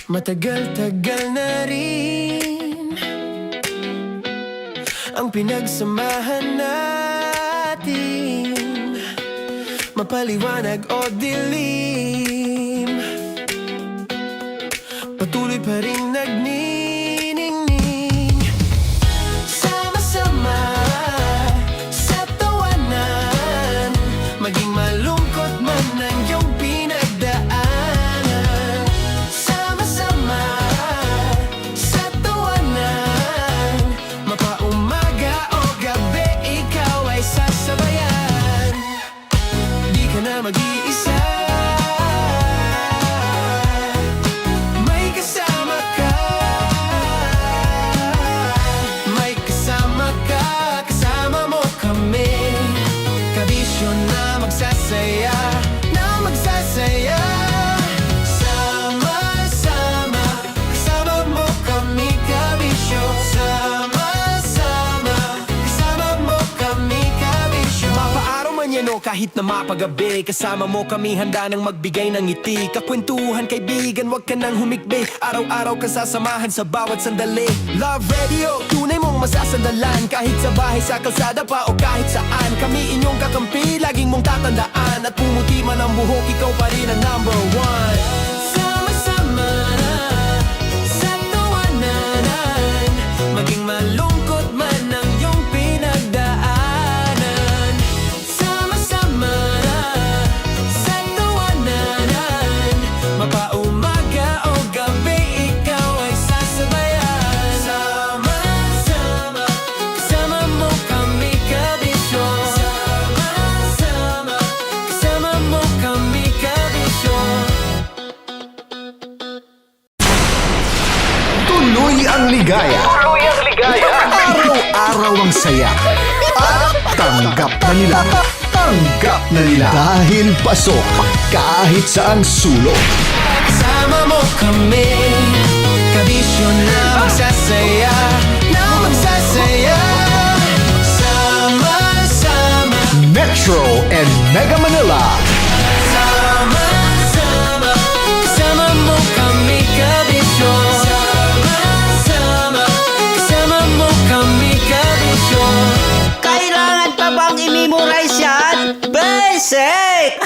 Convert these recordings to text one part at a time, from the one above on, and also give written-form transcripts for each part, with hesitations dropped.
Matagal-tagal na rin ang pinagsamahan natin, mapaliwanag o dilim, patuloy pa rin nagniningning. Sama-sama sa tawanan, maging malungkot man ang iyong pinagdaanan. Sama-sama sa tawanan, mapaumaga o gabi, ikaw ay sasabayan. Di ka na mag-iisa, may kasama ka. May kasama ka, kasama mo kami. Kabisyo na magsasaya, na magsasaya. Sama-sama, kasama mo kami, kabisyo. Sama-sama, kasama mo kami, kabisyo. Mapaaraw man yan o kahit na mapagabi, kasama mo kami, handa nang magbigay ng ngiti. Kakwentuhan, kaibigan, wag ka nang humikbi. Araw-araw ka sasamahan sa bawat sandali. Love Radio, tunay mong masasandalan. Kahit sa bahay, sa kalsada pa o kahit saan, kami inyong kakampi, laging mong tatandaan. At pumuti man ang buhok, ikaw pa rin ang number one. Sama-sama sa tawanan, maging malungkot man ang iyong pinagdaanan. Sama-sama sa tawanan, mapaumaga o gabi, ikaw ay sasabayan. Sama-sama, kasama mo kami, kabisyo. Sama-sama, kasama mo kami, kabisyo. Tuloy ang ligaya. Araw-araw ang saya. At tanggap na nila. Tanggap na nila. Dahil pasok kahit saang sulok. Kasama mo kami, kabisyo na magsasaya, na magsasaya. Sama-sama, Metro and Mega Manila. sama-sama, kasama mo kami, kabisyo. Sama-sama, kasama mo kami, kabisyo. Kailangan pa bang i-memorize yan? Basic!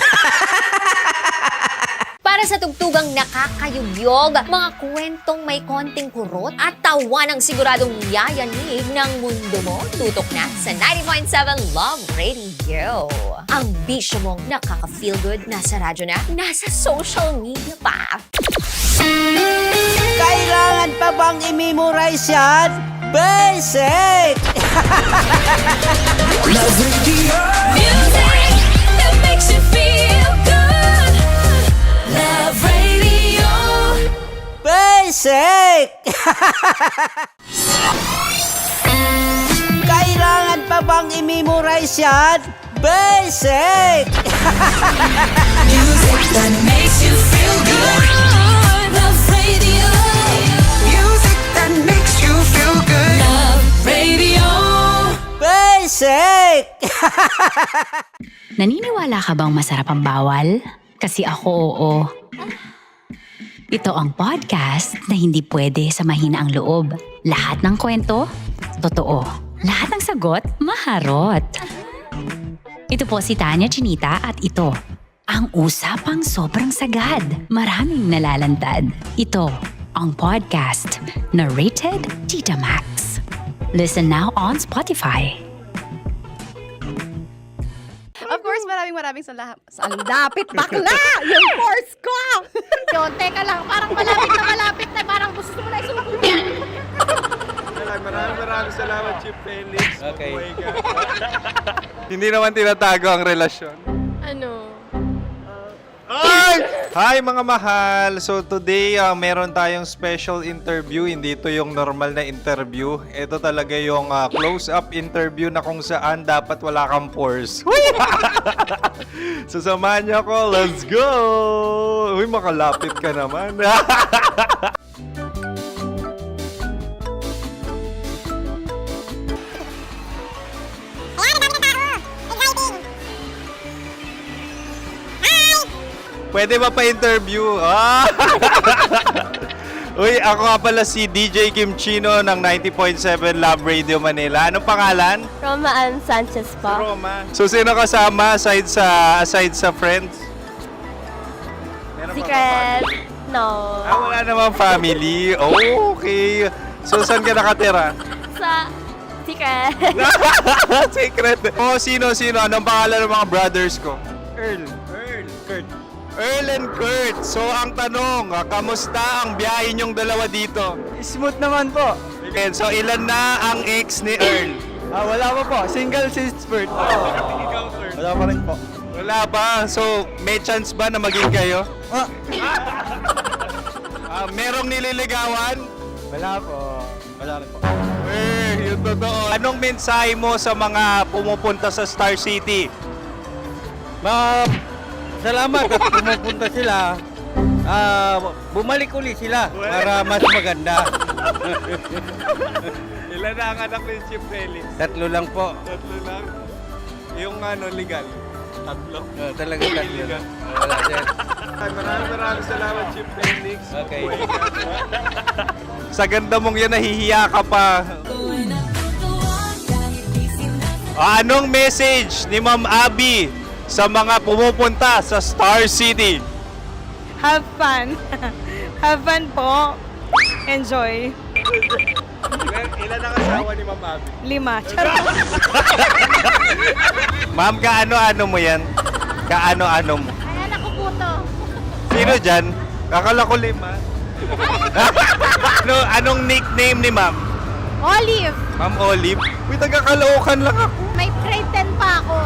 Para sa tugtugang nakakayugyog, mga kwentong may konting kurot at tawa ng siguradong yayanig ng mundo mo, tutok na sa 90.7 Love Radio. Ang bisyo mong nakaka-feel good, nasa radyo na, nasa social media pa. Kailangan pa bang i-memorize yan? Basic! Love Radio. Music that makes you feel good. Love Radio. Basic! Kailangan pa bang i-memorize yan? Basic! Music that makes you feel good. Love Radio. Music that makes you feel good. Love Radio. Basic! Naniniwala ka bang masarap ang bawal? Kasi ako, oo. Ito ang podcast na hindi pwede sa mahina ang loob. Lahat ng kwento, totoo. Lahat ng sagot, maharot. Ito po si Tanya Chinita at ito, ang usapang sobrang sagad. Maraming nalalantad. Ito, ang podcast na Rated Tita Max. Listen now on Spotify. Of course, maraming salamat. Ang lapit, bakla! Yung force ko! Yun, teka lang, parang malapit na, parang gusto mo na isumakit. Maraming salamat, Chief Felix. Okay. Hindi naman tinatago ang relasyon. Ano? Hi mga mahal! So today, meron tayong special interview. Hindi ito yung normal na interview. Ito talaga yung close-up interview na kung saan dapat wala kang pores. So samahan niyo ako. Let's go! Uy, makalapit ka naman. Pwede ba pa-interview? Uy, ako nga pala si DJ Kim Chino ng 90.7 Love Radio Manila. Anong pangalan? Roma Ann Sanchez po. Roma. So, sino kasama aside sa friends? Meron pa ba Secret. No. wala namang family. Oh, okay. So, saan ka nakatira? Sa Secret. Secret. Oh, sino? Anong pangalan ng mga brothers ko? Earl, Kurt. Earl and Kurt. So, ang tanong, kamusta ang biyahe niyong dalawa dito? Smooth naman po. Okay, so, ilan na ang ex ni Earl? Wala pa po. Single since birth. Wala pa rin po. Wala ba? So, may chance ba na maging kayo? Merong nililigawan? Wala po. Wala rin po. Yung totoo. Anong mensahe mo sa mga pumupunta sa Star City? Salamat at pumupunta sila. Bumalik uli sila para mas maganda. Ilan na ang anak ni Chief Felix? 3 lang po. 3 lang. Yung legal? 3. Talaga 3 lang. Wala sir. Maraming salamat, Chief Felix. Okay. Sa ganda mong yan, nahihiya ka pa. Anong message ni Ma'am Abby sa mga pumupunta sa Star City? Have fun. Have fun po. Enjoy. Ilan ang asawa ni Ma'am Abby? 5. Charot. Ma'am, kaano-ano mo yan? Kaano-ano mo? Ayan ako po to. Sino dyan? Kakala ko 5. Anong nickname ni Ma'am? Olive. Ma'am Olive? Uy, taga-Caloocan lang ako. May grade 10 pa ako.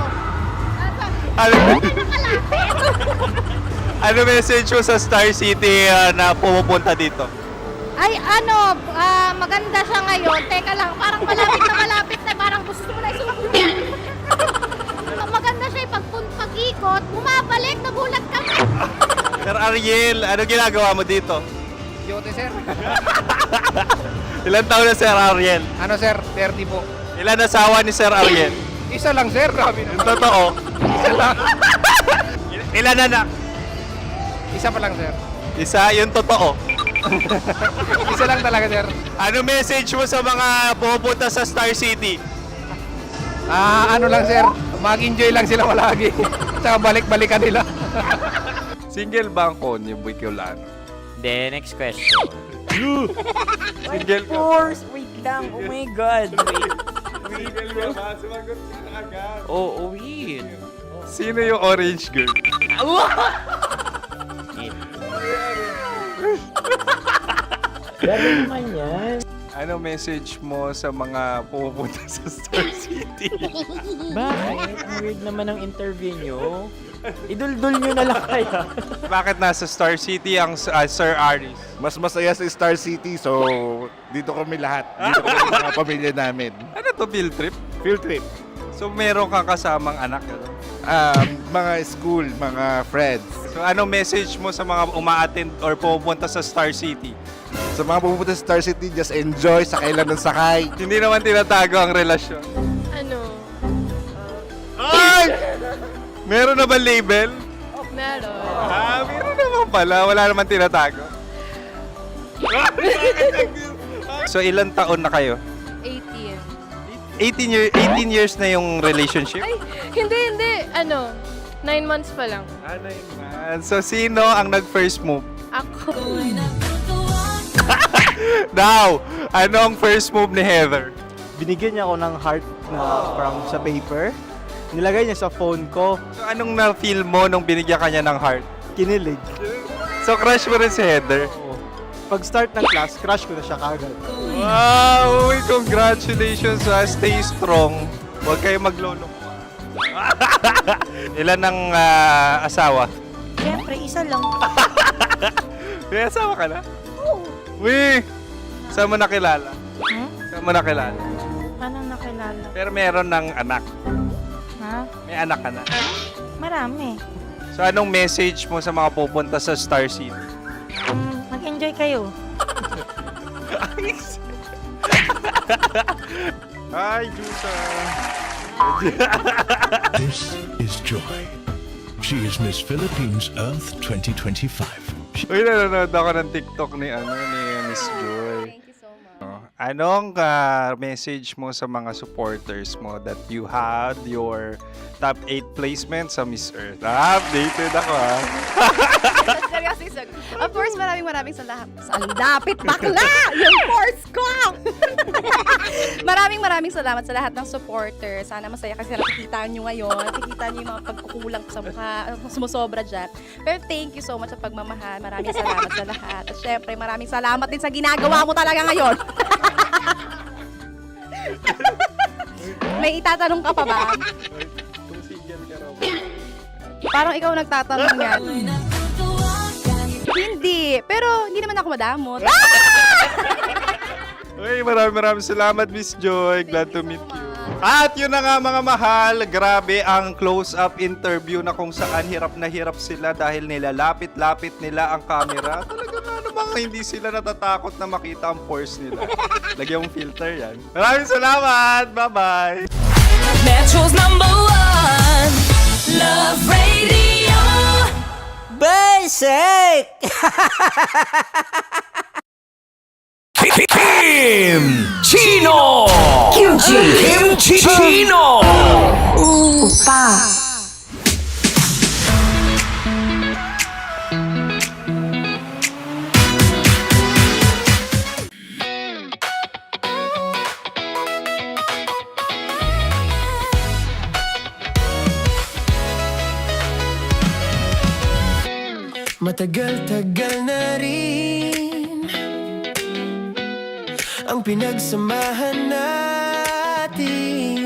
Ano message mo sa Star City na pumupunta dito? Ay, maganda siya ngayon. Teka lang, parang malapit na. Parang gusto mo na isumakit. Maganda siya pag-ikot, bumabalik, nagulat ka. Sir Ariel, ano ginagawa mo dito? Yote sir. Ilan taon na Sir Ariel? Ano sir? 30 po. Ilan asawa ni Sir Ariel? Isa lang sir. Yung totoo. Isa lang. Ilan anak? Isa pa lang sir. Isa, yung totoo. Isa lang talaga sir. Ano message mo sa mga pumupunta sa Star City? Ano lang sir. Mag-enjoy lang sila palagi. Tsaka balik-balikan nila. Single ba ang konyo, Boy Kiolano? Then, next question. Single ka? Wait lang. Oh my God. Single ka ba? Sumagot ka na agad. Oh, wait. Sino yung orange girl? Grabe naman yan. Ano message mo sa mga pumupunta sa Star City? Bakit? Ang weird naman ang interview nyo. Idul-dul nyo na lang kaya. Bakit nasa Star City ang Sir Aris? Mas masaya sa Star City, so dito kami lahat. Dito kami mga pamilya namin. Ano to, field trip? Field trip. So meron kang kasamang anak? Ano? Mga school, mga friends. So anong message mo sa mga uma-attend or pumupunta sa Star City? Sa mga pupunta sa Star City, just enjoy, sakay lang ng sakay. Hindi naman tinatago ang relasyon. Ano? Ay! Meron na ba label? Meron. Meron naman pala. Wala naman tinatago. So ilan taon na kayo? 18. 18 years na yung relationship? Ay, hindi. 9 months pa lang. 9 months. So sino ang nag-first move? Ako. Now, anong first move ni Heather? Binigyan niya ako ng heart na from sa paper. Nilagay niya sa phone ko. So anong na-feel mo nung binigyan ka niya ng heart? Kinilig. So crush mo rin si Heather? Pag start ng class, crush ko na siya kagad. Wow! Uy, congratulations ha. Stay strong. Huwag kayo maglolo. Ilan ang asawa? Siyempre, isa lang. May asawa ka na? Oo. Uy! Saan mo nakilala? Saan mo nakilala? Paano nakilala? Pero meron ng anak. Ha? May anak ka na. Marami. So anong message mo sa mga pupunta sa Star City? Mag-enjoy kayo. Hi, Juta! This is Joy. She is Miss Philippines Earth 2025. Uy, nanonood ako ng TikTok ni Miss Joy. Thank you so much. Anong message mo sa mga supporters mo that you had your top 8 placement sa Miss Earth? Updated ako Seryoso, of course, maraming salamat. Ang lapit bakla! Yung course ko! maraming salamat sa lahat ng supporters. Sana masaya kasi nakikita nyo ngayon. Nakikita nyo yung mga pagkukulang sa mukha, sumusobra dyan. Pero thank you so much sa pagmamahal. Maraming salamat sa lahat. At syempre, maraming salamat din sa ginagawa mo talaga ngayon. May itatanong ka pa ba? Parang ikaw nagtatanong yan. Hindi. Pero hindi naman ako madamot. Uy, maraming salamat, Miss Joy. Glad to meet you. At yun na nga mga mahal, grabe ang close-up interview na kung saan hirap na hirap sila dahil nilalapit-lapit nila ang camera. Talaga nga namang hindi sila natatakot na makita ang pores nila. Lagyan mong filter yan. Maraming salamat! Bye-bye! Metro's #1 Love Radio. Basic! Kim Chino! Kim Chino! Matagal-tagal na rin ang pinagsamahan natin,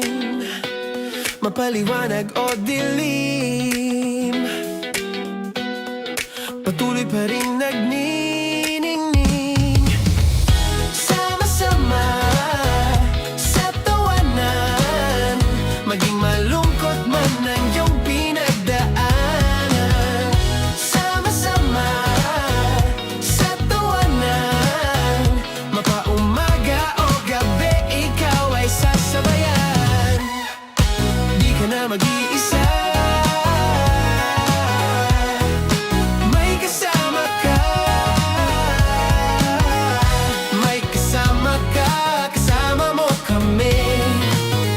mapaliwanag o dilim, patuloy pa rin nagniningning. Sama-sama sa tawanan, maging malungkot man ang iyong pinagdaanan. Sama-sama sa tawanan, mapaumaga o gabi, ikaw ay sasabayan. Di ka na mag-iisa, may kasama ka. May kasama ka, kasama mo kami.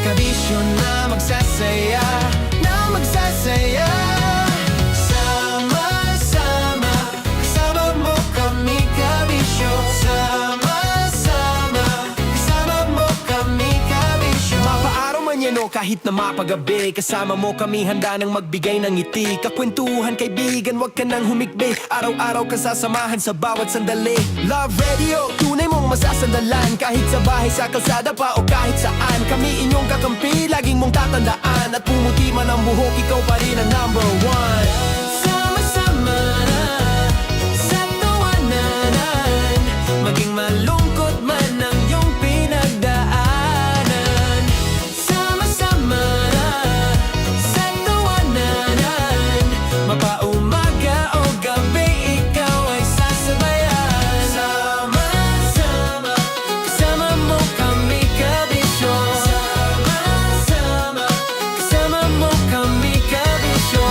Kabisyo na magsasaya, na magsasaya. Sama-sama, kasama mo kami, kabisyo. Sama-sama, kasama mo kami, kabisyo. Mapaaraw man yan o kahit na mapagabi, kasama mo kami, handa nang magbigay ng ngiti. Kakwentuhan, kaibigan, wag ka nang humikbi. Araw-araw ka sasamahan sa bawat sandali. Love Radio, tunay mong masasandalan. Kahit sa bahay, sa kalsada pa o kahit saan, kami inyong kakampi, laging mong tatandaan. At pumuti man ang buhok, ikaw pa rin ang #1. Sama-sama sa tawanan, maging malungkot man ang iyong pinagdaanan. Sama-sama sa tawanan, mapaumaga o gabi, ikaw ay sasabayan. Sama-sama, kasama mo kami, kabisyo. Sama-sama, kasama mo kami, kabisyo.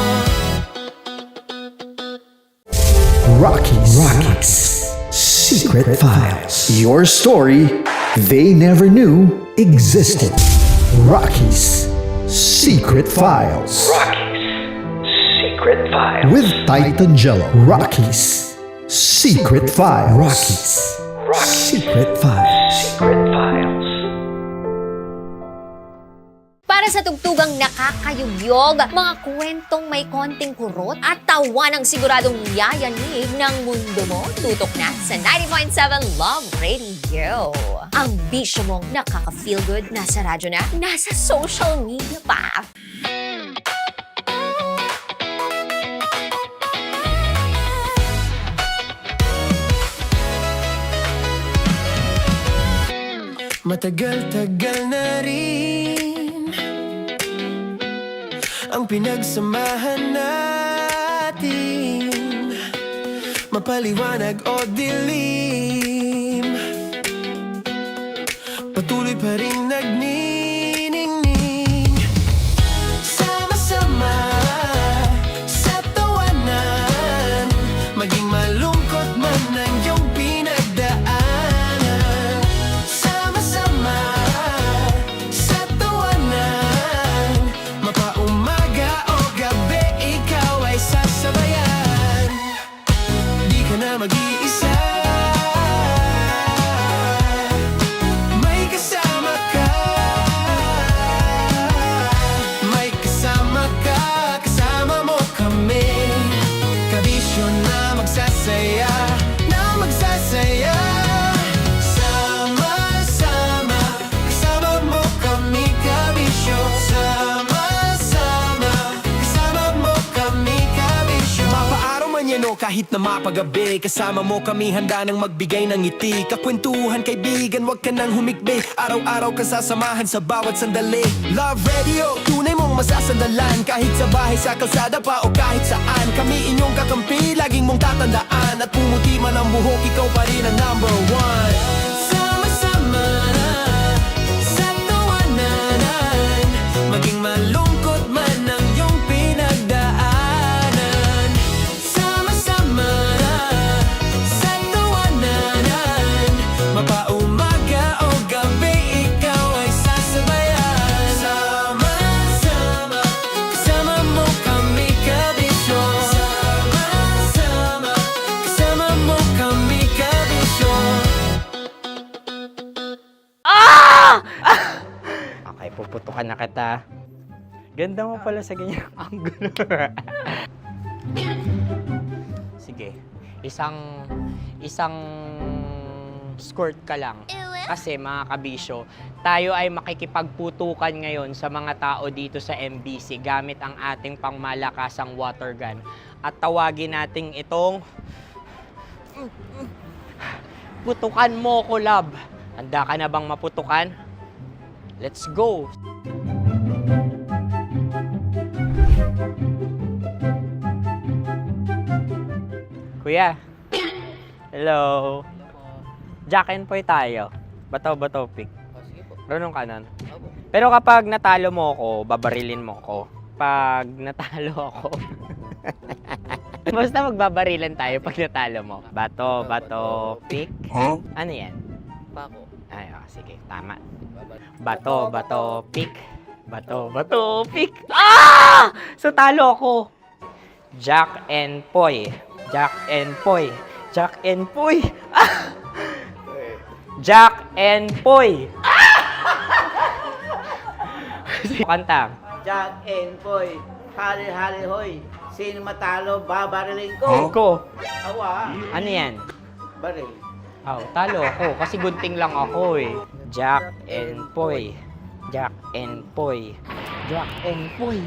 Rockies. Secret Files. Your story they never knew existed. Rockies. Secret Files. Secret File. With Titan Jello. Rockies. Secret Files. Rockies. Secret Files. Secret Files. Para sa tugtugang nakakayugyog, mga kwentong may konting kurot at tawa ng siguradong yayanig ng mundo mo, tutok na sa 90.7 Love Radio. Ang bisyo mong nakaka-feel good, nasa radyo na, nasa social media pa. Matagal-tagal na rin ang pinagsamahan natin, mapaliwanag o dilim, patuloy pa rin nagniningning. Sama-sama sa tawanan, maging malungkot man ang iyong pinagdaan. mag-iisa. May kasama ka, may kasama ka, kasama mo kami. Kabisyo na magsasaya, na magsasaya. Sama-sama, kasama mo kami, kabisyo. Sama-sama, kasama mo kami, kabisyo. Mapaaraw man yan o kahit na mapagabi, kasama mo kami handa nang magbigay ng ngiti. Kakwentuhan kaibigan, wag ka nang humikbi. Araw-araw ka sasamahan sa bawat sandali. Love Radio, tunay mong masasandalan. Kahit sa bahay, sa kalsada pa o kahit saan. Kami inyong kakampi, laging mong tatandaan. At pumuti man ang buhok, ikaw pa rin ang number one. Sama-sama na sa tawanan, maging malungkot man ang iyong pinagdaanan. Sama-sama na sa tawanan, mapaumaga o gabi, ikaw ay sasabayan. Sama-sama, kasama mo kami, kabisyo. Sama-sama, kasama mo kami, kabisyo. Okay, puputukan na kita. Ganda mo pala sa ganyang angulo. Sige, isang skirt ka lang. Kasi mga kabisyo, tayo ay makikipagputukan ngayon sa mga tao dito sa MBC gamit ang ating pangmalakasang water gun. At tawagin natin itong putukan mo ko, love. Handa ka na bang maputukan? Let's go! Kuya. Hello. Jack and Poy tayo. Bato-bato pick. Runong ka nun. Pero kapag natalo mo ako, babarilin mo ako. Pag natalo ako, basta magbabarilan tayo pag natalo mo. Bato, pick. Ano yan? Bako. Ay, sige, tama. Bato, pick. Bato, pick. So talo ako. Jack and Poy. Jack and Poy. Jack and Poy. Jack and Poy. Kanta. Jack and Poy, hali-hali hoy. Sino matalo, babariling ko. Ko. Awa, Ano yan? baril. Talo ako kasi gunting lang ako eh. Jack and Poy. Jack and Poy. Jack and Poy.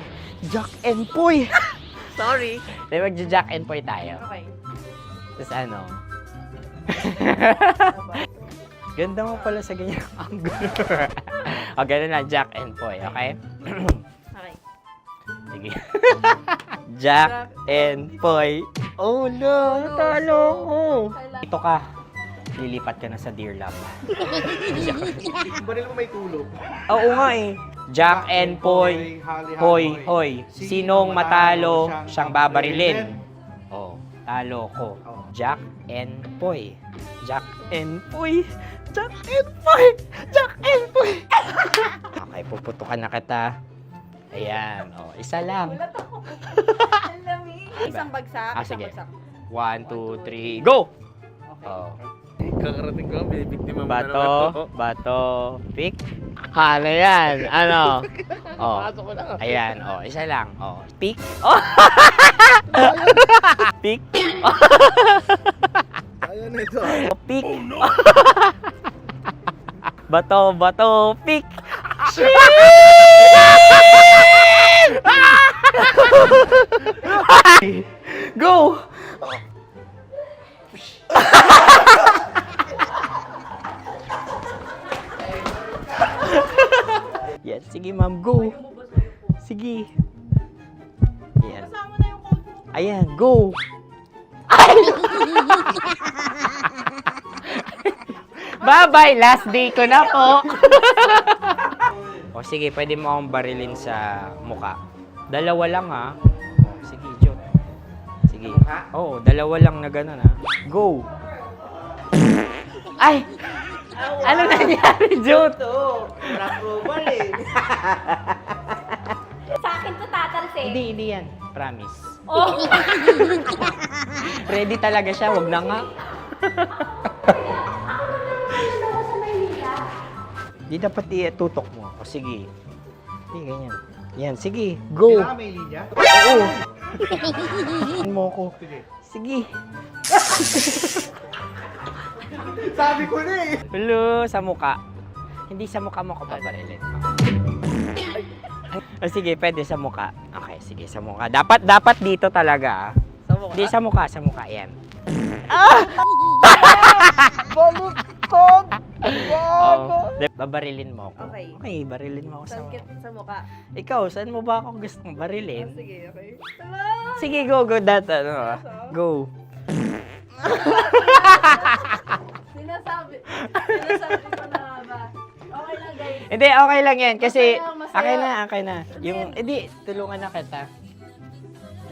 Jack and Poy. Sorry. Di ba Jack and Poy tayo? Okay. Tapos ano? Ganda mo pala sa ganyang angulo. O, ganun na, Jack and Poy, okay? Okay. Sige. Jack and Poy. Oh no, natalo ko. Ito ka. Lilipat ka na sa Dear Love. Baril mo may tulog. Oo nga eh. Jack and Poy. Hoy, hoy. Sinong matalo, siyang babarilin. Oh, talo ko. Jack and Poy. Jack and Poy. Jack and Poy. Jack and Poy. Okay, puputukan na kita. Ayan. Oh, isa lang. Isang bagsak. Sige. 1, 2, 3, go! Oh. Kakarating ko, binibiktima mo Bato, pick. Ano yan? Ano? Oh. Ayan, oh, isa lang. Oh, pick. Oh. Pick. Ayaw na ito. Oh, pick. Bato, pick. Go! Yan, sige ma'am, go. Sige. Ayan. Ayan, go. Bye-bye, last day ko na po. O sige, pwede mo akong barilin sa muka. Dalawa lang ha. O, sige, Jot. Sige. Oo, dalawa lang na gano'n ha. Go. Ay! Ano nangyari, Jot? Approval eh. Sa akin to tatalsik. Hindi yan. Promise. Oh. Ready talaga siya, wag na nga. Di dapat tutok mo. O sige. Sige, ganyan. Yan, sige. Go. Kailangan may linya? Oo. mo ko. Sige. Sabi ko na eh. Hello, sa muka. Hindi sa muka mo ko paparilin. O sige, pwede sa muka. Okay, sige, sa muka. Dapat dito talaga. Sa muka? Hindi, sa muka. Yan. Baluktot! Oh, babarilin mo ako. Okay. Okay, barilin mo ako sa muka. Sa mukha. Ikaw, saan mo ba ako gustong barilin? Sige, okay. Sige, go. Go. Sinasabi ko na ba? Okay lang, guys. Hindi, okay lang yan. Kasi, Masaya, masaya. okay na. Yung, hindi, tulungan na kita.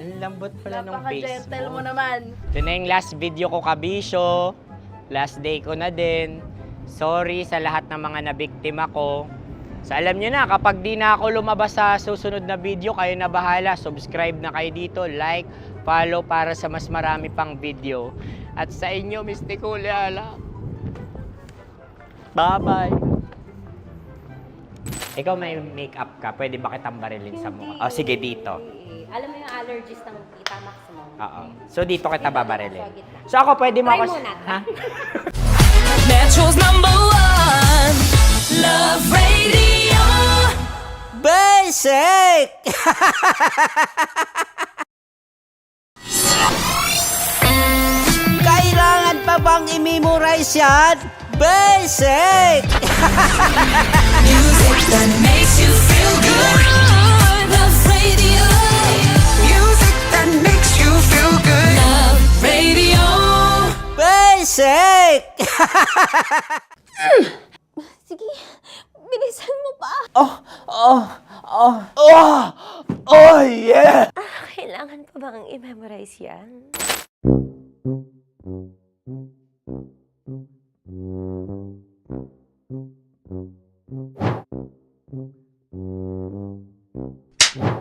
Ang lambot pala nung face Napaka-gentle mo mo. naman. Ito na yung last video ko, kabisyo. Last day ko na din. Sorry sa lahat ng mga nabiktima ko. So alam nyo na, kapag di na ako lumabas sa susunod na video, kayo na bahala. Subscribe na kayo dito, like, follow para sa mas marami pang video. At sa inyo, Mistiko Leala. Bye-bye. Ikaw may makeup ka, pwede ba kitang barilin sa mukha? O sige, dito. Alam mo yung allergies ng Tita Maximo? Oo. So dito kita babarilin. So ako pwede mo Try ako... muna. Ha? Metro's #1 Love Radio. Basic! Kailangan pa bang i-memorize yan? Basic! Music that makes you feel good. Love Radio. Music that makes you feel good. Love Radio. Basic! Sige, bilisan mo pa. Oh yeah! Kailangan pa bang i-memorize yan?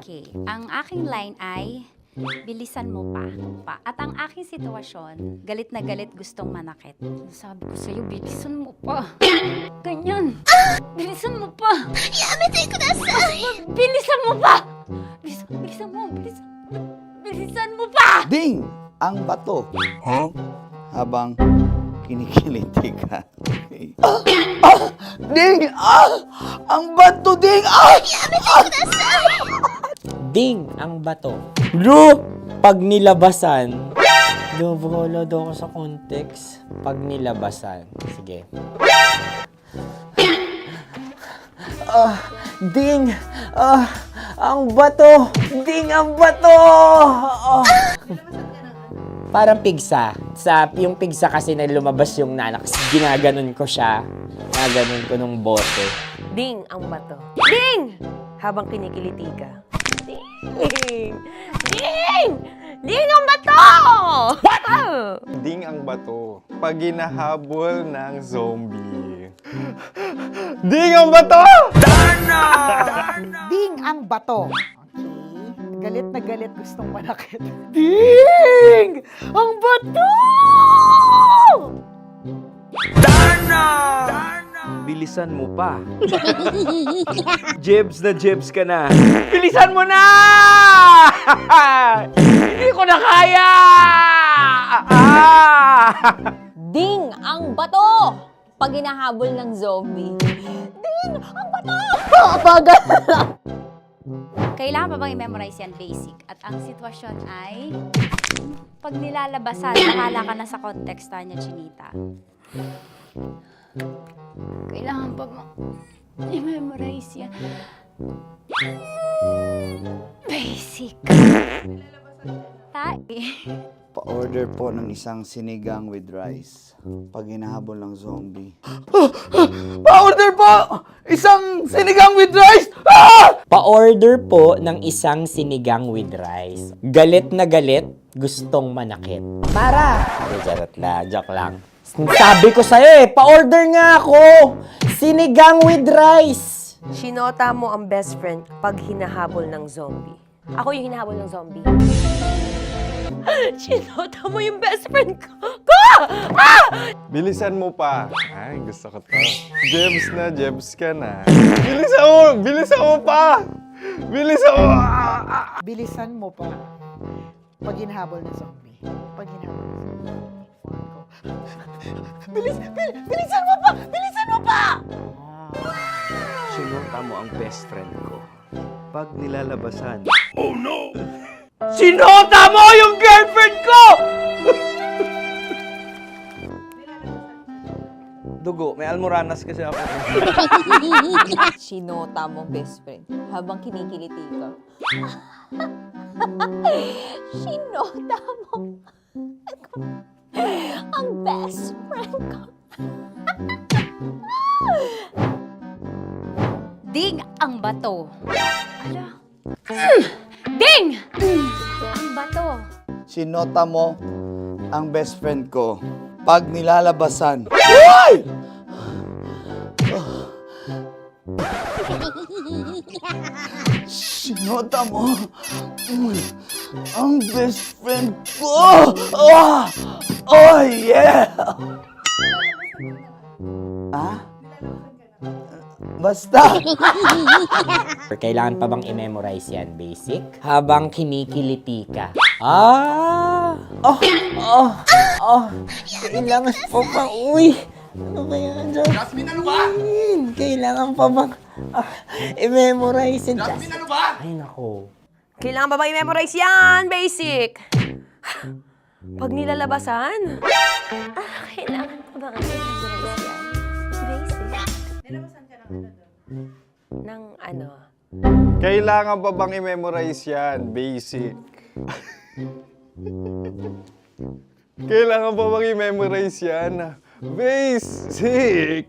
Okay, ang aking line ay, bilisan mo pa. At ang aking sitwasyon, galit na galit gustong manakit. Sabi ko sa'yo, bilisan mo pa. Ganyan. Bilisan mo pa. Yamitay ko na sa... Bilisan mo pa. Bilisan mo pa. Ding! Ang bato. Habang kinikiliti ka. Okay. Ding! Ang bato, Ding! Ding ang bato. Bro, pag nilabasan. Wala daw ako sa context. Pag nilabasan. Sige. Ding! Ang bato! Ding ang bato! Parang pigsa. Yung pigsa kasi na lumabas yung nanak. Ginaganon ko siya. Ginaganon ko nung bote. Ding ang bato. Ding! Habang kinikiliti ka. Ding! Ding! Ding ang bato! What? Ding ang bato. Pag hinahabol ng zombie. Ding ang bato! Ding ang bato. Okay. Galit na galit gustong manakit. Ding! Ang bato! Bilisan mo pa. Jebs ka na. Bilisan mo na! Hindi ko na kaya! Ding ang bato! Pag hinahabol ng zombie. Ding ang bato! Bagal! Kailangan pa bang i-memorize yan basic? At ang sitwasyon ay, pag nilalabasan, nakala ka na sa konteksta niya, Chinita. Kailangan pa bang i-memorize yan? Basic. Pa-order po ng isang sinigang with rice. Pag hinahabol ng zombie. Pa-order po! Isang sinigang with rice! Pa-order po ng isang sinigang with rice. Galit na galit, gustong manakit. Para! Joke lang. Sabi ko sa'yo pa-order nga ako! Sinigang with rice! Sinota mo ang best friend pag hinahabol ng zombie. Ako yung hinahabol ng zombie. Sinota mo yung best friend ko! Ah! Bilisan mo pa. Ay, gusto ko to. Jebs ka na. Bilisan mo pa! Bilisan mo! Bilisan mo pa. Pag hinahabol na zombie. Pag hinahabol na zombie. Bilisan mo pa! Bilisan mo pa! Sinota mo ang best friend ko. Pag nilalabasan. Sinota mo yung girlfriend ko! Dugo, may almoranas kasi ako. Sinota mo best friend habang kinikiliti ka. Sinota mo ang best friend ko. Ding ang bato. Ala. Ding! Ang bato. Sinota mo ang best friend ko pag nilalabasan. Hoy! Sinota mo ang best friend ko. Oh yeah! Ah? Basta. Kailangan pa bang i-memorize yan, basic? Habang kinikiliti ka. Kailangan pa bang, uy! Ano ba yan, Jasmine? Jasmine, ano ba? Kailangan pa bang i-memorize yan, Jasmine, ano ba? Ay, nako. Kailangan ba bang i-memorize yan? Basic! Pag nilalabasan? Kailangan pa bang i-memorize yan? Basic. Nilabasan ka ng ano? Kailangan pa bang i-memorize yan? Basic. Kailangan pa bang i-memorize yan? Basic.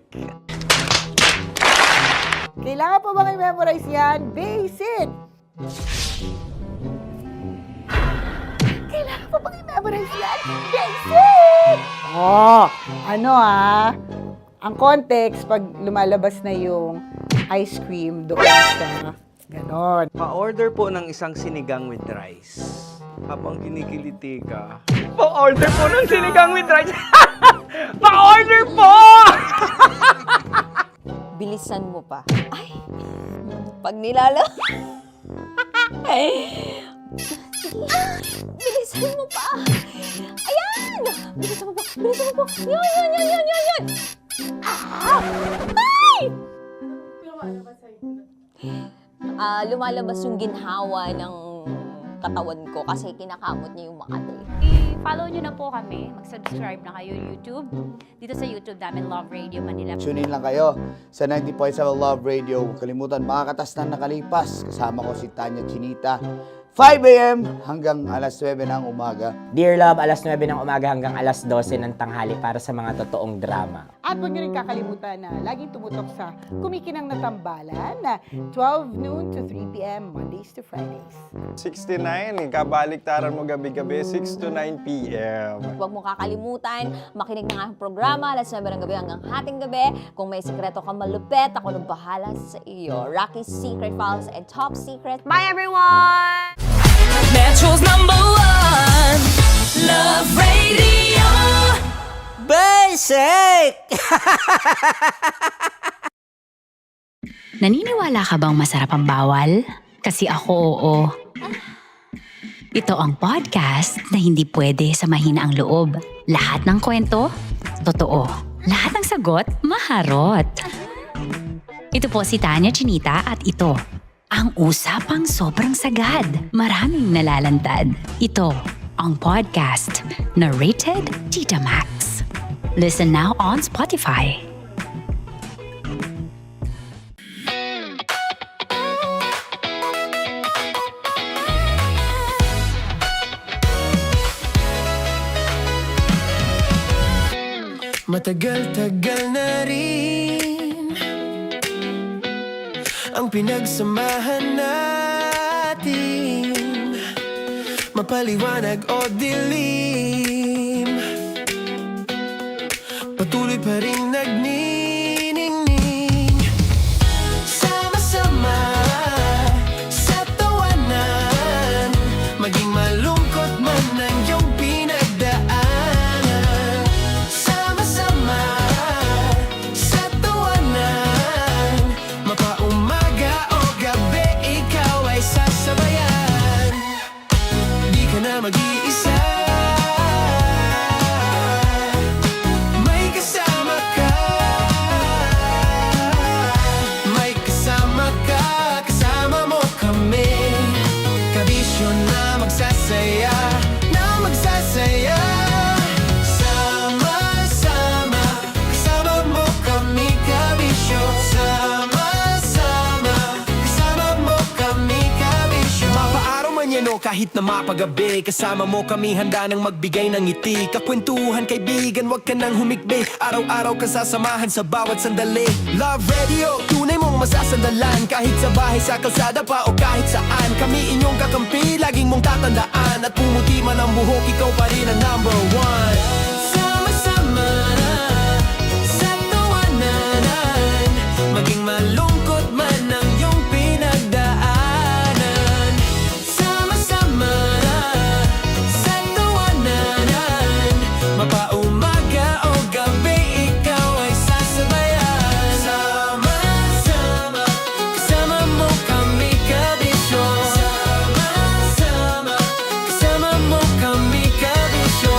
Kailangan pa bang i-memorize yan? Basic! Kailangan pa bang i-memorize yan? Basic! Oh, ano ang context pag lumalabas na yung ice cream doon sa ganon. Pa-order po ng isang sinigang with rice. Habang kinikiliti ka. Pa-order po ng sinigang with rice. Pa-order po! Bilisan mo pa. Ay! Pag nilala... Bilisan mo pa! Ayan! Bilisan mo pa! Bilisan mo pa! Yan! Ay! Lumalabas yung ginhawa ng katawan ko kasi kinakamot niya yung Makati. I-follow nyo na po kami. Mag-subscribe na kayo YouTube. Dito sa YouTube namin, Love Radio Manila. Tune in lang kayo sa 90.7 Love Radio. Huwag kalimutan, makakatas na nakalipas. Kasama ko si Tanya Chinita. 5 a.m. hanggang alas 9 ng umaga. Dear Love, alas 9 ng umaga hanggang alas 12 ng tanghali para sa mga totoong drama. At huwag niyo rin kakalimutan na laging tumutok sa Kumikinang na Tambalan na 12 noon to 3 p.m. Mondays to Fridays. 69, kabaliktaran mo gabi-gabi, 6 to 9 p.m. Huwag mo kakalimutan, makinig ng aking programa, alas 9 ng gabi hanggang hating gabi. Kung may sikreto kang malupet, ako nang bahala sa iyo. Rocky's Secret Files and Top Secret. Bye, everyone! Metro's #1 Love Radio. Basic! Naniniwala ka bang masarap ang bawal? Kasi ako, oo. Ito ang podcast na hindi pwede sa mahina ang loob. Lahat ng kwento, totoo. Lahat ng sagot, maharot. Ito po si Tanya Chinita at ito, ang usapang sobrang sagad. Maraming nalalantad. Ito, ang podcast na Rated Tita Max. Listen now on Spotify. Matagal-tagal na rin ang pinagsamahan natin, mapaliwanag o dilim, patuloy pa rin nagniningning. Sama-sama sa tawanan, maging malungkot man ang kahit na mapagabi. Kasama mo kami handa nang magbigay ng ngiti. Kakwentuhan kaibigan, wag ka nang humikbi. Araw-araw kasasamahan sa bawat sandali. Love Radio, tunay mong masasandalan. Kahit sa bahay, sa kalsada pa o kahit saan. Kami inyong kakampi, laging mong tatandaan. At pumuti man ang buhok, ikaw pa rin ang number one. Sama-sama na sa tawanan, maging malungkot man ang iyong pinagdaanan. Sama-sama na sa tawanan, mapaumaga o gabi, ikaw ay sasabayan. Sama-sama, kasama mo kami kabisyo. Sama-sama, kasama mo kami kabisyo.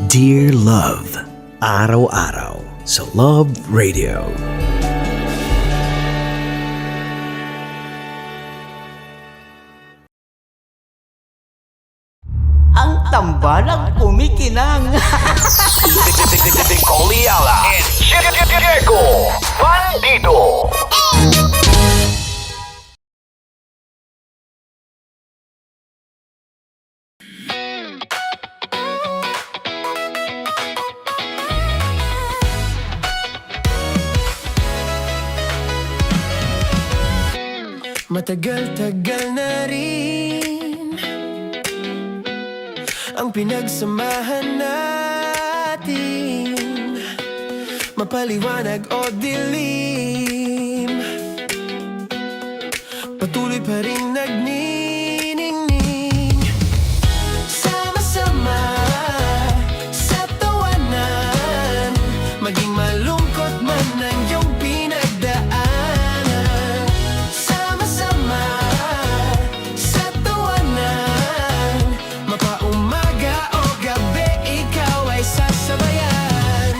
Dear Love, araw-araw sa Love Radio. Ang tambalang kumikinang. Matagal-tagal na rin ang pinagsamahan natin, mapaliwanag o dilim, patuloy pa rin nagniningning. Sama-sama sa tawanan, maging malungkot man ang iyong pinagdaanan. Sama-sama sa tawanan, mapaumaga o gabi, ikaw ay sasabayan.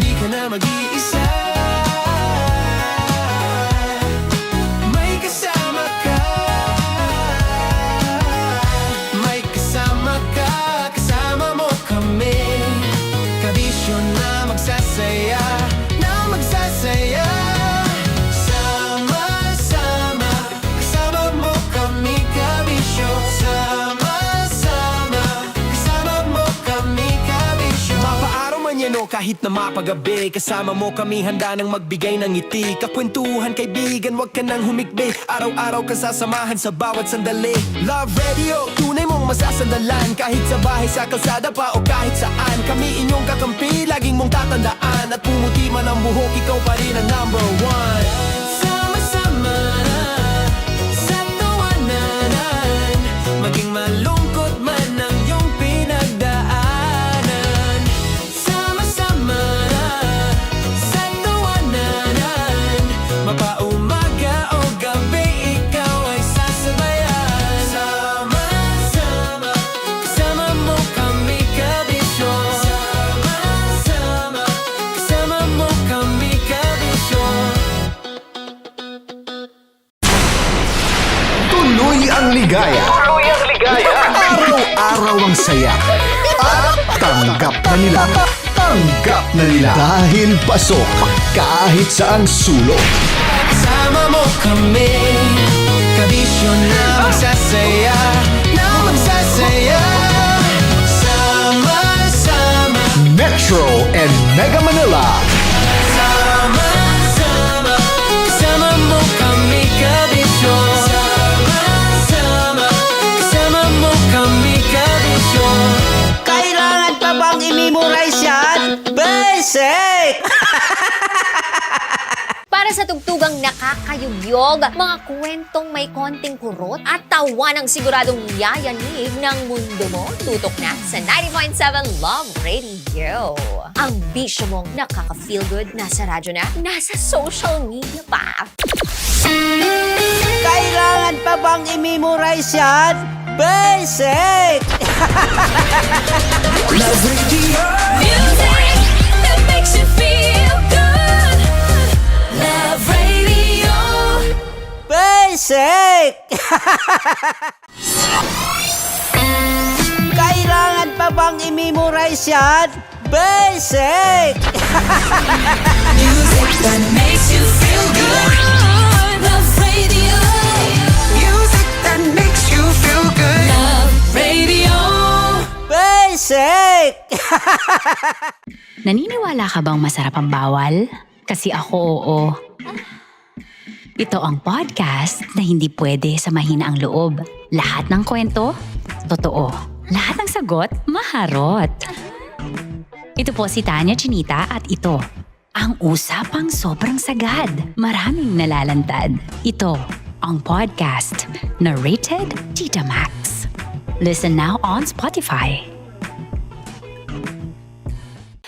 Di ka na mag-iisa, may kasama ka. May kasama ka, kasama mo kami. Kabisyo na magsasaya, na magsasaya. Sama-sama, kasama mo kami kabisyo. Sama-sama, kasama mo kami kabisyo. Mapaaraw man yan o kahit na mapagabi, kasama mo kami handa nang magbigay ng ngiti. Kakwentuhan kaibigan, wag ka nang humikbi. Araw-araw kasasamahan sa bawat sandali. Love Radio, tunay mong masasandalan. Kahit sa bahay, sa kalsada pa o kahit saan. Kami inyong kakampi, laging mong tatandaan. At pumuti man ang buhok, ikaw pa rin ang number one. Sama-sama na sa tawanan, maging malungkot man ang iyong pinagdaanan. Sama-sama na sa tawanan, mapaumaga o gabi, ikaw ay sasabayan. Sama-sama, kasama mo kami kabisyo. Sama-sama, kasama mo kami kabisyo. Tuloy ang ligaya. Araw-araw ang saya. At tanggap na nila. Tanggap na nila. Dahil pasok kahit saang sulok. Kasama mo kami, kabisyo na magsasaya, na magsasaya. Sama-sama, Metro and Mega Manila. sama-sama, kasama mo kami kabisyo. Sama-sama, kasama mo kami kabisyo. Kailangan pa bang i-memorize yan? Basic! Para sa tugtugang nakakayugyog, mga kwentong may konting kurot at tawa ng siguradong yayanig ng mundo mo, tutok na sa 90.7 Love Radio. Ang bisyo mong nakaka-feel good, nasa radyo na, nasa social media pa. Kailangan pa bang i-memorize yan? Basic! Love Radio. Music that makes you feel good. Love Radio. Basic! Kailangan pa bang i-memorize yan? Basic! Music that makes you feel feel good. Love Radio. Music that makes you feel good. Love Radio. Basic! Naniniwala ka bang masarap ang bawal? Kasi ako, oo. Ito ang podcast na hindi pwede samahin ang loob. Lahat ng kwento, totoo. Lahat ng sagot, maharot. Ito po si Tanya Chinita at ito, ang usapang sobrang sagad. Maraming nalalantad. Ito, ang podcast na Rated Tita Max. Listen now on Spotify.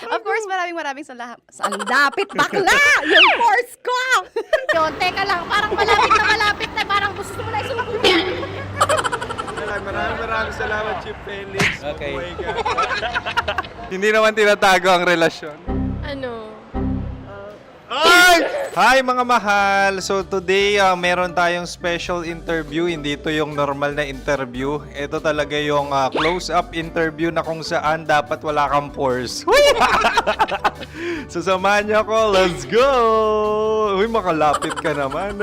Of course, maraming salamat. Ang lapit bakla! Yung course ko! Yun, teka lang, parang malapit na, parang gusto mo na isulat. Maraming salamat, Chief Felix. Okay. Oh my God. Hindi naman tinatago ang relasyon. Ano? Hi mga mahal! So today, meron tayong special interview. Hindi ito yung normal na interview. Ito talaga yung close-up interview na kung saan dapat wala kang pores. So samahan niyo ako. Let's go! Uy, makalapit ka naman.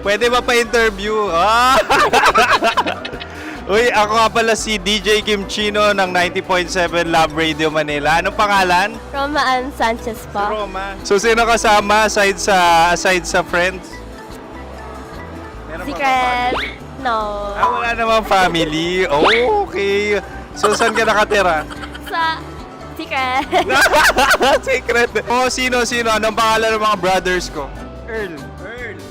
Pwede ba pa-interview? Uy, ako nga pala si DJ Kim Chino ng 90.7 Love Radio Manila. Anong pangalan? Roma Ann Sanchez po. Roma. So, sino kasama aside sa friends? Meron ba Secret. No. wala namang family. Oh, okay. So, saan ka nakatira? Sa Secret. Secret. Oh, sino? Anong pangalan ng mga brothers ko? Earl,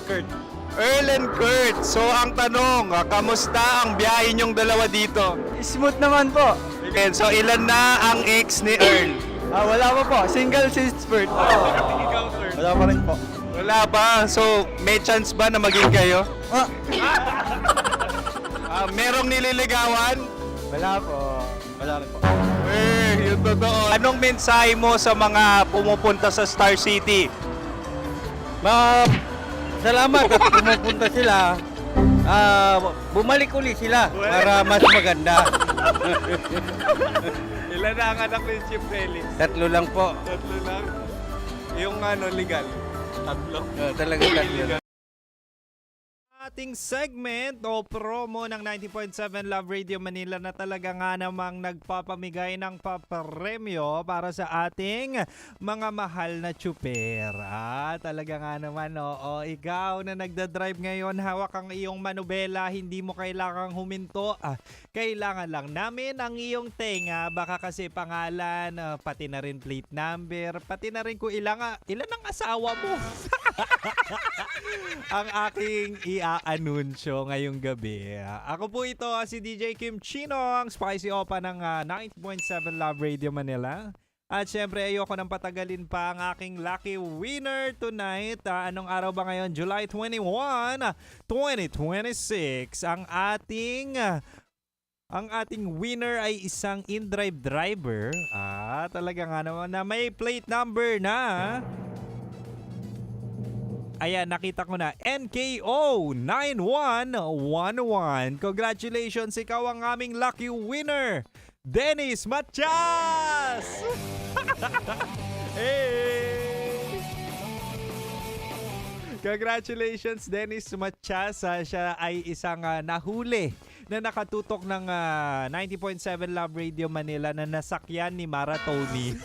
Kurt. Earl and Kurt. So, ang tanong, kamusta ang biyahe niyong dalawa dito? Smooth naman po. Okay, so, ilan na ang ex ni Earl? Wala pa po. Single since birth. Ikaw, Kurt. Wala pa rin po. Wala pa. So, may chance ba na maging kayo? Merong nililigawan? Wala po. Wala rin po. Yung totoo. Anong mensahe mo sa mga pumupunta sa Star City? Salamat at pumupunta sila. Bumalik uli sila para mas maganda. Ilan na ang anak ni Chief Felix? 3 lang po. 3 lang. Yung legal? 3? Talaga 3. Ating segment o promo ng 90.7 Love Radio Manila na talaga nga namang nagpapamigay ng papremyo para sa ating mga mahal na tsuper. Talaga nga naman, oo. Ikaw na nagdadrive ngayon, hawak ang iyong manubela, hindi mo kailangang huminto. Kailangan lang namin ang iyong tenga, baka kasi pangalan, pati na rin plate number, pati na rin kung ilan ang asawa mo. Ang aking anunsyo ngayong gabi. Ako po ito, si DJ Kim Chino, ang Spicy Opa ng 90.7 Love Radio Manila. At syempre, ayoko nang patagalin pa ang aking lucky winner tonight. Anong araw ba ngayon? July 21, 2026. Ang ating winner ay isang in-drive driver. Talaga nga naman na may plate number na... Ayan, nakita ko na. NKO 9111. Congratulations, ikaw ang aming lucky winner, Dennis Matias! Hey! Congratulations, Dennis Matias. Siya ay isang nahuli na nakatutok ng 90.7 Love Radio Manila na nasakyan ni Mara Tony.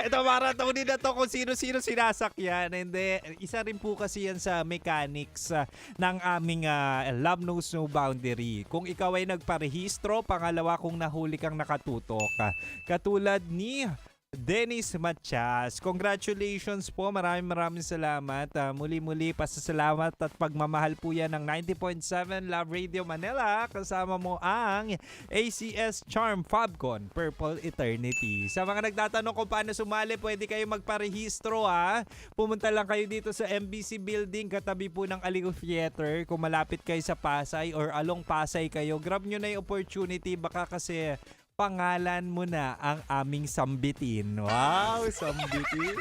Ito, Tony na to kung sino-sino sinasakyan. Hindi, isa rin po kasi yan sa mechanics ng aming Love Knows No Boundary. Kung ikaw ay nagparehistro, pangalawa kung nahuli kang nakatutok. Katulad ni Dennis Matias. Congratulations po. Maraming salamat. Muli-muli pasasalamat at pagmamahal po yan ng 90.7 Love Radio Manila. Kasama mo ang ACS Charm Fabcon Purple Eternity. Sa mga nagtatanong kung paano sumali, pwede kayo magparehistro Pumunta lang kayo dito sa MBC Building, katabi po ng Aligo Theater. Kung malapit kayo sa Pasay or along Pasay kayo, grab nyo na yung opportunity. Baka kasi pangalan mo na ang aming sambitin. Wow, sambitin.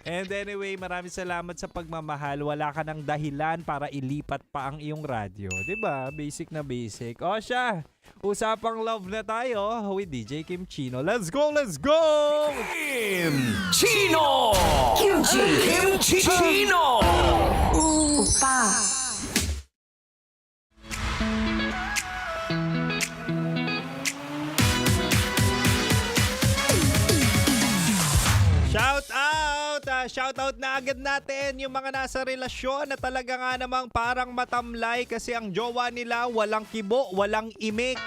And anyway, maraming salamat sa pagmamahal. Wala ka ng dahilan para ilipat pa ang iyong radyo. 'Di ba? Basic na basic. O siya, usapang love na tayo with DJ Kim Chino. Let's go, let's go! Kim Chino! Kim Chino! Shout out! Shout out na agad natin yung mga nasa relasyon na talaga nga namang parang matamlay kasi ang jowa nila walang kibo, walang imik.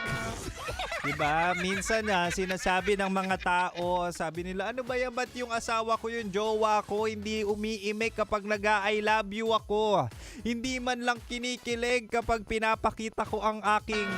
Diba? Minsan sinasabi ng mga tao, sabi nila, ano ba yan, ba't yung asawa ko, yung jowa ko, hindi umiimik kapag nag-I love you ako. Hindi man lang kinikilig kapag pinapakita ko ang aking...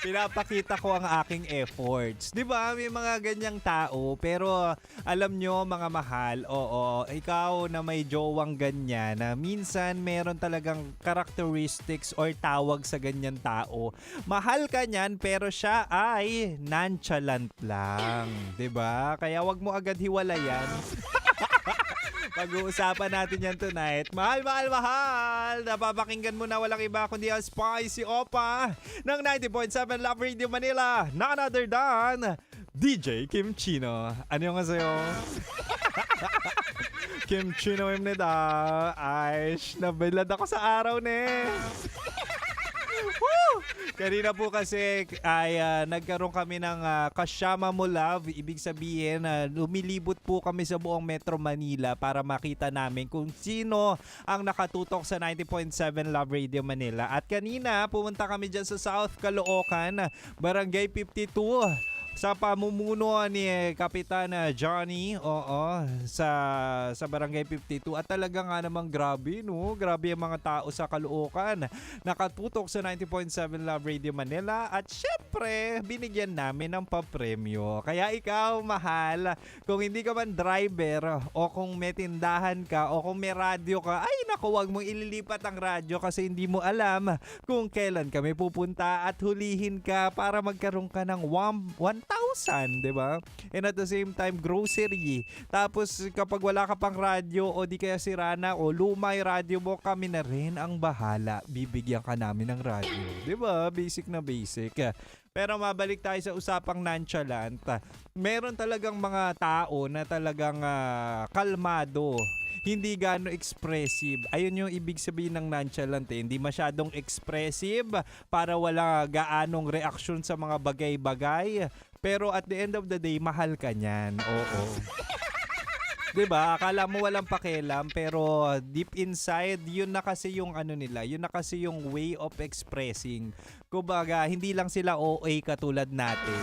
pinapakita ko ang aking efforts. 'Di ba? May mga ganyang tao, pero alam nyo mga mahal, oo, ikaw na may jowang ganyan, na minsan meron talagang characteristics or tawag sa ganyan tao. Mahal ka niyan pero siya ay nonchalant lang, 'di ba? Kaya wag mo agad hiwalayan. Pag-uusapan natin yan tonight. Mahal, mahal, mahal! Napapakinggan mo na walang iba kundi ang Spicy Opa ng 90.7 Love Radio Manila. None other than DJ Kim Chino. Ano yung sa'yo? Kim Chino imnida. Ay, nabilad ako sa araw ne. Woo! Kanina po kasi ay nagkaroon kami ng Kasama Mo Love. Ibig sabihin, lumilibot po kami sa buong Metro Manila para makita namin kung sino ang nakatutok sa 90.7 Love Radio Manila. At kanina, pumunta kami dyan sa South Caloocan, Barangay 52. Sa pamumuno ni Kapitan Johnny, sa Barangay 52. At talaga nga namang grabe, no? Grabe ang mga tao sa Caloocan. Nakatutok sa 90.7 Love Radio Manila. At syempre, binigyan namin ng papremyo. Kaya ikaw, mahal, kung hindi ka man driver, o kung may tindahan ka, o kung may radyo ka, ay naku, wag mong ililipat ang radyo kasi hindi mo alam kung kailan kami pupunta at hulihin ka para magkaroon ka ng 1,000, di ba? And at the same time, grocery. Tapos kapag wala ka pang radyo o di kaya sira na o luma yung radyo mo, kami na rin ang bahala. Bibigyan ka namin ng radyo. Di ba? Basic na basic. Pero mabalik tayo sa usapang nonchalant. Meron talagang mga tao na talagang kalmado. Hindi gaano expressive. Ayun yung ibig sabihin ng nonchalant eh. Hindi masyadong expressive para wala gaanong reaksyon sa mga bagay-bagay. Pero at the end of the day, mahal ka niyan. Oo. 'Di ba? Akala mo walang pakialam pero deep inside, yun na kasi yung ano nila, yun na kasi yung way of expressing. Kumbaga, hindi lang sila OA katulad natin.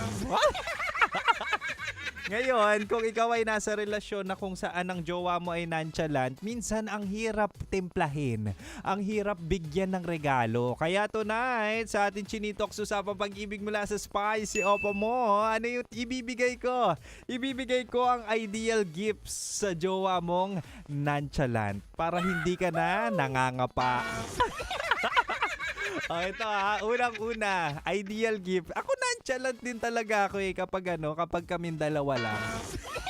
Ngayon, kung ikaw ay nasa relasyon na kung saan ang jowa mo ay nonchalant, minsan ang hirap templahin. Ang hirap bigyan ng regalo. Kaya tonight, sa ating Chinitoks usapang pag-ibig mula sa Spicy Opa mo, ano yung ibibigay ko? Ibibigay ko ang ideal gifts sa jowa mong nonchalant para hindi ka na nangangapa. Ito unang-una, ideal gift. Ako nonchalant din talaga ako kapag kami dalawa lang.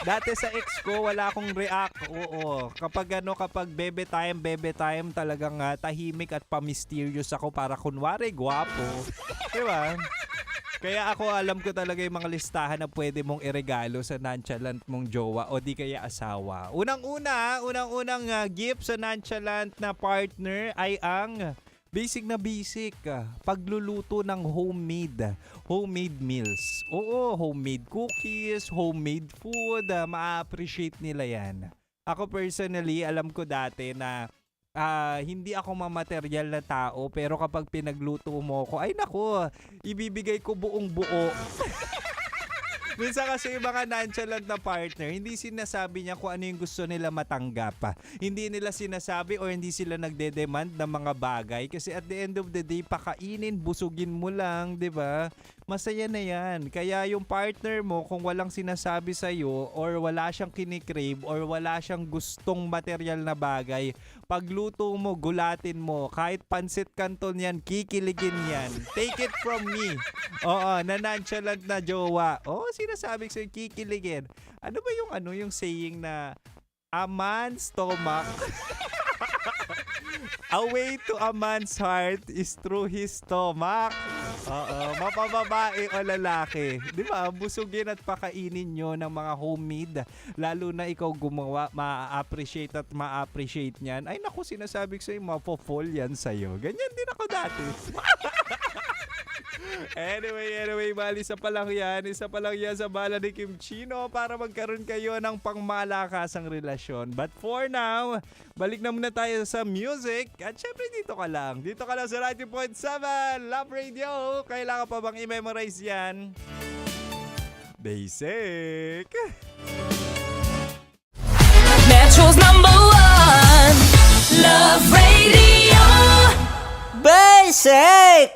Dati sa ex ko, wala akong react. Oo, kapag bebe time, talagang tahimik at pa-mysterious ako para kunwari, gwapo. Diba? Kaya ako alam ko talaga yung mga listahan na pwede mong iregalo sa nonchalant mong jowa o di kaya asawa. Unang-unang gift sa nonchalant na partner ay ang basic na basic, pagluluto ng homemade meals. Oo, homemade cookies, homemade food, ma-appreciate nila yan. Ako personally, alam ko dati na hindi ako mamaterial na tao, pero kapag pinagluto mo ko, ay nako, ibibigay ko buong buo. Minsan kasi yung mga nonchalant na partner, hindi sinasabi niya kung ano yung gusto nila matanggap. Hindi nila sinasabi o hindi sila nagde-demand ng mga bagay kasi at the end of the day, pakainin, busugin mo lang, 'di ba? Masaya na yan. Kaya yung partner mo, kung walang sinasabi sa'yo or wala siyang kinikrave or wala siyang gustong material na bagay, pagluto mo, gulatin mo. Kahit pansit canton yan, kikiligin yan. Take it from me. Oo, na nonchalant na jowa. Oo, sinasabi ko sa'yo, kikiligin. Ano ba yung saying na a man's stomach a way to a man's heart is through his stomach. Oo, mapababae o lalaki. Di ba? Busugin at pakainin nyo ng mga homemade. Lalo na ikaw gumawa, ma-appreciate at ma-appreciate niyan. Ay naku, sinasabi ko sa'yo, mapofall yan sa'yo. Ganyan din ako dati. Anyway, mali isa pa lang yan sa bala ni Kim Chino para magkaroon kayo ng pangmalakasang relasyon. But for now, balik na muna tayo sa music. At syempre dito ka lang sa 90.7 Love Radio. Kailangan pa bang i-memorize yan? Basic! Metro's #1 Love Radio. Basic!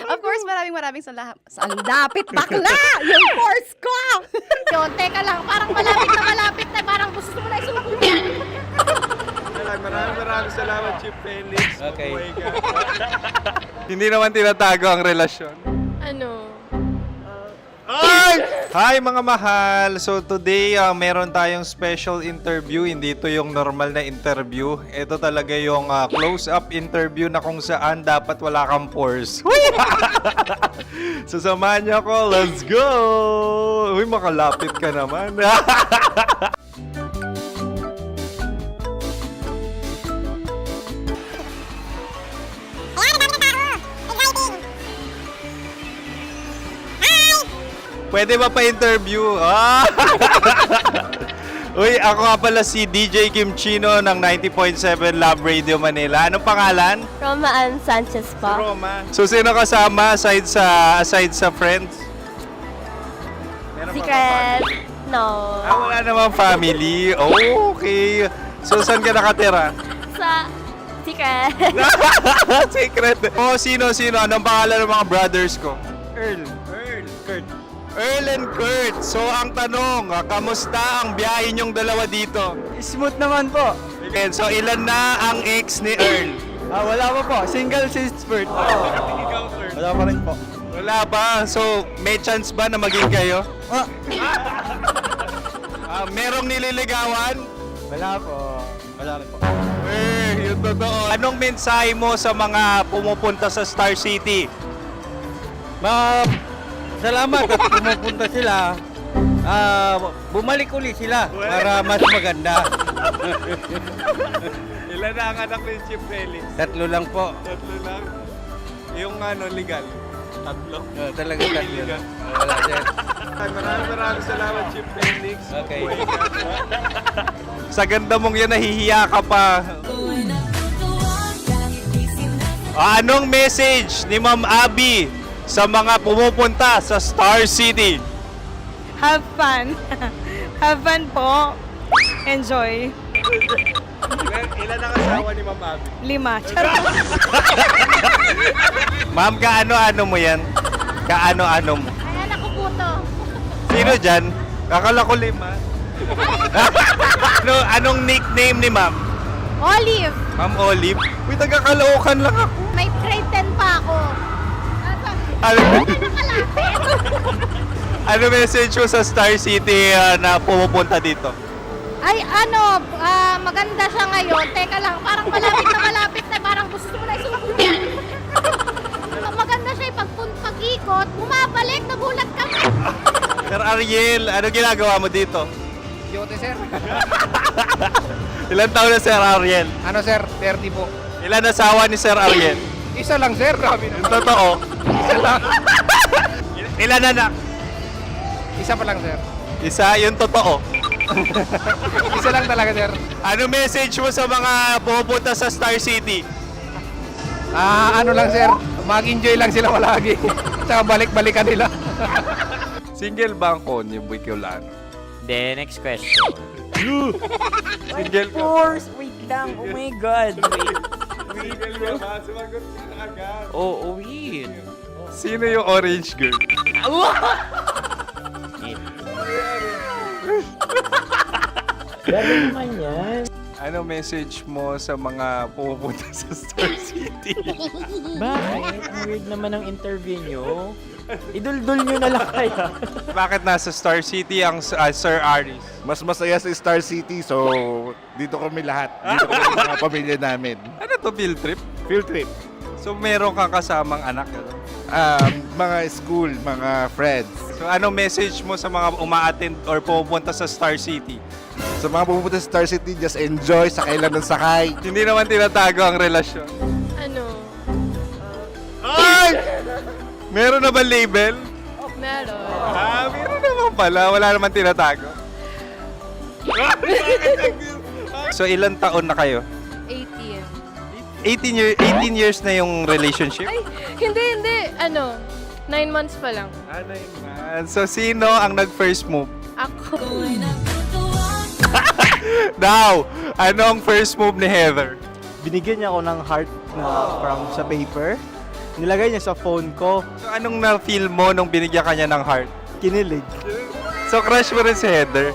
Of course, maraming salamat. Ang lapit bakla! Yung course ko! Yun, teka lang, parang malapit na, parang gusto mo na isubukan. Maraming salamat, Chip Felix. Okay. Oh my God. Hindi naman tinatago ang relasyon. Ano? Hi mga mahal! So today, meron tayong special interview. Hindi ito yung normal na interview. Ito talaga yung close-up interview na kung saan dapat wala kang pores. So samahan niyo ako. Let's go! Uy, makalapit ka naman. Pwede ba pa-interview? Uy, ako nga pala si DJ Kim Chino ng 90.7 Love Radio Manila. Anong pangalan? Roma Ann Sanchez po. Roma. So, sino kasama aside sa friends? Meron ba Secret. No. wala namang family. Oh, okay. So, saan ka nakatira? Sa Secret. Secret. Oh, sino? Anong pangalan ng mga brothers ko? Earl, Kurt. Earl and Kurt. So, ang tanong, kamusta ang biyahe niyong dalawa dito? Smooth naman po. Okay, so, ilan na ang ex ni Earl? Wala pa po. Single since birth. Ikaw, Kurt? Wala pa rin po. Wala pa. So, may chance ba na maging kayo? Merong nililigawan? Wala po. Wala rin po. Yung totoo. Anong mensahe mo sa mga pumupunta sa Star City? Salamat at pumupunta sila. Bumalik uli sila para mas maganda. Ilan na ang anak ni Chip Felix? 3 lang po. 3 lang? Yung legal? 3? Talaga 3 lang. Wala sir. Maraming salamat, Chip Felix. Okay. Sa ganda mong yan, nahihiya ka pa. Anong message ni Ma'am Abby sa mga pumupunta sa Star City? Have fun. Have fun po. Enjoy. Ilan ang asawa ni Ma'am Abby? 5. Charot. Ma'am, kaano-ano mo yan? Kaano-ano mo? Ay, anak ko po to. Sino dyan? Kakala ko 5. Anong nickname ni Ma'am? Olive, Ma'am Olive? Uy, taga-Caloocan lang ako. may grade 10 pa ako. Ano, Nakalapit. ano message mo sa Star City na pumupunta dito? Ay, maganda siya ngayon. Teka lang, parang malapit na, parang gusto mo na isubukan. Maganda siya pag-ikot, bumabalik, nagulat ka. Sir Ariel, ano ginagawa mo dito? Yote sir. Ilan taon na Sir Ariel? Ano sir? 30 po. Ilan asawa ni Sir Ariel? Isa lang sir. Grabe Yung totoo. Isa lang. Ilan anak? Isa pa lang sir. Isa, yung totoo. Isa lang talaga sir. Ano message mo sa mga pumupunta sa Star City? Ano lang sir. Mag-enjoy lang sila palagi. Tsaka balik-balikan nila. Single ba ang konyo, Boy Kiolano? Then next question. Single ka? Course. Wait lang. Oh my God. Wait. Sumagot ka na agad. Oh, wait. Sino yung orange girl? Grabe naman yan. Ano message mo sa mga pupunta sa Star City? Bakit? Ang weird naman ang interview nyo. Iduldul nyo na lang kaya. Bakit nasa Star City ang Sir Aris? Mas masaya sa Star City, so dito kami lahat. Dito kami mga pamilya namin. Ano to, field trip? Field trip. So meron kang kasamang anak? Ano? Mga school, mga friends. So ano message mo sa mga uma-attend or pupunta sa Star City? Sa mga pupunta sa Star City, just enjoy, sakay lang ng sakay. Hindi naman tinatago ang relasyon. Ano? Ay! Meron na ba label? Meron. Meron naman pala. Wala naman tinatago. So ilan taon na kayo? 18. 18 years na yung relationship? Ay, hindi. 9 months pa lang. Ano yun? So sino ang nag-first move? Ako. Now, anong first move ni Heather? Binigyan niya ako ng heart na from sa paper. Nilagay niya sa phone ko. So anong na-feel mo nung binigyan ka niya ng heart? Kinilig. So crush mo rin si Heather?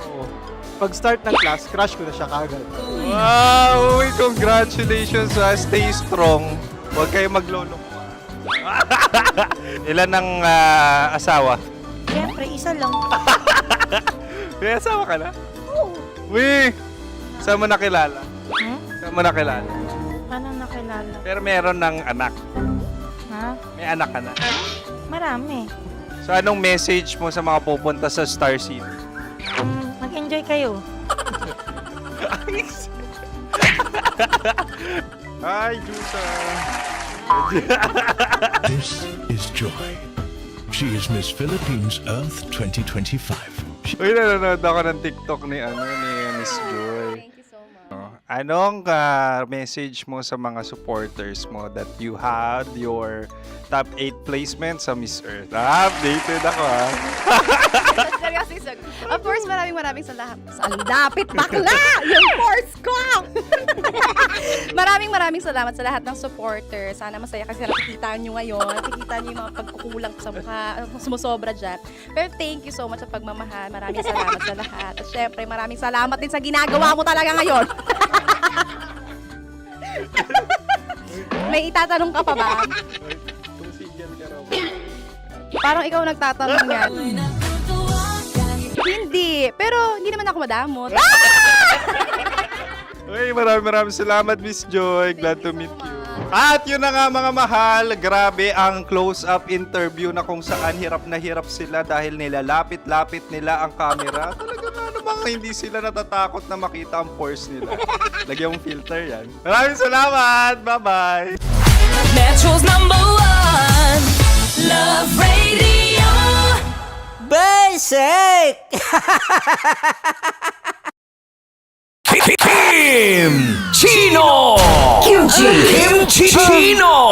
Pag start ng class, crush ko na siya kagad. Wow! Uy, congratulations! Stay strong. Huwag kayo maglolo. Ilan ang asawa? Siyempre, isa lang. May asawa ka na? Oo. Uy! Saan mo nakilala? Saan mo nakilala? Paano nakilala? Pero meron ng anak. Ha? May anak ka na. Marami. So anong message mo sa mga pupunta sa Star City? Mag-enjoy kayo. Hi, Jusa! This is Joy. She is Miss Philippines Earth 2025. Uy, nanonood ako ng TikTok ni Miss Joy. Thank you so much. Anong message mo sa mga supporters mo that you had your top 8 placement sa Miss Earth? Updated ako Seryoso, of course, maraming salamat. Ang dapit bakla! Yung course ko! maraming salamat sa lahat ng supporter. Sana masaya kasi nakikita nyo ngayon. Nakikita nyo yung mga pagkukulang ko sa mukha, sumusobra dyan. Pero thank you so much sa pagmamahal. Maraming salamat sa lahat. At syempre, maraming salamat din sa ginagawa mo talaga ngayon. May itatanong ka pa ba? Parang ikaw nagtatanong yan. Hindi. Pero hindi naman ako madamot. Uy, maraming salamat, Miss Joy. Glad to meet you. At yun na nga mga mahal, grabe ang close-up interview na kung saan hirap na hirap sila dahil nilalapit-lapit nila ang camera. Talaga nga namang hindi sila natatakot na makita ang pores nila. Lagyan mong filter yan. Maraming salamat! Bye-bye! Metro's #1 Love Radio. Basic! Kim Chino! Kim Chino!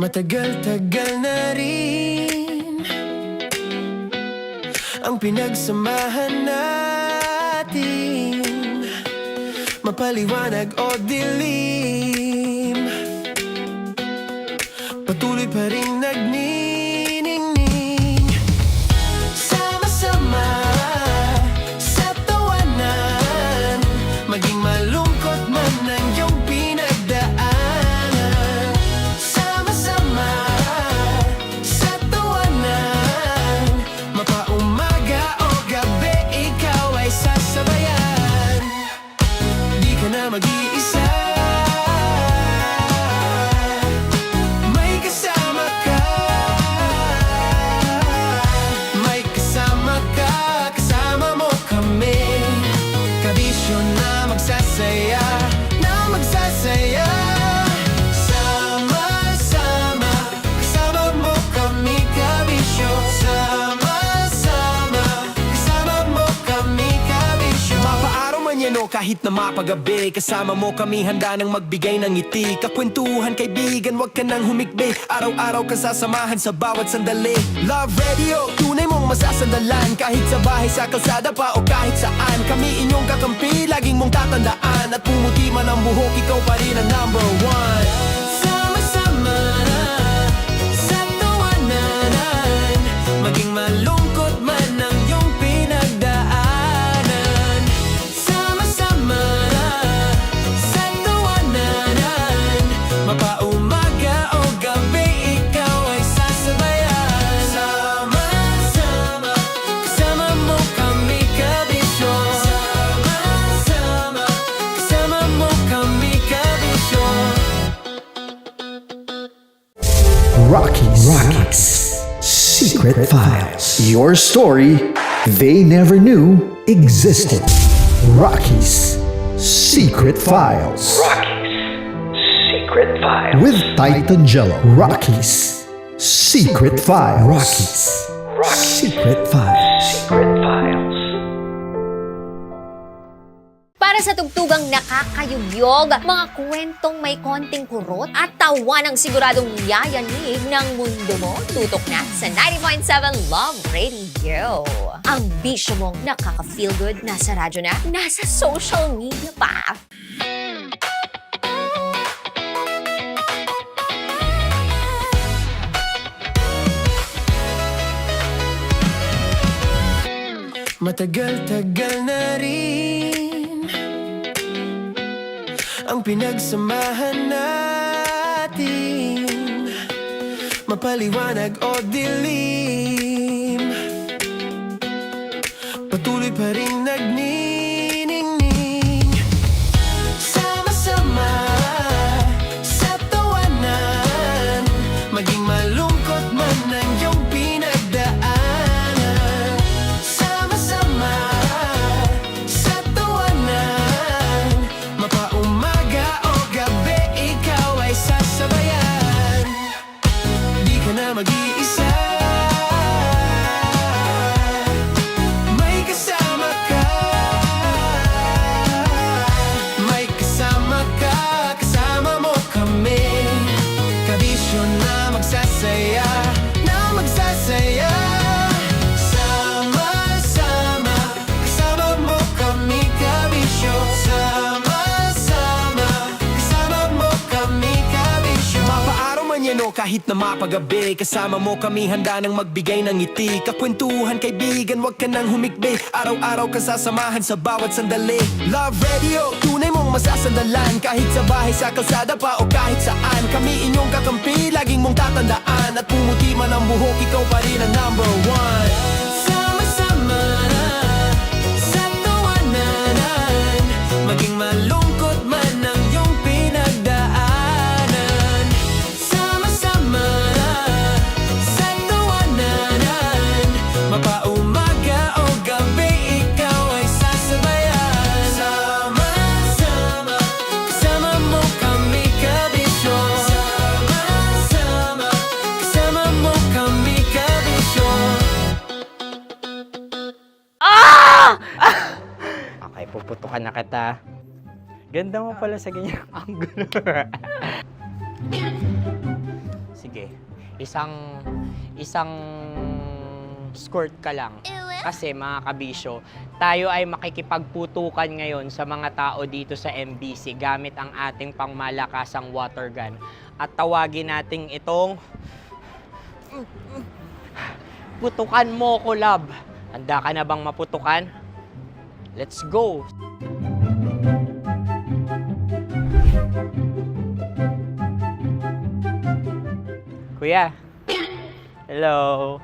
Matagal-tagal na rin ang pinagsamahan natin, mapaliwanag o dilim, patuloy pa rin nagniningning. Sama-sama sa tawanan, maging malungkot man ang iyong pinagdaanan. Sama-sama sa tawanan, mapaumaga o gabi, ikaw ay sasabayan. Di ka na mag-iisa, may kasama ka. kahit na mapagabi. Kasama mo kami handa nang magbigay ng ngiti. Kakwentuhan kaibigan, wag ka nang humikbi. Araw-araw ka sasamahan sa bawat sandali. Love Radio, tunay mong masasandalan. Kahit sa bahay, sa kalsada pa o kahit saan. Kami inyong kakampi, laging mong tatandaan. At pumuti man ang buhok, ikaw pa rin ang number one. Sama-sama na sa tawanan, maging malungkot man ang iyong pinagdaanan. Sama-sama na sa tawanan, mapaumaga o gabi, ikaw ay sasabayan. Sama-sama, kasama mo kami kabisyo. Sama-sama, kasama mo kami kabisyo. Rockies. Secret Files. Your story they never knew existed. Rockies Secret Files. Secret Files. With Titan Jello. Rockies Secret Files. Secret Files. Secret Files. Para sa tugtugang nakakayugyog, mga kwentong may konting kurot at tawa ng siguradong yayanig ng mundo mo, tutok na sa 90.7 Love Radio. Ang bisyo mong nakaka-feel good, nasa radyo na, nasa social media pa. Matagal-tagal na rin ang pinagsamahan natin, mapaliwanag o dilim, patuloy pa rin nagniningning. Sama-sama sa tawanan, maging malungkot man ang iyong pinagdaanan. Sama-sama sa tawanan, mapaumaga o gabi, ikaw ay sasabayan. Di ka na mag-iisa, may kasama ka. May kasama ka, kasama mo kami. Kabisyo na magsasaya, na magsasaya. Sama-sama, kasama mo kami, kabisyo. Sama-sama, kasama mo kami, kabisyo. Mapaaraw man yan o kahit na mapagabi, kasama mo kami handa nang magbigay ng ngiti. Kakwentuhan kaibigan, wag ka nang humikbi. Araw-araw ka sasamahan sa bawat sandali. Love Radio, tunay mong masasandalan. Kahit sa bahay, sa kalsada pa o kahit saan. Kami inyong kakampi, laging mong tatandaan. At pumuti man ang buhok, ikaw pa rin ang number one. Sama-sama na sa tawanan, maging malungkot man ang iyong pinagdaanan. Sama-sama na sa tawanan, mapaumaga o gabi, ikaw ay sasabayan. Sama-sama, kasama mo kami, kabisyo. Sama-sama, kasama mo kami, kabisyo. Okay, puputukan na kita. Ganda mo pala sa ganyang angulo. Sige, isang skirt ka lang. Kasi mga kabisyo, tayo ay makikipagputukan ngayon sa mga tao dito sa MBC gamit ang ating pangmalakasang water gun. At tawagin natin itong putukan mo ko, love. Handa ka na bang maputukan? Let's go! Kuya. Hello.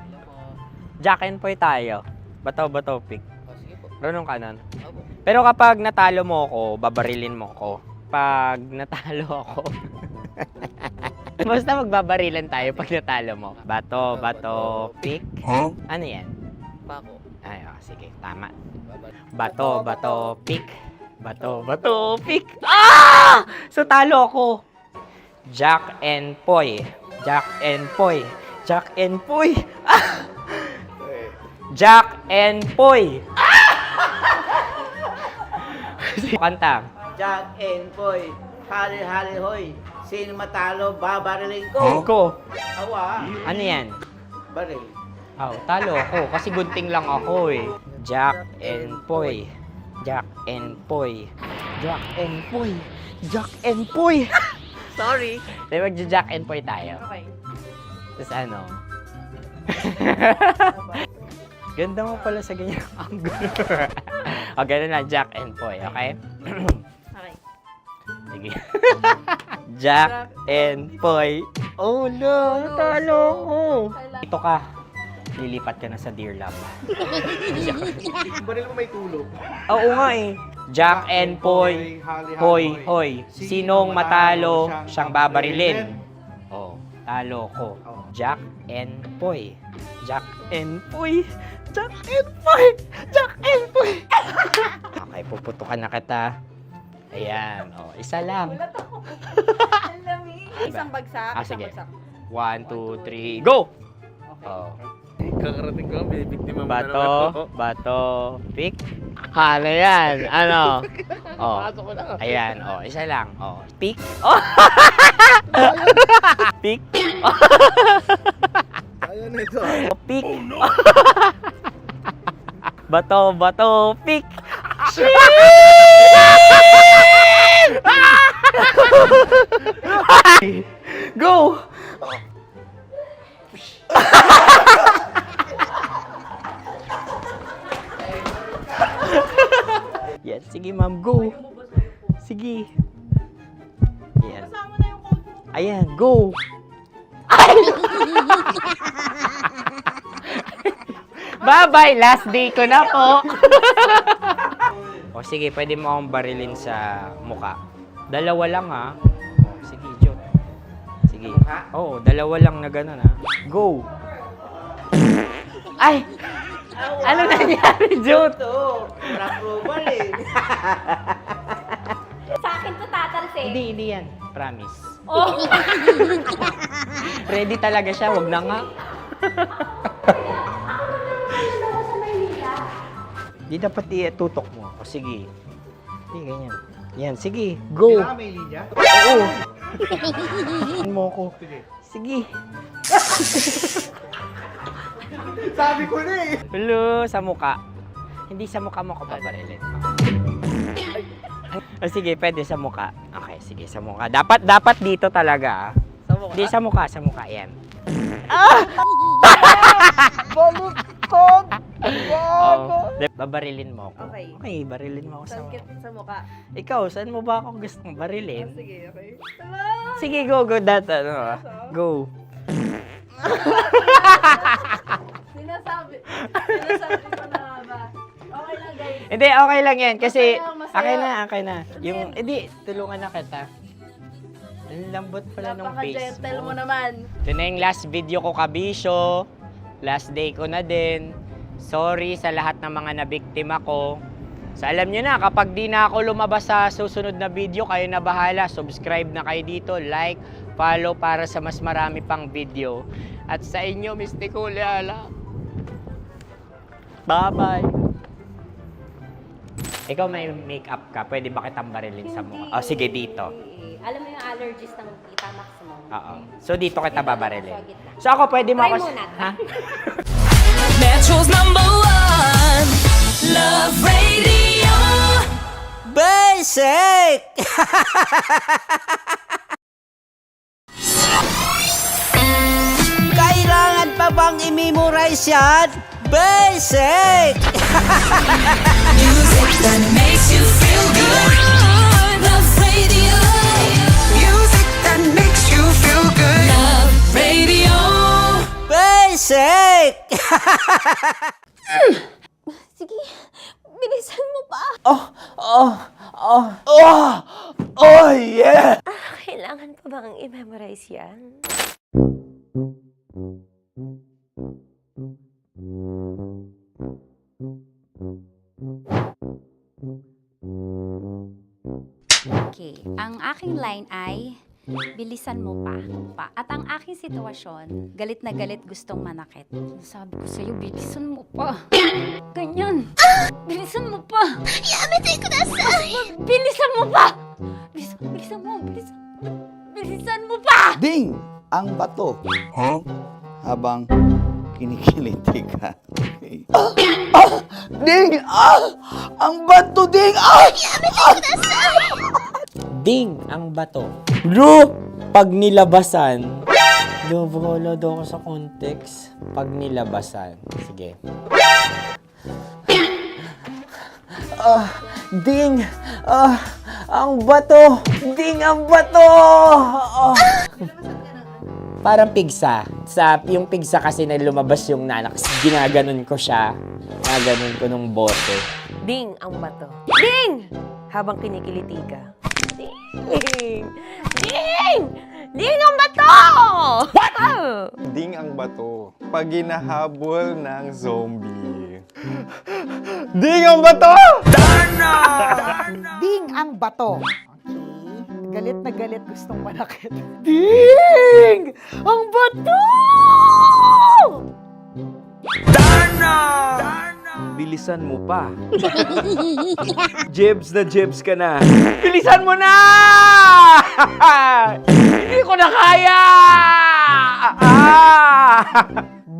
Jack and Poy tayo. Bato-bato pick. Runong kanan. Pero kapag natalo mo ako, babarilin mo ako. Pag natalo ako, basta magbabarilan tayo pag natalo mo. Bato-bato pick. Huh? Ano yan? Bako. Ay, oh, sige. Tama. Bato-bato pick. Bato-bato pick. Ah! So talo ako. Jack and Poy. Jack and Poy. Jack and Poy. Ah! Jack and Poy. Kanta. Jack and Poy, hali-hali hoy. Sino matalo, babarilin ko. Ko. Awa, Ano yan? baril. Oh, talo ako kasi gunting lang ako eh. Jack and Poy. Jack and Poy. Jack and Poy. Jack and Poy. Sorry. Di magja-Jack and Poy tayo. Okay. Tapos ano? Ganda mo pala sa ganyan angle. O, ganun lang, Jack and Poy, okay? Okay. Sige. Jack and Poy. Oh no, natalo ko. Ito ka. Lilipat ka na sa Deer Lab. Baril mo may tulog. Oo nga eh. Jack and Poy. Hoy, hoy. Sinong matalo, siyang babarilin. Oh, talo ko. Jack and Poy. Jack and Poy. Jack and Poy. Jack and Poy. Okay, puputukan na kita. Ayan. Oh, isa lang. Isang bagsak. Sige. 1, 2, 3, go! Oh. Kakarating ko, may biktima mo Bato, pick. Ano yan? Ano? Oh. Ayan, oh, isa lang. Oh, pick. Oh. Pick. Ayan na ito. Oh, pick. Bato, pick. Go! Yan, sige ma'am, go. Sige. Ayan. Ayan, go. Bye-bye, last day ko na po. O sige, pwede mo akong barilin sa muka. Dalawa lang ha. O, sige, Jot. Sige. Oo, dalawa lang na gano'n ha. Go. Ay! Ano nangyari, Jot? Approval eh. Sa akin to tatalsik. Hindi yan. Promise. Oh. Ready talaga siya, wag na nga. Di dapat itutok mo. O sige. Hindi, ganyan. Yan, sige. Go. May linya? Oo. Mo ko. Sige. Sabi ko na eh. Hello, sa muka. Hindi sa muka mo ko paparilin. O sige, pwede sa muka. Okay, sige, sa muka. Dapat dito talaga. Sa muka? Hindi, sa muka. Yan. Baluktot! Oh, babarilin mo ako. Okay. Okay, barilin mo ako sa muka. Sa mukha. Ikaw, saan mo ba ako gustong barilin? Sige, okay. Sige, go. Go. Sinasabi ko na ba? Okay lang, guys. Hindi, okay lang yan. Kasi, Masaya. okay na. Yung, hindi, tulungan na kita. Ang lambot pala ng face Napaka-gentle mo mo. naman. Ito na yung last video ko, kabisyo. Last day ko na din. Sorry sa lahat ng mga nabiktima ko. So alam nyo na, kapag di na ako lumabas sa susunod na video, kayo na bahala. Subscribe na kayo dito, like, follow para sa mas marami pang video. At sa inyo, Mr. Kuliala. Bye-bye. Ikaw may makeup ka, pwede ba kitang barilin sa mukha? Oh, sige, dito. Alam mo yung allergies ng tita Maximo? Oo. So dito kita babarilin. So ako, pwede mo Try ako... muna. Ha? Metro's #1 Love Radio. Basic! Kailangan pa bang i-memorize yan? Basic! Music that makes you feel good. Love Radio. Music that makes you feel good. Love Radio. Basic! Sige, bilisan mo pa. Oh, yeah! Kailangan pa bang i-memorize yan? Okay, ang aking line ay, bilisan mo pa. At ang aking sitwasyon, galit na galit gustong manakit. Sabi ko sa'yo, bilisan mo pa. Ganyan. Bilisan mo pa. Yamete kudasai. ang bato. Habang kinikiliti ka. Ding! Ang bato, Ding! Ding ang bato. Bro, pag nilabasan. Wala daw ako sa context. Pag nilabasan. Sige. Ding! Ang bato! Ding ang bato! Parang pigsa. Yung pigsa kasi na lumabas yung nanak. Ginaganon ko siya. Ginaganon ko nung bote. Ding ang bato. Ding! Habang kinikiliti ka. Ding! Ding! Ding ang bato! What? Ding ang bato. Pag hinahabol ng zombie. Ding ang bato! Ding ang bato. Okay. Galit na galit, gustong manakit. Ding! Ang bato! Bilisan mo pa. Jebs na jebs ka na. Bilisan mo na! Hindi ko na kaya!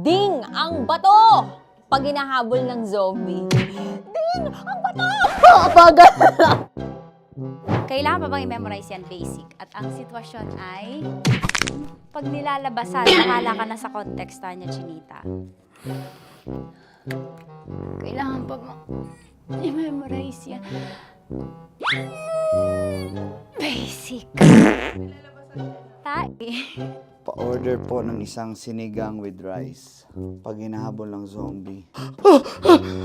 Ding ang bato! Pag hinahabol ng zombie. Ding ang bato! Bagal! Kailangan pa bang i-memorize yan basic? At ang sitwasyon ay pag nilalabasan, bahala ka na sa context, Tanya Chinita. Kailangan pa bang i-memorize yan? Basic. Pa-order po ng isang sinigang with rice. Pag hinahabol ng zombie.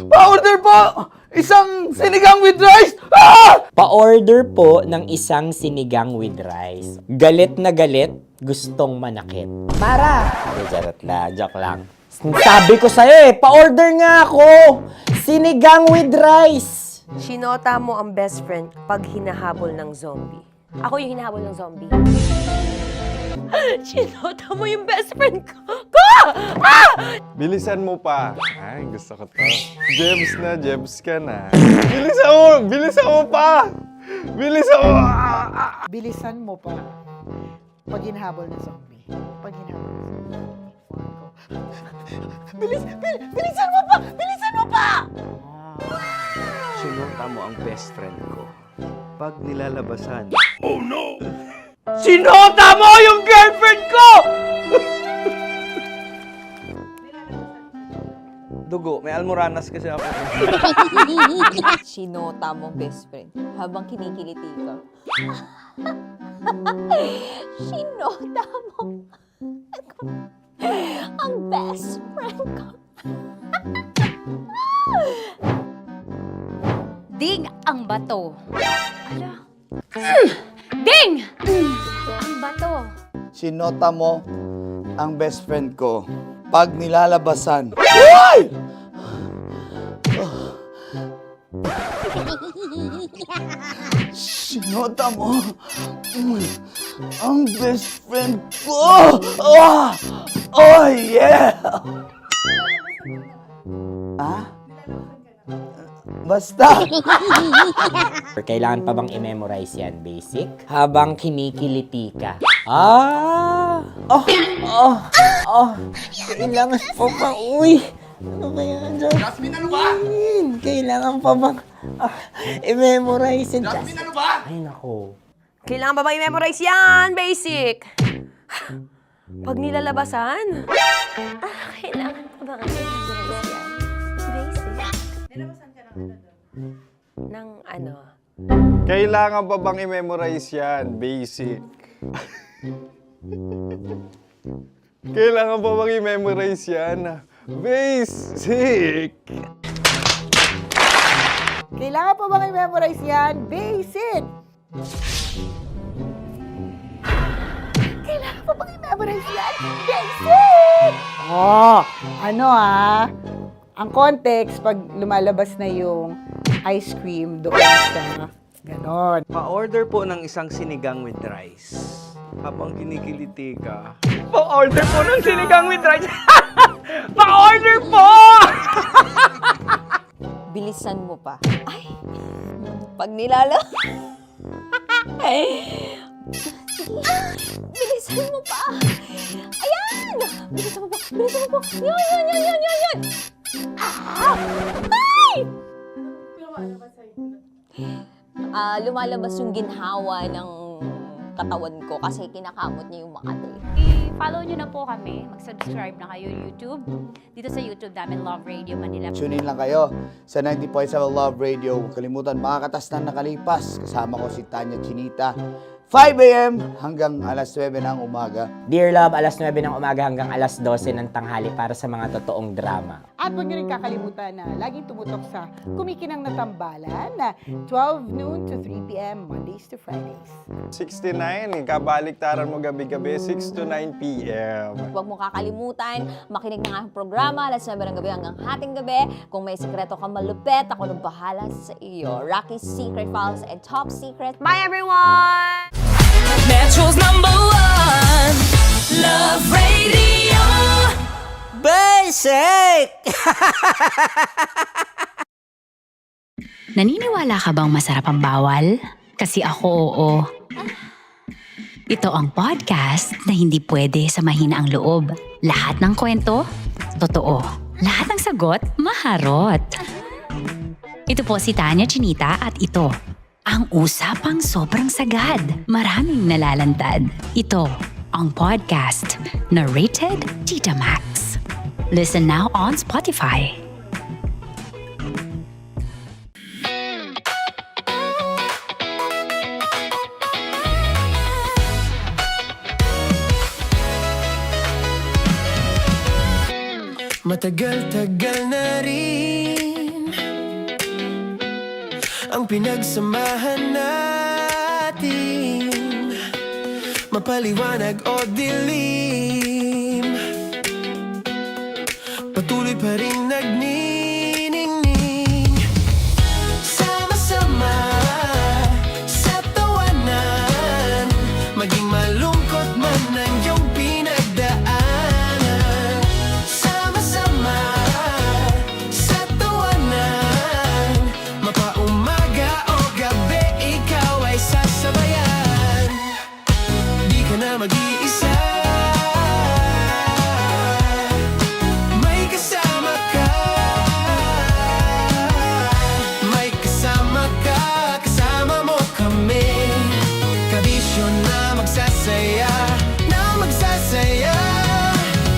Pa-order po! Isang sinigang with rice! Pa-order po ng isang sinigang with rice. Galit na galit, gustong manakit. Para! Joke lang. Sabi ko sa'yo pa-order nga ako! Sinigang with rice! Sinota mo ang best friend pag hinahabol ng zombie. Ako yung hinahabol ng zombie. Sinota mo yung best friend ko! Bilisan mo pa. Ay, gusto ko to. Jebs na, jebs ka na. Bilisan mo! Bilisan mo pa! Bilisan mo! Bilisan mo pa. Pag hinahabol ng zombie. Pag hinahabol ng zombie. Bilisan mo pa! Bilisan mo pa! Sinota mo ang best friend ko. Pag nilalabasan. Sinota mo yung girlfriend ko! Dugo, may almoranas kasi ako. Sinota mo best friend habang kinikiliti ka. Sinota mo ang best friend ko. Ding ang bato. Ala. Ding! Ang bato. Sinota mo ang best friend ko. Pag nilalabasan. Uy! Sinota mo ang best friend ko. Oh yeah! Basta. Kailangan pa bang i-memorize yan, basic? Habang kinikiliti ka. Kailangan pa bang, ano kaya dyan? Jasmine, ano ba? Kailangan pa bang i-memorize yan? Jasmine, ano ba? Ay, nako. Kailangan ba i-memorize yan? Basic! Pag nilalabasan? Kailangan ba i-memorize yan? Basic? Nilabasan ka ng ano? Kailangan pa bang i-memorize yan? Basic. Kailangan pa bang i-memorize yan? Basic. Kailangan pa bang i-memorize yan? Basic! Kailangan pa bang i-memorize yan? Basic! Ang context, pag lumalabas na yung ice cream doon sa ganon. Pa-order po ng isang sinigang with rice. Habang kinikiliti ka. Pa-order po ng sinigang with rice! Pa-order po! Bilisan mo pa. Ay! Pag nilala... Bilisan Yun mo pa. Ayan! Bilisan mo po. Bilisan mo po. Yun. Ah! Ay! Lumalabas yung ginhawa ng katawan ko kasi kinakamot niya yung Makati. I-follow nyo na po kami. Mag-subscribe na kayo YouTube. Dito sa YouTube namin, Love Radio Manila. Tune in lang kayo sa 90.7 Love Radio. Huwag kalimutan, makakatas na nakalipas. Kasama ko si Tanya Chinita. 5 a.m. hanggang alas 9 ng umaga. Dear Love, alas 9 ng umaga hanggang alas 12 ng tanghali para sa mga totoong drama. At huwag niyo rin kakalimutan na laging tumutok sa Kumikinang na Tambalan na 12 noon to 3 p.m. Mondays to Fridays. 69, kabaliktaran mo gabi-gabi, 6 to 9 p.m. Huwag mo kakalimutan, makinig ng aking programa, alas 9 ng gabi hanggang hating gabi. Kung may sekreto kang malupet, ako nang bahala sa iyo. Rocky's Secret Files and Top Secret. Bye everyone! Metro's #1 Love Radio. Basic! Naniniwala ka bang masarap ang bawal? Kasi ako, oo. Ito ang podcast na hindi pwede sa mahina ang loob. Lahat ng kwento, totoo. Lahat ng sagot, maharot. Ito po si Tanya Chinita at ito, ang usapang sobrang sagad. Maraming nalalantad. Ito, ang podcast na rated Tita Max. Listen now on Spotify. Matagal-tagal na rin ang pinagsamahan natin, mapaliwanag o dilim, patuloy pa rin nagniningning. Sama-sama sa tawanan, maging malungkot man ang iyong pinagdaanan. Sama-sama sa tawanan, mapaumaga o gabi, ikaw ay sasabayan. Di ka na mag-iisa, may kasama ka. May kasama ka, kasama mo kami. Kabisyo na magsasaya, na magsasaya.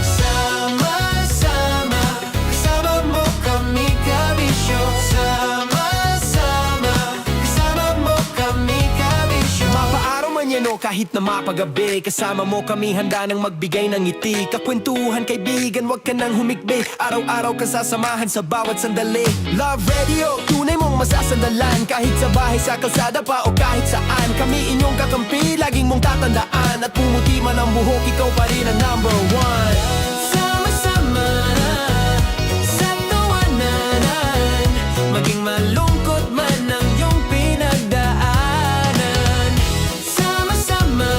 Sama-sama, kasama mo kami, kabisyo. Sama-sama, kasama mo kami, kabisyo. Mapaaraw man yan o kahit na mapagabi, kasama mo kami, handa nang magbigay ng ngiti. Kakwentuhan, kaibigan, wag ka nang humikbi. Araw-araw ka sasamahan sa bawat sandali. Love Radio, tunay mong masasandalan. Kahit sa bahay, sa kalsada pa o kahit saan, kami inyong kakampi, laging mong tatandaan. At pumuti man ang buhok, ikaw pa rin ang #1. Sama-sama sa tawanan, maging malungkot man ang iyong pinagdaanan. Sama-sama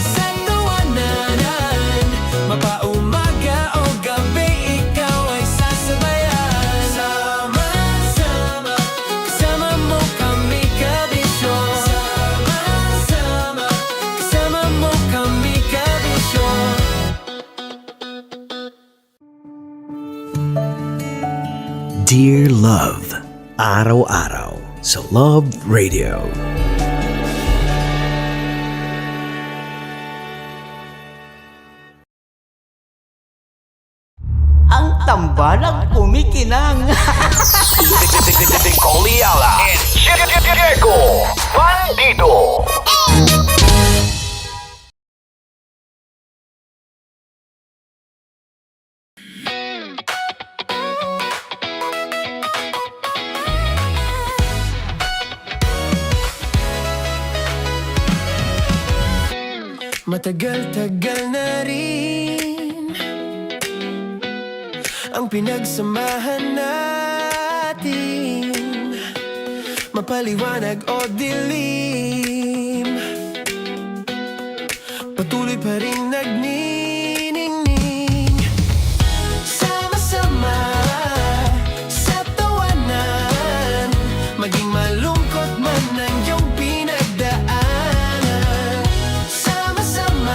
sa tawanan, mapaumaga o gabi, ikaw ay sasabayan. Sama-sama, kasama mo kami, kabisyo. Sama-sama, kasama mo kami, kabisyo. Dear Love, araw-araw sa Love Radio. Ang tambalang kumikinang. Nicole Ayala and Diego Bandido. Matagal-tagal na rin ang pinagsamahan natin, mapaliwanag o dilim, patuloy pa rin nagniningning. Sama-sama sa tawanan, maging malungkot man ang iyong pinagdaanan. Sama-sama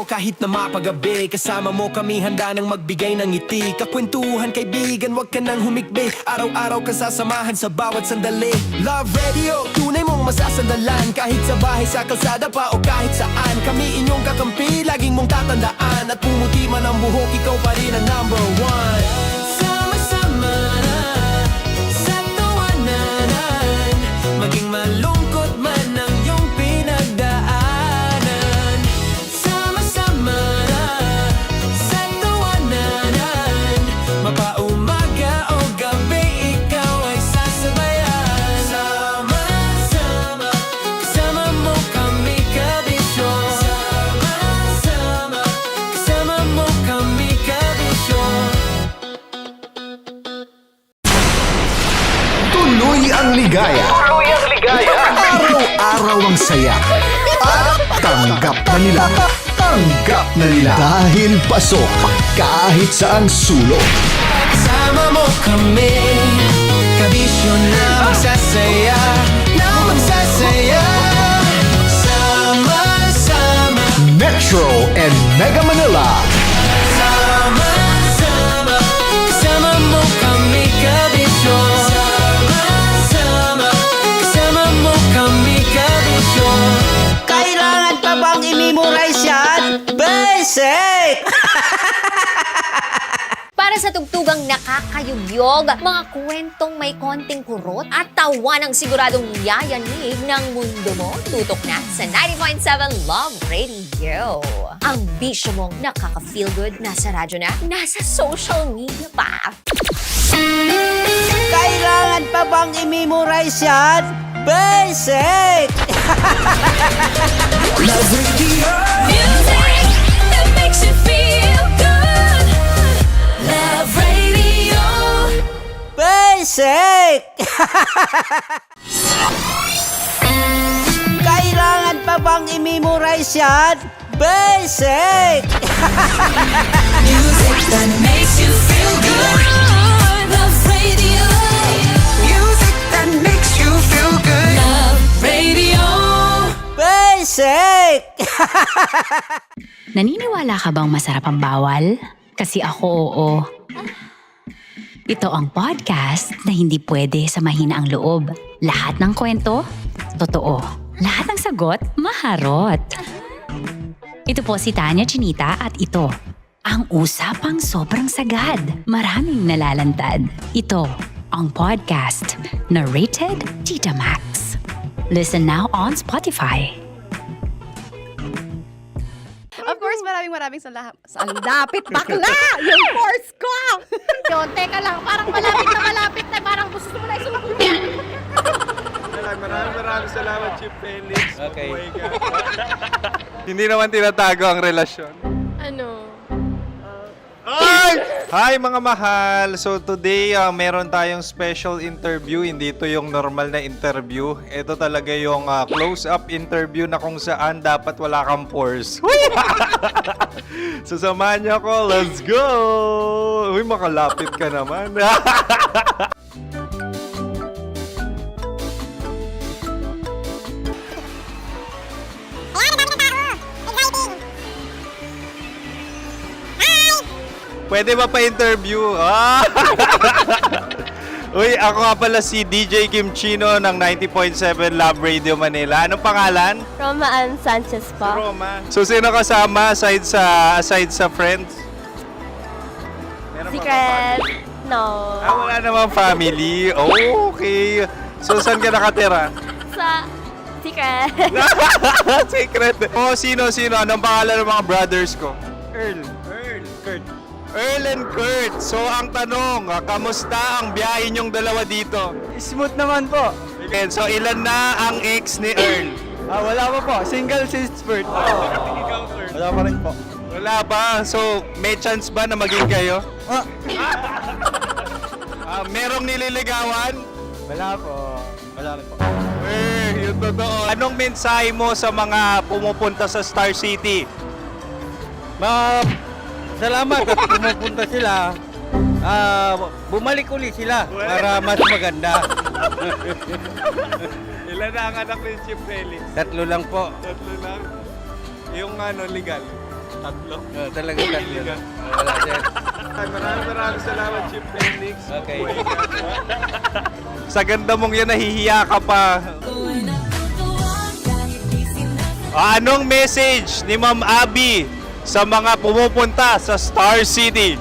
nyo kahit na mapagabi. Kasama mo kami handa nang magbigay ng ngiti. Kakwentuhan kaibigan, wag ka nang humikbi. Araw-araw kasasamahan sa bawat sandali. Love Radio, tunay mong masasandalan. Kahit sa bahay, sa kalsada pa o kahit saan. Kami inyong kakampi, laging mong tatandaan. At pumuti man ang buhok, ikaw pa rin ang number one. Sama-sama na sa tawanan, maging malungkot man ang iyong pinagdaanan. Sama-sama na sa tawanan, mapaumaga o gabi, ikaw ay sasabayan. Sama-sama, kasama mo kami kabisyo. Sama-sama, kasama mo kami kabisyo. Tuloy ang ligaya. Tuloy ang ligaya. Araw-araw ang saya. At tanggap na nila. Tanggap na nila. Dahil pasok kahit saang sulok. Sama mo kami, kabisyo na magsasaya, na magsasaya. Sama-sama, Metro and Mega Manila. sama-sama, kasama mo kami kabisyo. Sama-sama, kasama mo kami kabisyo. Kailangan pa bang i-memorize yan? Basic! Para sa tugtugang nakakayugyog, mga kwentong may konting kurot at tawa ng siguradong yayanig ng mundo mo, tutok na sa 90.7 Love Radio. Ang bisyo mong nakaka-feel good, nasa radyo na, nasa social media pa. Kailangan pa bang i-memorize yan? Basic! Music that makes you feel good. Love Radio. Basic! Kailangan pa bang i-memorize yan? Basic! Music that makes you feel good. Love Radio. Music that makes you feel good. Love Radio. Basic! Naniniwala ka bang masarap ang bawal? Kasi ako oo. Ito ang podcast na hindi pwede sa mahina ang loob. Lahat ng kwento, totoo. Lahat ng sagot, maharot. Ito po si Tanya Chinita at ito, ang usapang sobrang sagad. Maraming nalalantad. Ito, ang podcast na rated Tita Max. Listen now on Spotify. Of course, maraming salamat. Ang lapit bakla! Yung course ko! Yun, teka lang, parang malapit na, parang gusto mo na isulat. Maraming salamat, Chief Felix. Okay. Oh my God. Hindi naman tinatago ang relasyon. Ano? Hi mga mahal! So today, meron tayong special interview. Hindi ito yung normal na interview. Ito talaga yung close-up interview na kung saan dapat wala kang pores. So samahan niyo ako. Let's go! Uy, makalapit ka naman. Pwede ba pa-interview? Uy, ako nga pala si DJ Kim Chino ng 90.7 Love Radio Manila. Anong pangalan? Roma Ann Sanchez pa. Roma. So, sino kasama aside sa friends? Meron ba Secret. family? No. Wala namang family. Oh, okay. So, saan ka nakatira? Sa Secret. Secret. Oh, sino? Anong pangalan ng mga brothers ko? Earl, Kurt. Earl and Kurt. So, ang tanong, kamusta ang biyahe niyong dalawa dito? Smooth naman po. Okay, so ilan na ang ex ni Earl? Wala pa po. Single since birth. Wala pa rin po. Wala ba? So, may chance ba na maging kayo? Merong nililigawan? Wala po. Wala rin po. Yun totoo. Anong mensahe mo sa mga pumupunta sa Star City? Salamat at pumupunta sila. Bumalik ulit sila para mas maganda. Ilan na ang anak ni Chief Felix? 3 lang po. 3 lang. Yung legal? Tatlo. Talaga tatlo. Wala, sir. Maraming salamat, Chief Felix. Okay. Sa ganda mong yan, nahihiya ka pa. Anong message ni Ma'am Abby sa mga pumupunta sa Star City?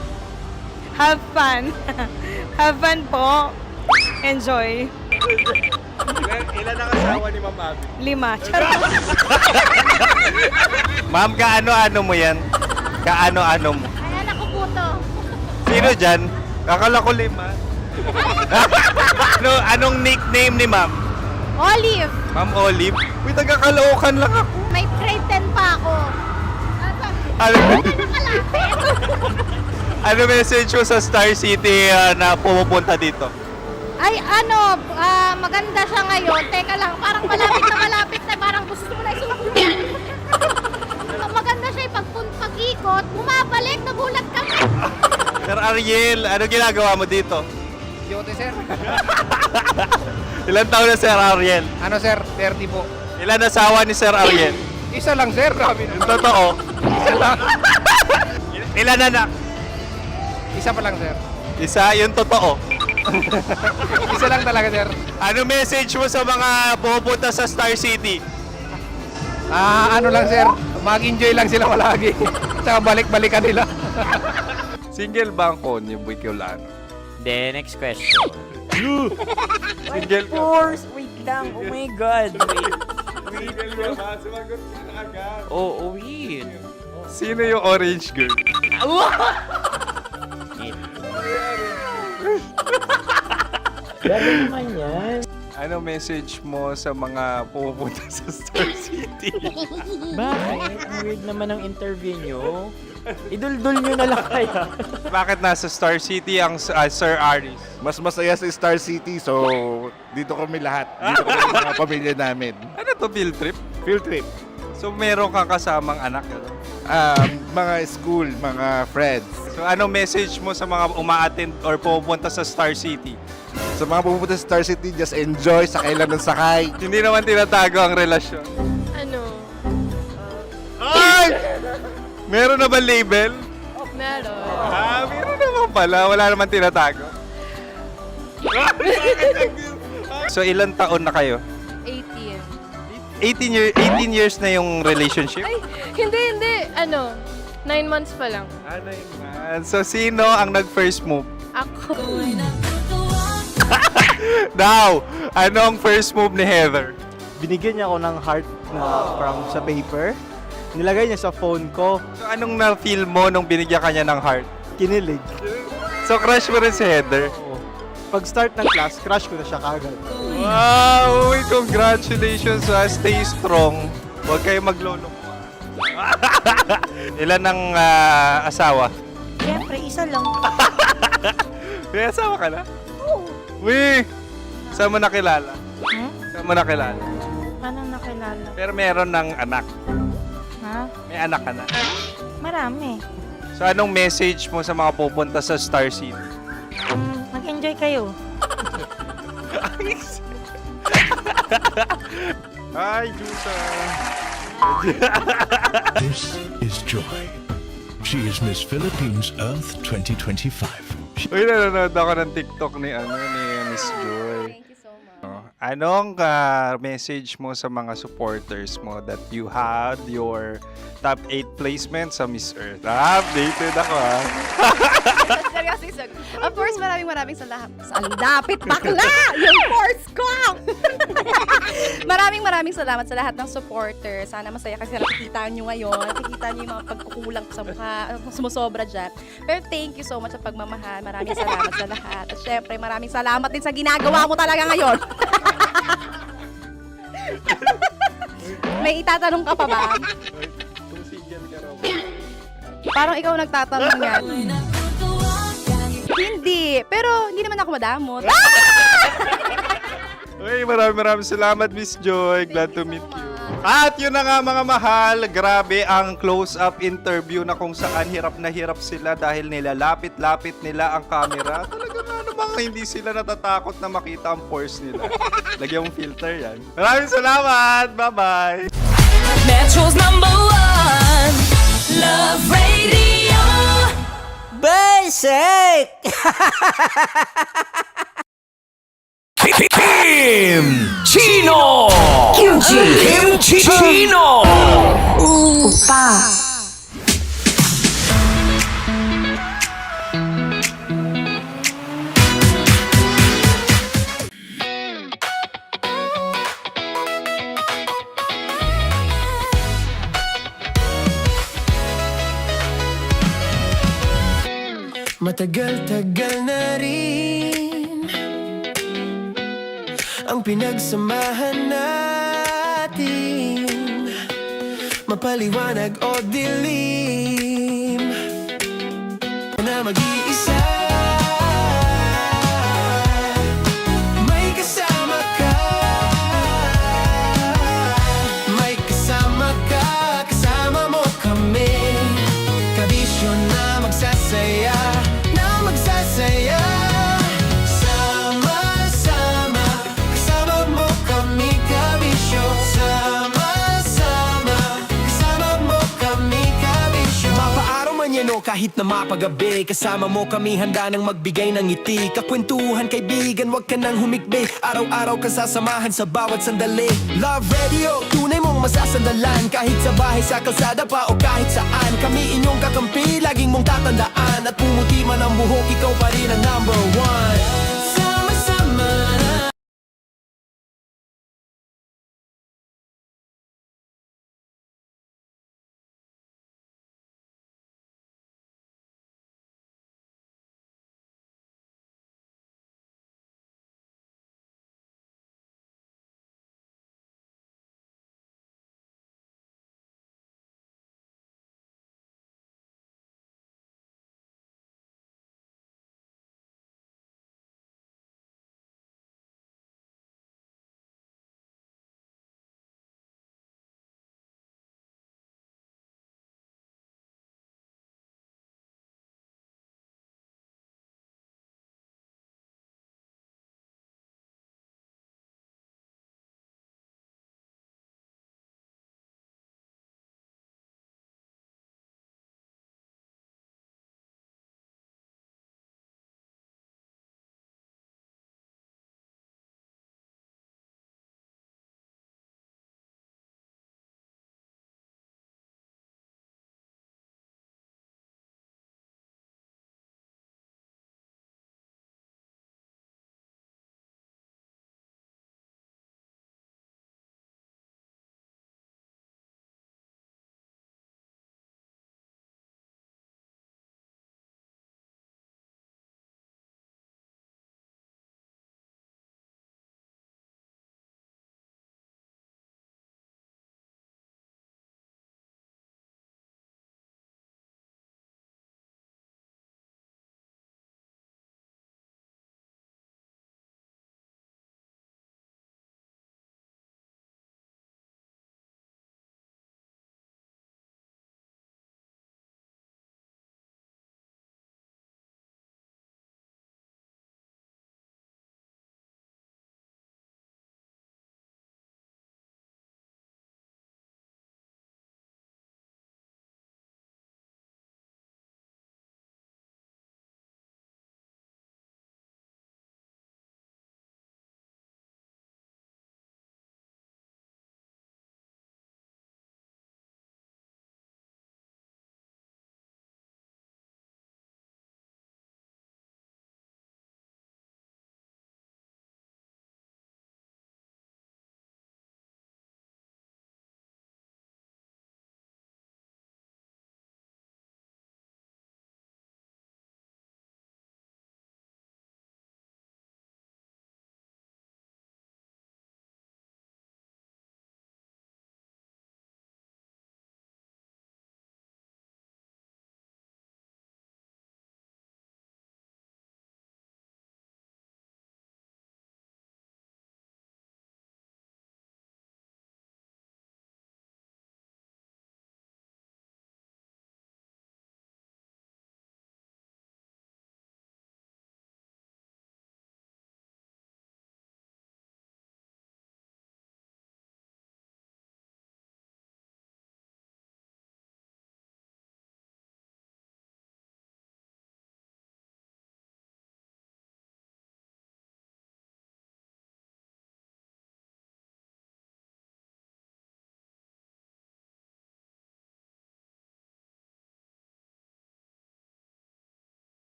Have fun. Have fun po. Enjoy. Ilan ang asawa ni Ma'am Abby? 5. Charot. Ma'am, kaano-ano mo yan? Kaano-ano mo? Ay, anak ko po to. Sino dyan? Kakala ko 5. Anong nickname ni Ma'am? Olive, Ma'am Olive? Uy, taga-Caloocan lang ako. may grade 10 pa ako. Ano, Nakalapit. ano message mo sa Star City na pumupunta dito? Ay, maganda siya ngayon. Teka lang, parang malapit na, parang gusto mo na isumakit. Maganda siya pag-ikot, bumabalik, nagulat ka. Sir Ariel, ano ginagawa mo dito? Yote, sir. Ilan taon na Sir Ariel? Ano, sir? 30 po. Ilan asawa ni Sir Ariel? Isa lang, sir. Grabe Yung totoo? Isa lang. Ilan anak? Isa pa lang, sir. Isa, yung totoo. Isa lang talaga, sir. Ano message mo sa mga pumupunta sa Star City? Ano lang, sir. Mag-enjoy lang sila palagi. Tsaka balik-balikan nila. Single ba ang konyo, Boy Kiolano? Then, next question. Single ka? course! Wait lang. Oh my God. Single ka ba? Sumagot ka na agad. Oo, wait. Sino yung orange girl? Gano'n naman yan. Ano message mo sa mga pumupunta sa Star City? Bakit? Ang weird naman ng interview nyo. Idul-dul nyo na lang kaya. Bakit nasa Star City ang Sir Aris? Mas masaya sa Star City, so dito kami lahat. Dito kami mga pamilya namin. Ano to, field trip? Field trip. So meron kang kasamang anak? Ano? Mga school, mga friends. So ano message mo sa mga uma-attend or pumupunta sa Star City? Sa mga pupunta sa Star City, just enjoy, sakay lang ng sakay. Hindi naman tinatago ang relasyon. Ano? Ay! Meron na ba label? Meron. Meron naman pala. Wala naman tinatago. So ilan taon na kayo? 18. 18 years na yung relationship? Ay, hindi. 9 months pa lang. Ano yun? So sino ang nag-first move? Ako. Now, ano ang first move ni Heather? Binigyan niya ako ng heart na from sa paper. Nilagay niya sa phone ko. So anong na-feel mo nung binigyan ka niya ng heart? Kinilig. So crush mo rin si Heather? Pag start ng class, crush ko na siya kagad. Wow! Uy, congratulations! Stay strong. Huwag kayo maglolo. Ilan ang asawa? Siyempre, isa lang. May asawa ka na? Oo. Uy! Saan mo nakilala? Saan mo nakilala? Paano nakilala? Pero meron ng anak. Ha? May anak ka na. Marami. So anong message mo sa mga pupunta sa Star City? Mag-enjoy kayo. Hi, Jusa! This is Joy. She is Miss Philippines Earth 2025. Uy, nanonood ako ng TikTok ni Miss Joy. Thank you so much. Anong message mo sa mga supporters mo that you had your top 8 placement sa Miss Earth? Updated ako Seryoso. Of course, maraming salamat. Ang lapit bakla! Yung force ko! maraming salamat sa lahat ng supporters. Sana masaya kasi nakikita nyo ngayon. Nakikita nyo yung mga pagkukulang sa mukha. Sumusobra dyan. Pero thank you so much sa pagmamahal. Maraming salamat sa lahat. At syempre, maraming salamat din sa ginagawa mo talaga ngayon. May itatanong ka pa ba? Parang ikaw nagtatanong yan. Hindi. Pero hindi naman ako madamot. Uy, maraming salamat, Miss Joy. Glad to meet you. At yun na nga mga mahal, grabe ang close-up interview na kung saan hirap na hirap sila dahil nilalapit-lapit nila ang camera. Talaga na namang hindi sila natatakot na makita ang pores nila. Lagyan mong filter yan. Maraming salamat! Bye-bye! Metro's #1 Love sake! Kim Chino! Kimchi Chino! Matagal-tagal na rin ang pinagsamahan natin, mapaliwanag o dilim na mag-iisa. May kasama ka, may kasama ka, kasama mo kami, kabisyo na magsasaya, magsasaya. Sama-sama, kasama mo kami, kabisyo. Sama-sama, kasama mo kami, kabisyo. Mapaaraw man yan o kahit na mapagabi, kasama mo kami, handa nang magbigay ng ngiti. Kakwentuhan, kaibigan, wag ka nang humikbi. Araw-araw kasasamahan sa bawat sandali. Love Radio, tunay mong masasandalan, kahit sa bahay, sa kalsada pa o kahit saan. Kami inyong kakampi, laging mong tatandaan, at pumuti man ang buhok, ikaw pa rin ang number one.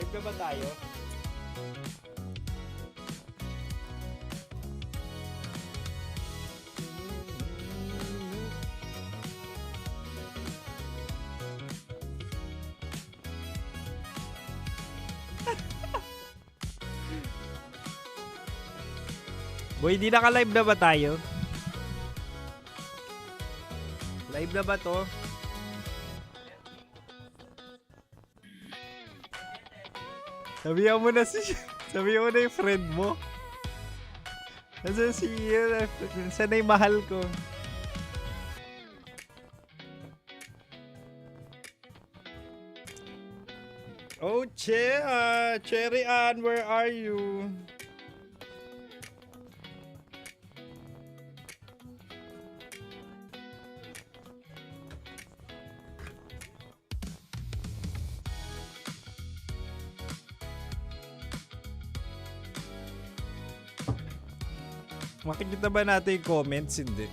Live na ba tayo? Boy, di naka-live na ba tayo? Live na ba to? Sabihan mo na yung friend mo. Nasaan si saan na yung mahal ko? Oh, Cherry Ann, where are you? Makikita ba natin yung comments? Hindi.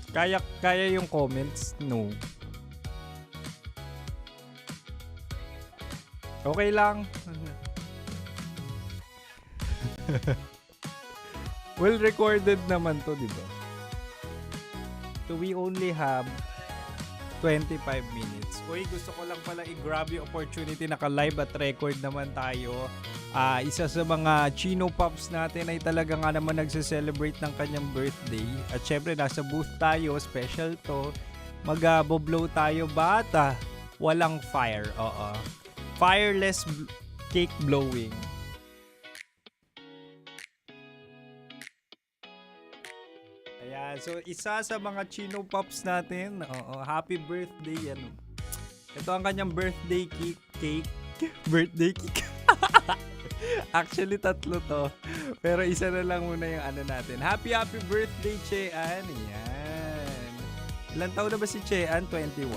Kaya yung comments? No. Okay lang. Well recorded naman to, di ba? So we only have 25 minutes. Uy, gusto ko lang pala i-grab yung opportunity, naka-live at record naman tayo. Isa sa mga Chino Pops natin ay talaga nga naman nagse-celebrate ng kanyang birthday. At syempre, nasa booth tayo, special to. Mag-blow tayo, bata. Walang fire, oo. Fireless cake blowing. Ayan, so isa sa mga Chino Pops natin, oo, happy birthday, ano. Ito ang kanyang birthday cake. Birthday cake. Actually, 3 to. Pero isa na lang muna yung ano natin. Happy birthday, Chean. Ayan. Ilan taon na ba si Chean? 21.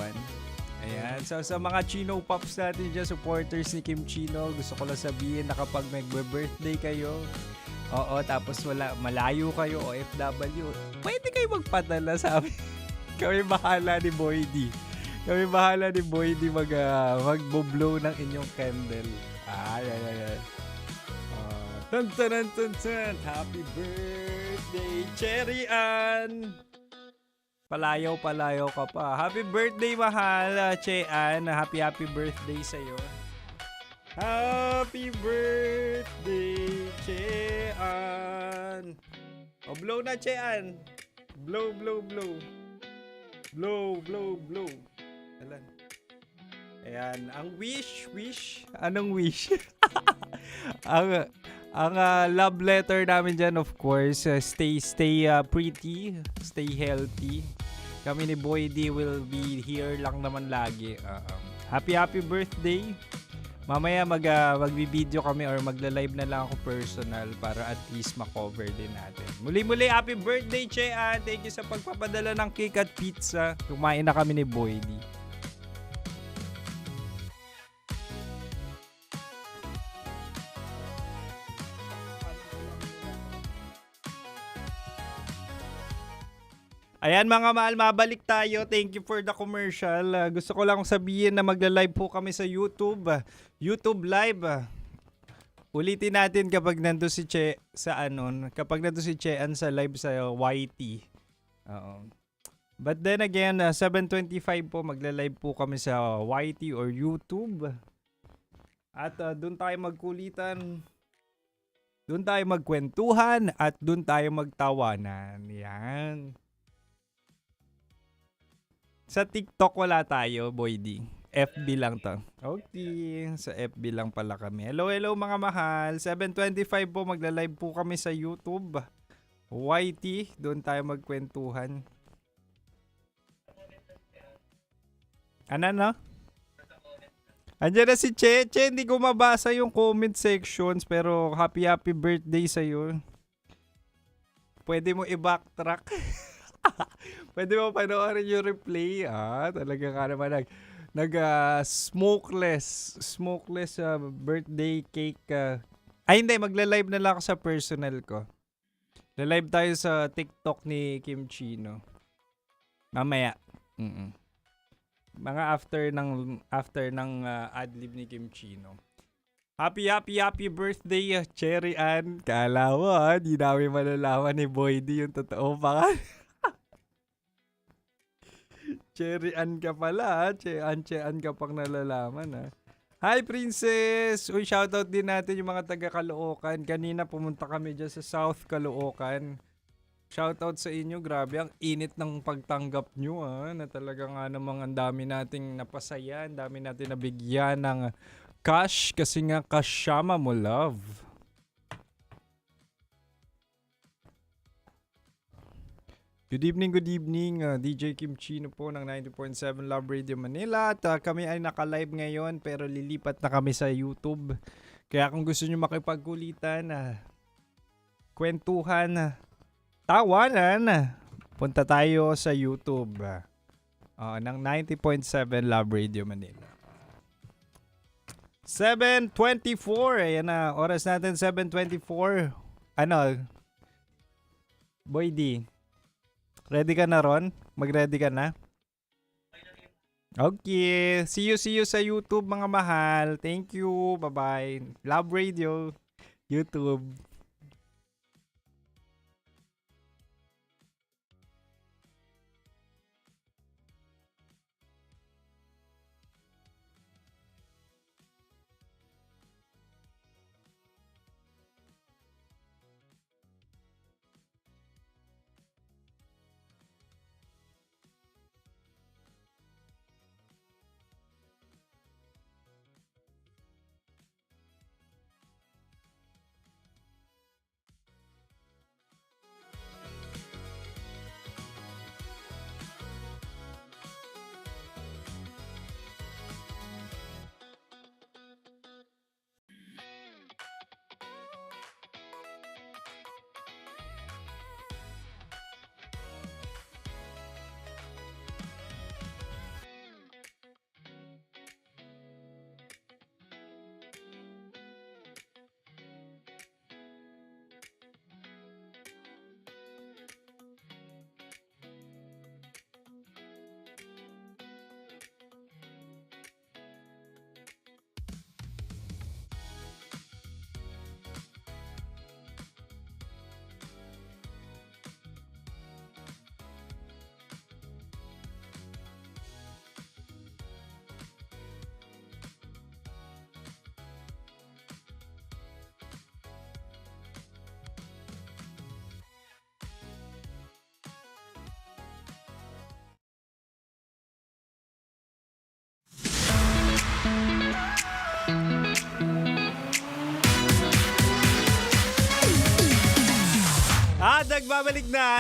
Ayan. So, sa mga Chino Pops natin dyan, supporters ni Kim Chino, gusto ko lang sabihin na kapag mag-birthday kayo, oo, tapos malayo kayo, OFW, pwede kayo magpadala sa amin. Kami bahala ni Boy D. Kami bahala ni Boy D mag-blow ng inyong candle. Ay. Tan. Happy birthday, Cherry Ann! Palayaw ka pa. Happy birthday, mahal, Che Ann. Happy birthday sa'yo. Happy birthday, Che Ann! O, blow na, Che Ann. Blow. Blow. Alan. Ayan, ang wish. Anong wish? ang love letter namin dyan, of course, stay pretty, stay healthy. Kami ni Boy D will be here lang naman lagi. Happy birthday. Mamaya magbi-video kami or magla-live na lang ako personal para at least ma-cover din natin. Muli, happy birthday, Chean. Thank you sa pagpapadala ng cake at pizza. Kumain na kami ni Boy D. Ayan mga mahal, mabalik tayo. Thank you for the commercial. Gusto ko lang sabihin na magla-live po kami sa YouTube. YouTube Live. Ulitin natin kapag nandun si Che kapag nandun si Chean sa live sa YT. But then again, 7:25 po magla-live po kami sa YT or YouTube. At doon tayo magkulitan. Doon tayo magkwentuhan at doon tayo magtawanan. Yan. Sa TikTok wala tayo, Boy D. FB lang to. Okay, sa FB lang pala kami. Hello mga mahal. 7:25 po magla-live po kami sa YouTube. YT, doon tayo magkwentuhan. Ano? Andiyan na si Che. Hindi ko mabasa yung comment sections pero happy birthday sa'yo. Pwede mo i-backtrack. Pwede mo panoorin yung replay. Talaga ka naman smokeless birthday cake. Ay hindi, magla-live na lang ako sa personal ko. La-live tayo sa TikTok ni Kim Chino. Mamaya. Mga after ng adlib ni Kim Chino. Happy birthday, Cherry Ann. Kala mo, di namin malalaman ni Boy D yung totoo pangalan. Cherry Ann ka pala, Che-Ann ka pang nalalaman, Hi, Princess! Uy, shoutout din natin yung mga taga Caloocan. Kanina pumunta kami dyan sa South Caloocan. Shoutout sa inyo, grabe ang init ng pagtanggap nyo, na talaga nga namang ang dami nating napasaya, ang dami natin nabigyan ng cash kasi nga kasama mo, love. Good evening, DJ Kim Chino po ng 90.7 Love Radio Manila. At kami ay naka-live ngayon pero lilipat na kami sa YouTube. Kaya kung gusto nyo makipagkulitan, kwentuhan, tawanan, punta tayo sa YouTube ng 90.7 Love Radio Manila. 7:24, ayan na, oras natin 7:24. Boy D, ready ka na ron? Mag-ready ka na? Okay, see you sa YouTube mga mahal. Thank you, bye-bye. Love Radio, YouTube.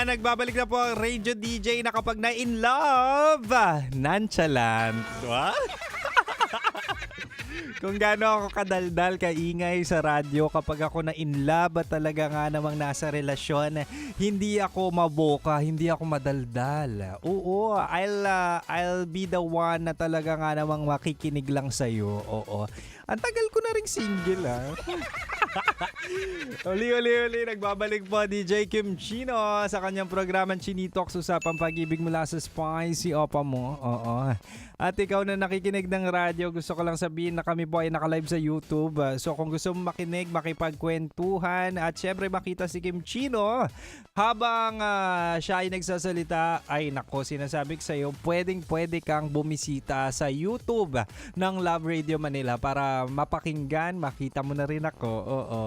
Nagbabalik na po ang radio DJ na kapag na in love, nonchalant. What? Kung gaano ako kadaldal, kaingay sa radyo kapag ako na in love at talaga nga namang nasa relasyon, hindi ako maboka, hindi ako madaldal. Oo, I'll be the one na talaga nga namang makikinig lang sa'yo. Oo. Ang tagal ko na ring single, Uli, nagbabalik po DJ Kim Chino sa kanyang programang Chinitox, usapang pag-ibig mula sa spicy opa mo. Oo. At ikaw na nakikinig ng radyo, gusto ko lang sabihin na kami po ay naka-live sa YouTube. So kung gusto mo makinig, makipagkwentuhan at syempre makita si Kim Chino habang siya ay nagsasalita, ay nako, sinasabi ko sa'yo, pwede kang bumisita sa YouTube ng Love Radio Manila para mapakinggan, makita mo na rin ako. Oo,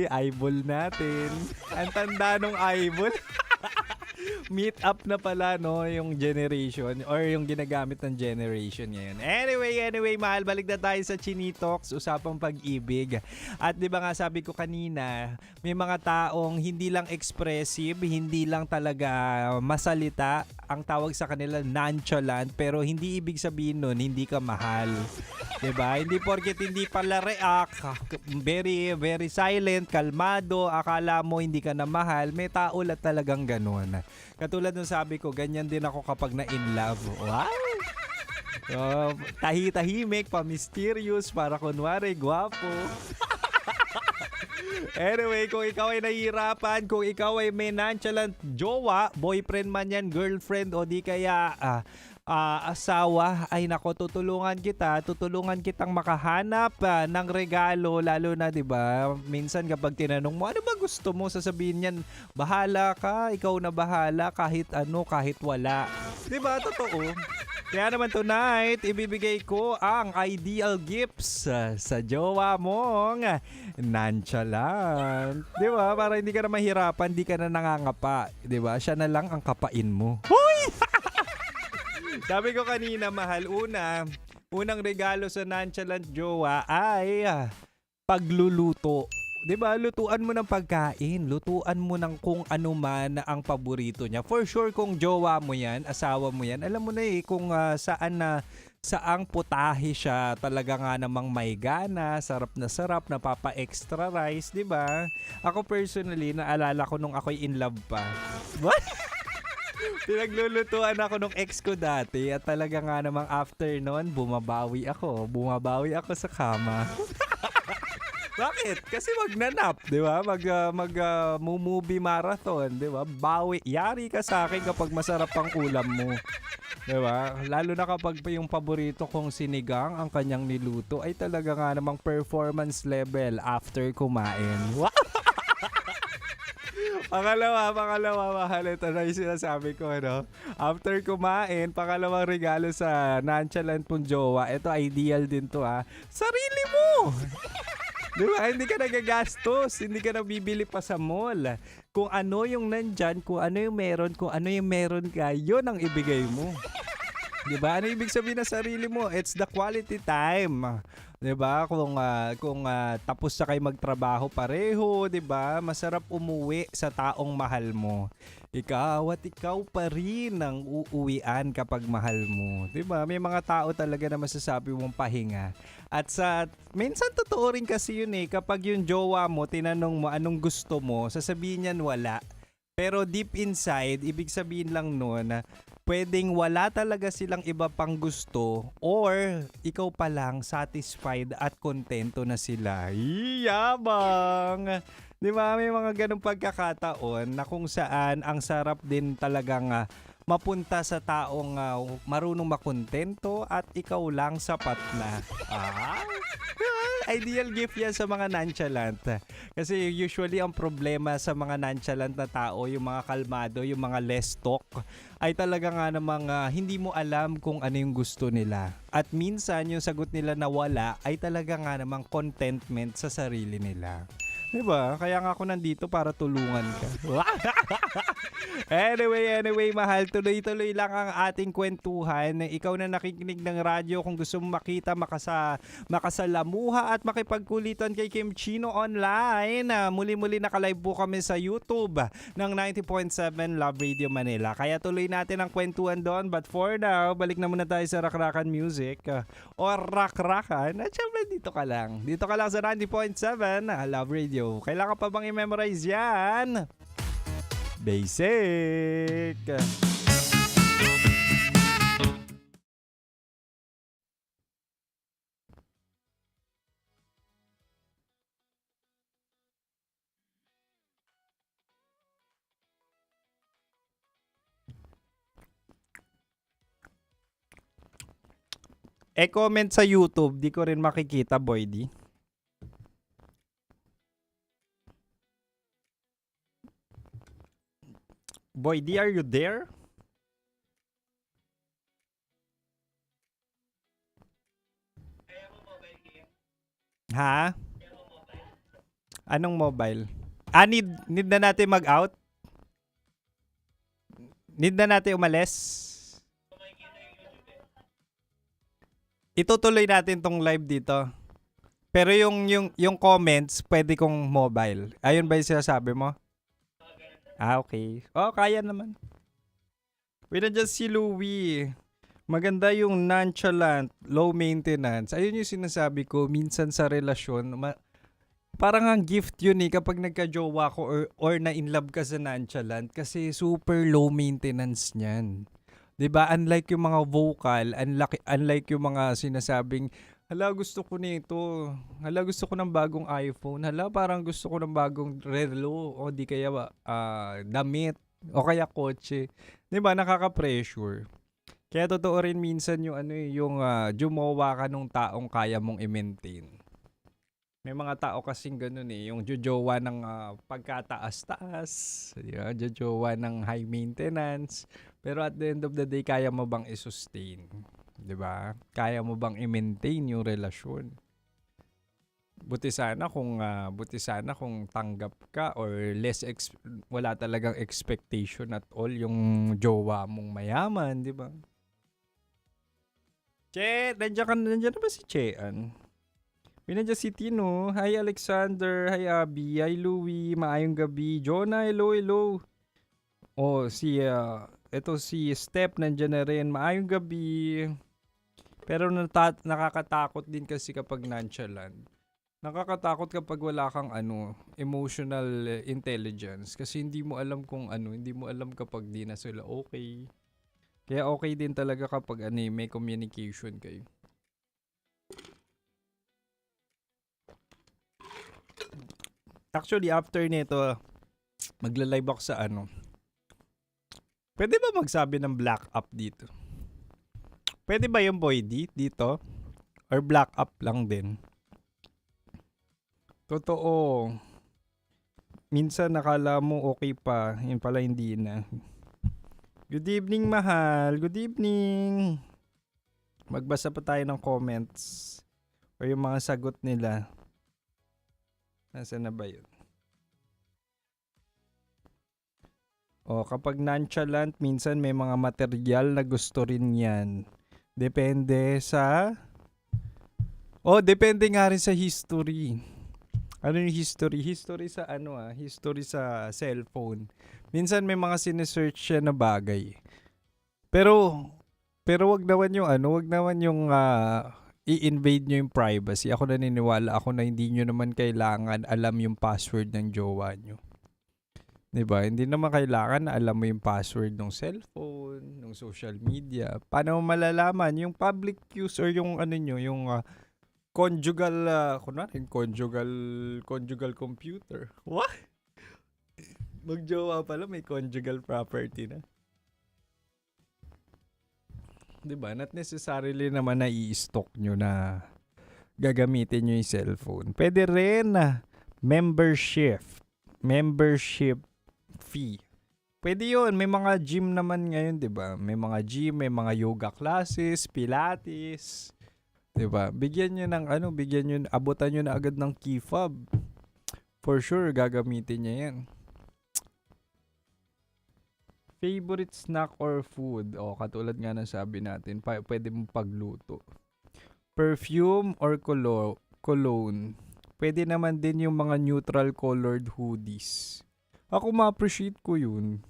eyeball natin. Ang tanda nung eyeball. Meet up na pala, no, yung generation or yung ginagamit ng generation ngayon. Anyway, mahal, balik na tayo sa Chinitox, usapang pag-ibig. At di ba nga sabi ko kanina, may mga taong hindi lang expressive, hindi lang talaga masalita, ang tawag sa kanila nonchalant, pero hindi ibig sabihin nun hindi ka mahal. Diba? Hindi porket hindi pala react, very, very silent, kalmado, akala mo hindi ka na mahal, may tao lang talagang ganun. Katulad nung sabi ko, ganyan din ako kapag na-in love. Wow! Tahi-tahimik, pa-mysterious, para kunwari, gwapo. Anyway, kung ikaw ay nahihirapan, kung ikaw ay may nonchalant jowa, boyfriend man yan, girlfriend, o di kaya asawa, ay nako, tutulungan kitang makahanap ng regalo, lalo na 'di ba? Minsan kapag tinanong mo, ano ba gusto mo? Sasabihin niyan, bahala ka, ikaw na bahala kahit ano, kahit wala. 'Di ba? Totoo. Kaya naman tonight, ibibigay ko ang ideal gifts sa jowa mong nonchalant. 'Di ba? Para hindi ka na mahirapan, hindi ka na nangangapa, 'di ba? Siya na lang ang kapain mo. Hoy! Sabi ko kanina, mahal, unang regalo sa nonchalant jowa ay pagluluto. 'Di ba? Lutuan mo ng pagkain, lutuan mo ng kung ano man ang paborito niya. For sure kung jowa mo 'yan, asawa mo 'yan, alam mo na kung saang putahe siya, talaga nga namang may gana, sarap, napapa-extra rice, 'di ba? Ako personally, naalala ko nung ako'y in love pa. What? Pinaglulutuan ako nung ex ko dati at talaga nga namang after nun, bumabawi ako sa kama. Bakit? Kasi magnanap, di ba? Movie marathon, di ba? Yari ka sa akin kapag masarap ang ulam mo. Di ba? Lalo na kapag yung paborito kong sinigang, ang kanyang niluto, ay talaga nga namang performance level after kumain. Wow! Pangalawa, mahal, ito na yung sinasabi ko, ano? After kumain, pangalawang regalo sa nonchalant pong jowa, ito ideal din to, ha? Sarili mo! Diba? Hindi ka nagagastos, hindi ka nabibili pa sa mall. Kung ano yung nandyan, kung ano yung meron ka, yun ang ibigay mo. Diba? Ano ibig sabihin ng sarili mo? It's the quality time. 'Di ba? Kung tapos na kayo magtrabaho pareho, 'di ba? Masarap umuwi sa taong mahal mo. Ikaw at ikaw pa rin ang uuwian kapag mahal mo. 'Di ba? May mga tao talaga na masasabi mong pahinga. At minsan totoo rin kasi yun kapag yung jowa mo tinanong mo anong gusto mo, sasabihin niyan wala. Pero deep inside, ibig sabihin lang nun, pwedeng wala talaga silang iba pang gusto or ikaw pa lang satisfied at kontento na sila. Yabang! Di ba? May mga ganong pagkakataon na kung saan ang sarap din talagang mapunta sa taong marunong makontento at ikaw lang sapat na. Ideal gift yan sa mga nonchalant. Kasi usually ang problema sa mga nonchalant na tao, yung mga kalmado, yung mga less talk, ay talaga nga namang hindi mo alam kung ano yung gusto nila. At minsan yung sagot nila na wala ay talaga nga namang contentment sa sarili nila. Diba? Kaya nga ako nandito para tulungan ka. Anyway, mahal, tuloy-tuloy lang ang ating kwentuhan. Ikaw na nakikinig ng radyo, kung gusto mo makita, makasalamuha at makipagkulitan kay Kim Chino online, muli-muli nakalive po kami sa YouTube ng 90.7 Love Radio Manila. Kaya tuloy natin ang kwentuhan doon. But for now, balik na muna tayo sa Rakrakan Music o Rakrakan. At syempre, dito ka lang sa 90.7 Love Radio. Kailangan pa bang i-memorize yan? Basic! Comment sa YouTube, di ko rin makikita, Boydy. Boydy, are you there? Ha? Anong mobile? Need na natin mag-out? Need na natin umalis? Itutuloy natin tong live dito. Pero yung comments, pwede kong mobile. Ayun ba yung sinasabi mo? Okay. Kaya naman. Wait na dyan si Louie. Maganda yung nonchalant, low maintenance. Ayun yung sinasabi ko, minsan sa relasyon, parang ang gift yun kapag nagka-jowa ko or na-inlove ka sa nonchalant kasi super low maintenance niyan. 'Di ba? Unlike yung mga vocal, unlike yung mga sinasabing, hala, gusto ko nito. Hala, gusto ko ng bagong iPhone. Hala, parang gusto ko ng bagong relo o di kaya damit o kaya kotse. 'Di ba? Nakaka-pressure. Kaya totoo rin minsan yung jumowa ka nung taong kaya mong i-maintain. May mga tao kasing ganun yung jojowa ng pagkataas-taas, jojowa ng high maintenance, pero at the end of the day, kaya mo bang i-sustain? 'Di ba? Kaya mo bang i-maintain yung relasyon? Buti sana kung tanggap ka or wala talagang expectation at all yung jowa mong mayaman, 'di ba? Che, nandiyan na ba si Chean? Nandiyan si Tino. Hi Alexander, hi Abby, hi Louie, maayong gabi. Jonah, hello. Oh, si Step nandiyan na rin. Maayong gabi. Pero nakakatakot din kasi kapag nonchalant. Nakakatakot kapag wala kang emotional intelligence kasi hindi mo alam kapag di na sila okay. Kaya okay din talaga kapag may communication kayo. Actually, after nito, magla-live ako sa Pwede ba magsabi ng black up dito? Pwede ba yung boy dito? Or black up lang din? Totoo. Minsan nakala mo okay pa, yun pala hindi na. Good evening, mahal. Good evening. Magbasa pa tayo ng comments or yung mga sagot nila. Nasaan na ba yun? Kapag nonchalant, minsan may mga material na gusto rin yan. Depende nga rin sa history. Ano yung history? History sa history sa cellphone. Minsan may mga sinesearch siya na bagay. Pero wag naman yung i-invade nyo yung privacy. Ako naniniwala na hindi nyo naman kailangan alam yung password ng jowa nyo. Diba? Hindi naman kailangan na alam mo yung password ng cellphone, ng social media. Paano mo malalaman yung public use or yung conjugal computer. What? Magjowa pala may conjugal property na. Diba? Not necessarily naman na i-stock nyo na gagamitin nyo yung cellphone. Pwede rin na membership fee. Pwede yun. May mga gym naman ngayon, diba? May mga gym, may mga yoga classes, pilates. Diba? Bigyan nyo abutan nyo na agad ng key fob. For sure, gagamitin niya yan. Favorite snack or food? Katulad nga ng sabi natin, pwede mong pagluto. Perfume or cologne? Pwede naman din yung mga neutral colored hoodies. Ako ma-appreciate ko yun.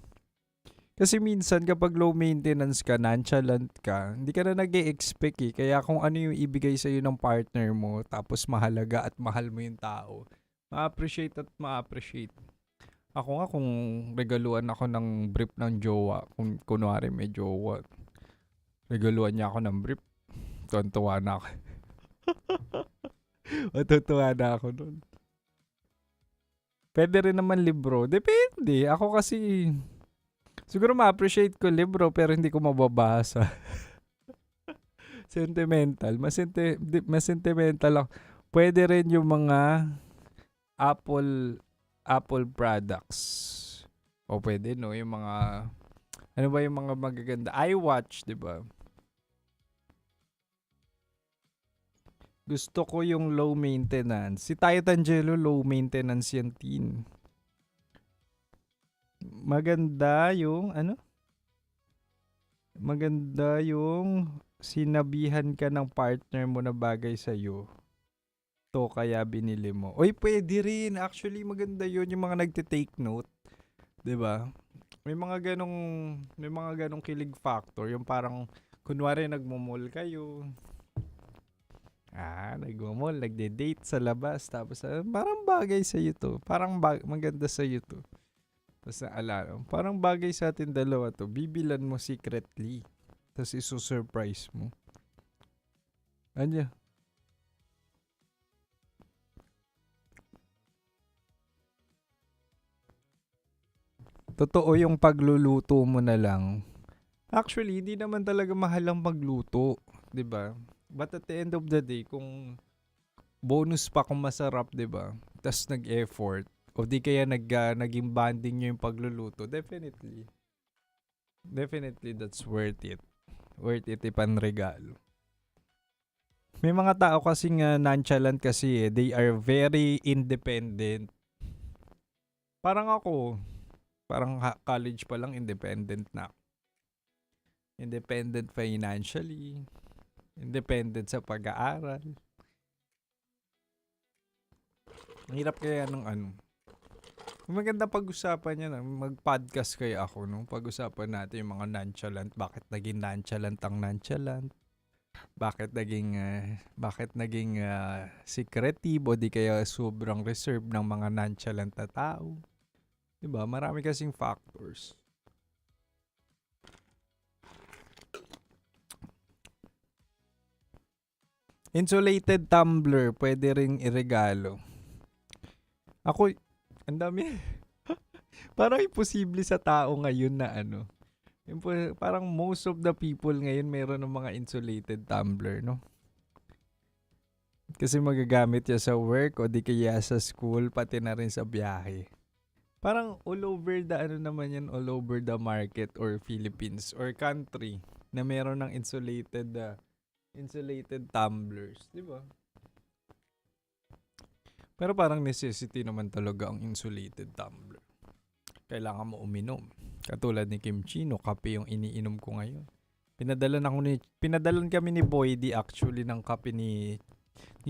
Kasi minsan kapag low maintenance ka, nonchalant ka, hindi ka na nag-e-expect Kaya kung ano yung ibigay sa'yo ng partner mo, tapos mahalaga at mahal mo yung tao, ma-appreciate at ma-appreciate. Ako nga kung regaluan ako ng brief ng jowa, kung kunwari may jowa, regaluan niya ako ng brief, tuwa na ako. Matutuwa na ako nun. Pwede rin naman libro. Depende. Ako kasi, siguro ma-appreciate ko libro pero hindi ko mababasa. Sentimental. Mas sentimental lang. Pwede rin yung mga Apple products. O pwede yung mga ano ba yung mga magaganda? iWatch, 'di ba? Gusto ko yung low maintenance. Si Tayo Tangelo, low maintenance yan, teen. Maganda yung Maganda yung sinabihan ka ng partner mo na bagay sa'yo. To kaya binili mo. Oy, pwede rin. Actually, maganda yun yung mga nagte-take note. 'Di ba? May mga ganong kilig factor. Yung parang, kunwari nagmo-mall kayo. Nagmo-mall, nagde-date sa labas. Tapos, parang bagay sa'yo to. Parang maganda sa'yo to. Tapos naalala, parang bagay sa atin dalawa to. Bibilan mo secretly. Tapos isusurprise mo. Anya? Totoo yung pagluluto mo na lang. Actually, hindi naman talaga mahal ang magluto, 'di ba? But at the end of the day, kung bonus pa kung masarap, 'di ba? Tas nag-effort o di kaya naging bonding niyo yung pagluluto, definitely. Definitely that's worth it. Worth it ipanregalo. May mga tao kasing nonchalant kasi they are very independent. Parang ako, parang college pa lang independent na ako. Independent financially, independent sa pag-aaral. Ang hirap kaya ng ano. Maganda pag-usapan yan. Mag-podcast kaya ako, no? Pag-usapan natin yung mga nonchalant. Bakit naging nonchalant ang nonchalant? Bakit naging secretive o di kaya sobrang reserve ng mga nonchalant na tao? Diba? Marami kasing factors. Insulated tumbler, pwede ring iregalo. Ako, ang dami. Parang imposible sa tao ngayon na ano. Parang most of the people ngayon meron ng mga insulated tumbler, no? Kasi magagamit niya sa work o di kaya sa school, pati na rin sa biyahe. Parang all over the ano naman yan, all over the market or Philippines or country na meron ng insulated tumblers, di ba? Pero parang necessity naman talaga ang insulated tumbler. Kailangan mo uminom. Katulad ni Kim Chino, kape yung iniinom ko ngayon. Pinadalan kami ni Boydy actually ng kape ni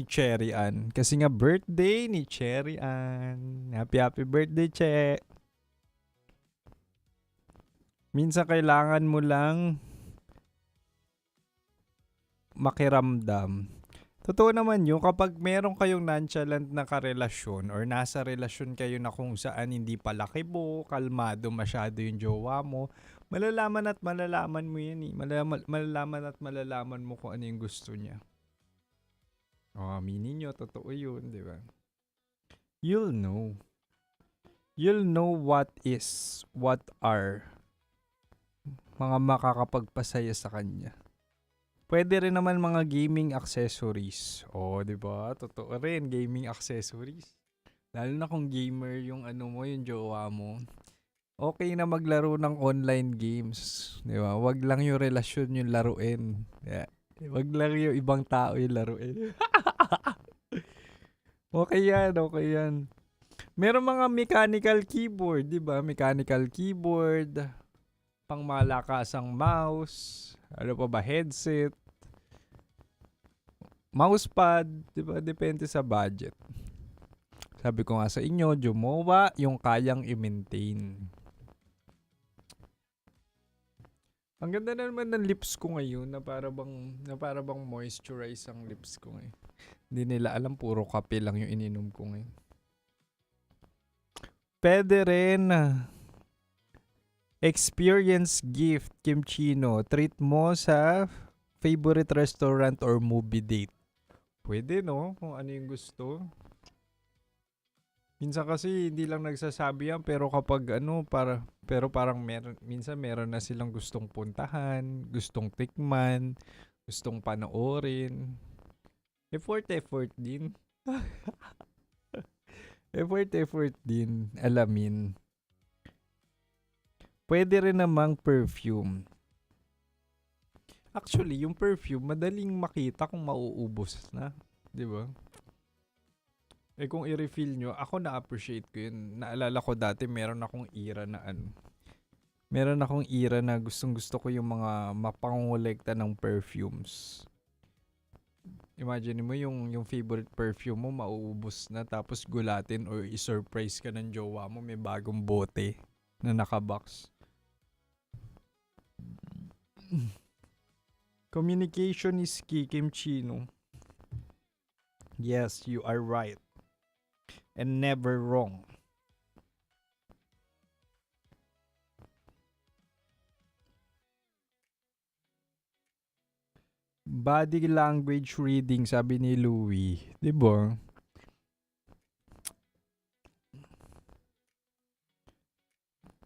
Cherry Ann. Kasi nga birthday ni Cherry Ann. Happy birthday, Che! Minsan kailangan mo lang makiramdam. Totoo naman yun, kapag meron kayong nonchalant na karelasyon or nasa relasyon kayo na kung saan hindi pala kibo, kalmado masyado yung jowa mo, malalaman mo yan eh. Malalaman mo kung ano yung gusto niya. Aminin nyo, totoo yun, di ba? You'll know. You'll know what are mga makakapagpasaya sa kanya. Pwede rin naman mga gaming accessories. Di ba? Totoo rin, gaming accessories. Lalo na kung gamer yung ano mo, yung jowa mo. Okay na maglaro ng online games. Di ba? Wag lang yung relasyon yung laruin. Yeah. Wag lang yung ibang tao yung laruin. Okay yan. Meron mga mechanical keyboard, di ba? Mechanical keyboard, pang malakasang mouse, ano pa ba, headset, mousepad, di ba? Depende sa budget. Sabi ko nga sa inyo, Jumowa yung kayang i-maintain. Ang ganda na naman ng lips ko ngayon na para bang moisturize ang lips ko ngayon. Hindi nila alam, puro kape lang yung ininom ko ngayon. Pwede rin experience gift, Kim Chino. Treat mo sa favorite restaurant or movie date. Pwede, no? Kung ano yung gusto. Minsan kasi hindi lang nagsasabi yan, pero kapag parang minsan meron na silang gustong puntahan, gustong tikman, gustong panoorin. Effort din. Effort din, alamin. Pwede rin namang perfume. Actually, yung perfume, madaling makita kung mauubos na. Di ba? Kung i-refill nyo, ako na-appreciate ko yun. Naalala ko dati, meron akong era na gustong-gusto ko yung mga mapangolekta ng perfumes. Imagine mo yung favorite perfume mo, mauubos na, tapos gulatin or i-surprise ka ng jowa mo, may bagong bote na nakabox. Communication is key, Kim Chino. Yes, you are right. And never wrong. Body language reading, sabi ni Louie. Diba?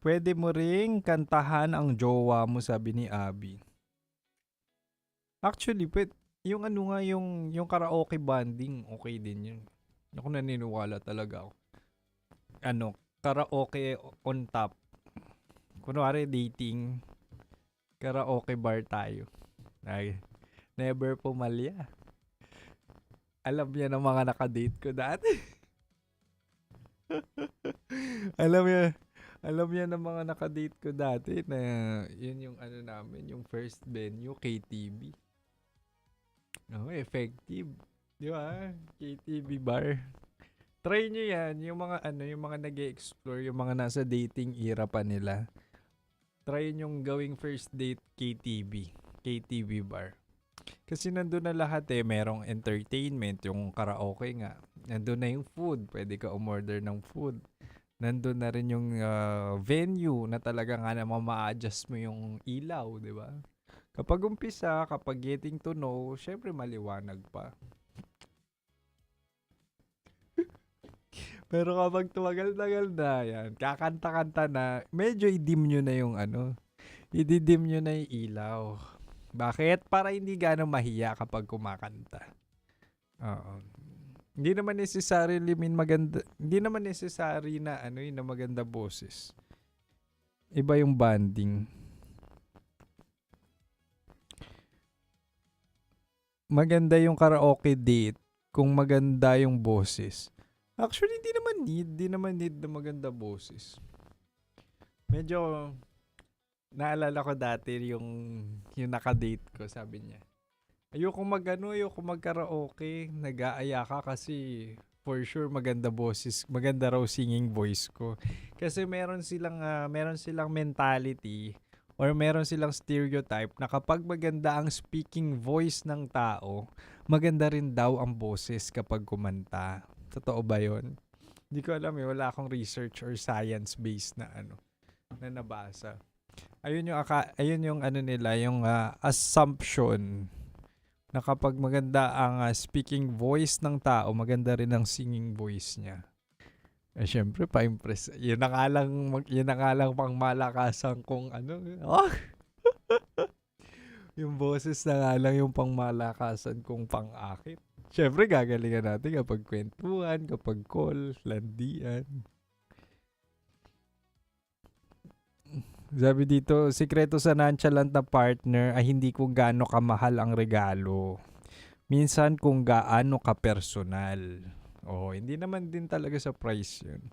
Pwede mo ring kantahan ang jowa mo, sabi ni Abby. Actually, yung ano nga, yung karaoke banding, okay din yun. Ako naniniwala talaga ako. Ano, karaoke on top. Kunwari dating, karaoke bar tayo. Ay, never pumalya. Alam niya ng mga nakadate ko dati. Alam niya ng mga nakadate ko dati na yun yung ano namin, yung first venue, KTV. Oh, effective. Di ba? KTV bar. Try nyo yan, yung mga ano, yung mga nag-explore, yung mga nasa dating era pa nila. Try nyong gawing first date KTV bar. Kasi nandun na lahat eh, merong entertainment, yung karaoke nga. Nandun na yung food, pwede ka umorder ng food. Nandun na rin yung venue na talaga nga naman ma-adjust mo yung ilaw, di ba? Kapag umpisa, kapag getting to know, syempre maliwanag pa. Pero kapag tumagal-tagal na yan, kakanta-kanta na, medyo i-dim nyo na yung ano, i-dim nyo na yung ilaw. Bakit? Para hindi gano'ng mahiya kapag kumakanta. Oo. Hindi naman necessarily maganda, hindi naman necessary na ano yun, na maganda boses. Iba yung banding. Maganda yung karaoke date kung maganda yung boses. Actually, hindi naman need na maganda boses. Medyo naalala ko dati yung nakadate ko, sabi niya. Ayoko magkaraoke, nag-aaya ka kasi for sure maganda boses, maganda raw singing voice ko. Kasi meron silang mentality or meron silang stereotype na kapag maganda ang speaking voice ng tao, maganda rin daw ang boses kapag kumanta. Totoo ba yun? Hindi ko alam eh, wala akong research or science-based na na nabasa. Ayun yung ano nila, yung assumption na kapag maganda ang speaking voice ng tao, maganda rin ang singing voice niya. Eh, syempre, pa-impress. Yun na nga lang pang malakasan kung ano. Oh! Yung boses na nga lang yung pang malakasan kung pang-akit. Syempre, gagalingan natin kapag kwentuhan, kapag call, landian. Sabi dito, sikreto sa nonchalant na partner ay hindi kung gaano kamahal ang regalo. Minsan kung gaano ka personal. Oh, hindi naman din talaga sa price yun.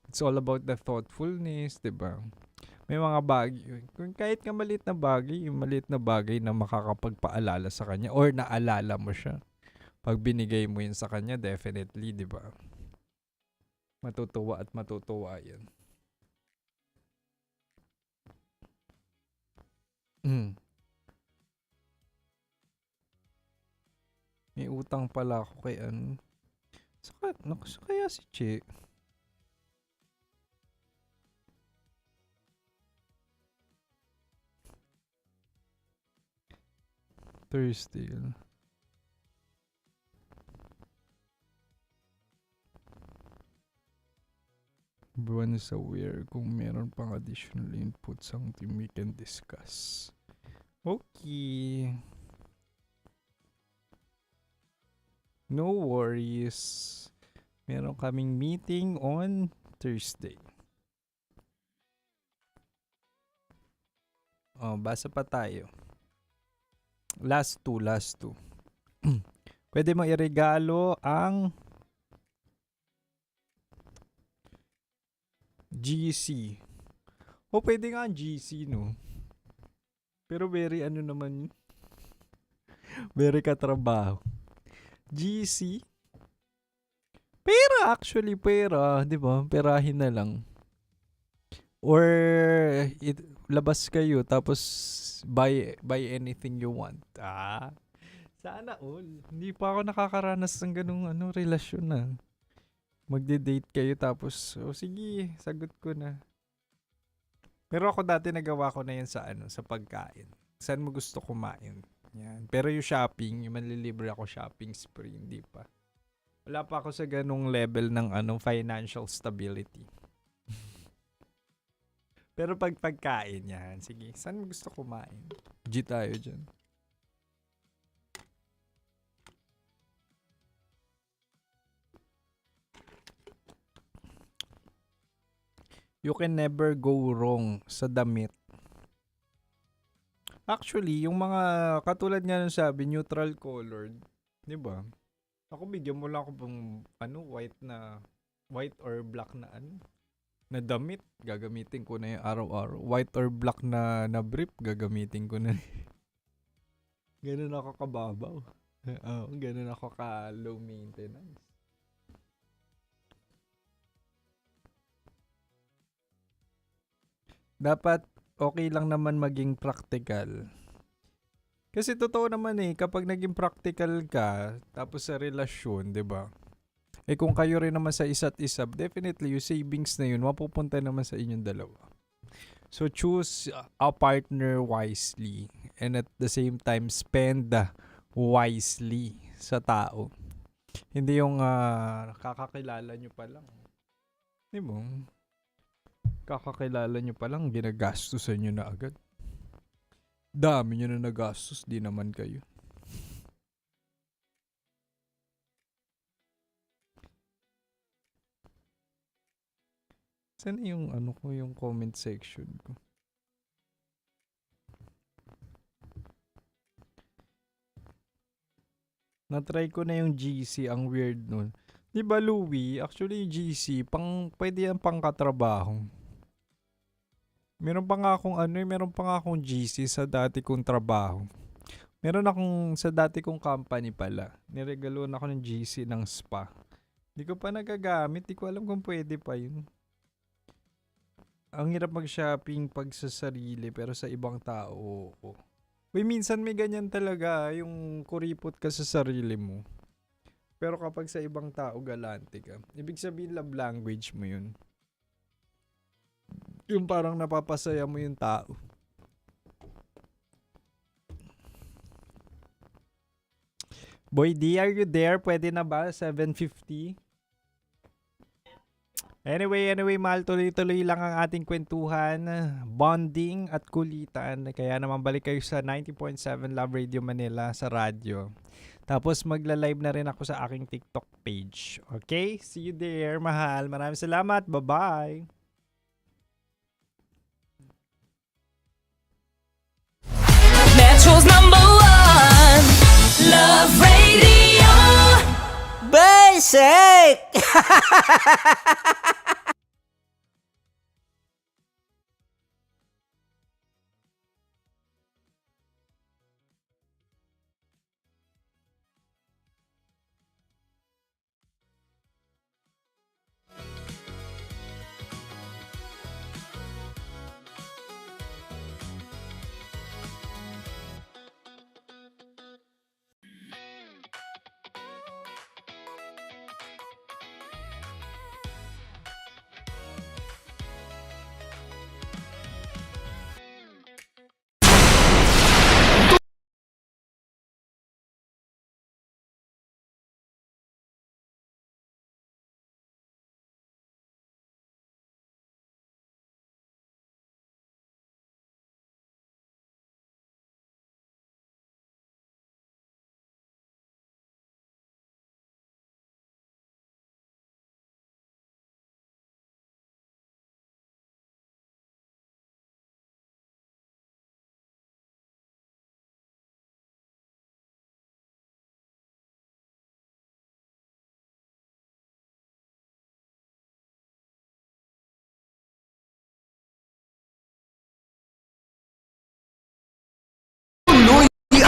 It's all about the thoughtfulness, diba? May mga bagay, kung kahit nga maliit na bagay, yung maliit na bagay na makakapagpaalala sa kanya or naalala mo siya. Pag binigay mo yun sa kanya, definitely, diba? Matutuwa at matutuwa yan. May utang pala ako kay ano. Sa kaya si Che. Thursday. Buwan is aware kung meron pang additional input something we can discuss. Okay. No worries. Meron kaming meeting on Thursday. Oh, basa pa tayo. Last two. Pwede mo iregalo ang GC. O pwede nga ang GC, no? Pero very ano naman, very katrabaho. GC? Pera, actually, pera. Di ba? Perahin na lang. Or, labas kayo, tapos buy anything you want. Sana all. Hindi pa ako nakakaranas ng ganung relasyon na. Magde-date kayo, tapos, sige, sagot ko na. Pero ako dati nagawa ko na yan sa sa pagkain. Saan mo gusto kumain? Yan. Pero yung shopping, yung manlilibre ako shopping spree, hindi pa. Wala pa ako sa ganung level ng financial stability. Pero pag pagkain yan, sige, saan mo gusto kumain? G tayo dyan. You can never go wrong sa damit. Actually, yung mga katulad nga nung sabi, neutral colored, 'di ba? Ako bigyan mo lang ako ng white or black na na damit, gagamitin ko na yung araw-araw. White or black na brief, gagamitin ko na. Ganun ako kababaw. Ganun ako ka low maintenance. Dapat okay lang naman maging practical. Kasi totoo naman kapag naging practical ka, tapos sa relasyon, 'di ba? Kung kayo rin naman sa isa't isa, definitely yung savings na yun, mapupunta naman sa inyong dalawa. So choose a partner wisely and at the same time spend wisely sa tao. Hindi yung kakakilala nyo pa lang. Di ba? Kakakilala nyo pa lang, ginagastusan nyo na agad. Dami nyo na nagastos, di naman kayo. Saan yung yung comment section ko? Na-try ko na yung GC, ang weird nun. Di ba Louie, actually yung GC, pwede yan pang katrabaho. Meron pa nga akong GC sa dati kong trabaho. Meron akong sa dati kong company pala. Niregaloan ako ng GC ng spa. Di ko pa nagagamit, di ko alam kung pwede pa yun. Ang hirap mag-shopping pag sa sarili pero sa ibang tao, oo. Uy, minsan may ganyan talaga, yung kuripot ka sa sarili mo. Pero kapag sa ibang tao, galante ka. Ibig sabihin, love language mo yun. Yung parang napapasaya mo yung tao. Boy D, are you there? Pwede na ba? 7:50? Anyway, mahal, tuloy-tuloy lang ang ating kwentuhan, bonding at kulitan. Kaya naman balik kayo sa 90.7 Love Radio Manila sa radyo. Tapos magla-live na rin ako sa aking TikTok page. Okay? See you there, mahal. Maraming salamat. Bye-bye. Metro's #1 Love Radio. Basic!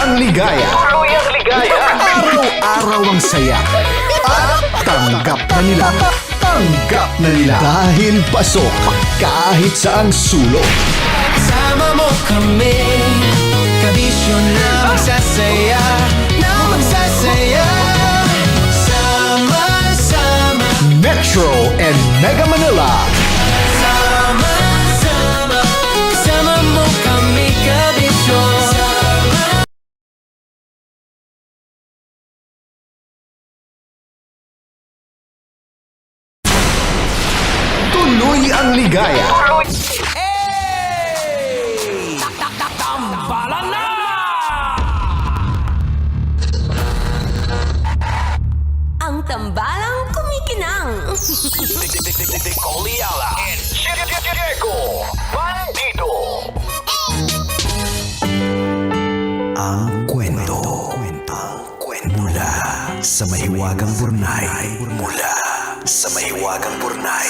Ang ligaya. Araw-araw ang saya. At tanggap na nila. Tanggap na nila. Dahil pasok kahit saang sulok. Sama mo kami, kabisyo na magsasaya, sama-sama. Metro and Mega Manila. Sama-sama, kasama mo kami, kabisyo. Tuloy ang ligaya. Nicole Yala and Diego Bandido. Ang kwento. Mula sa mahiwagang burnay. Mula sa mahiwagang burnay.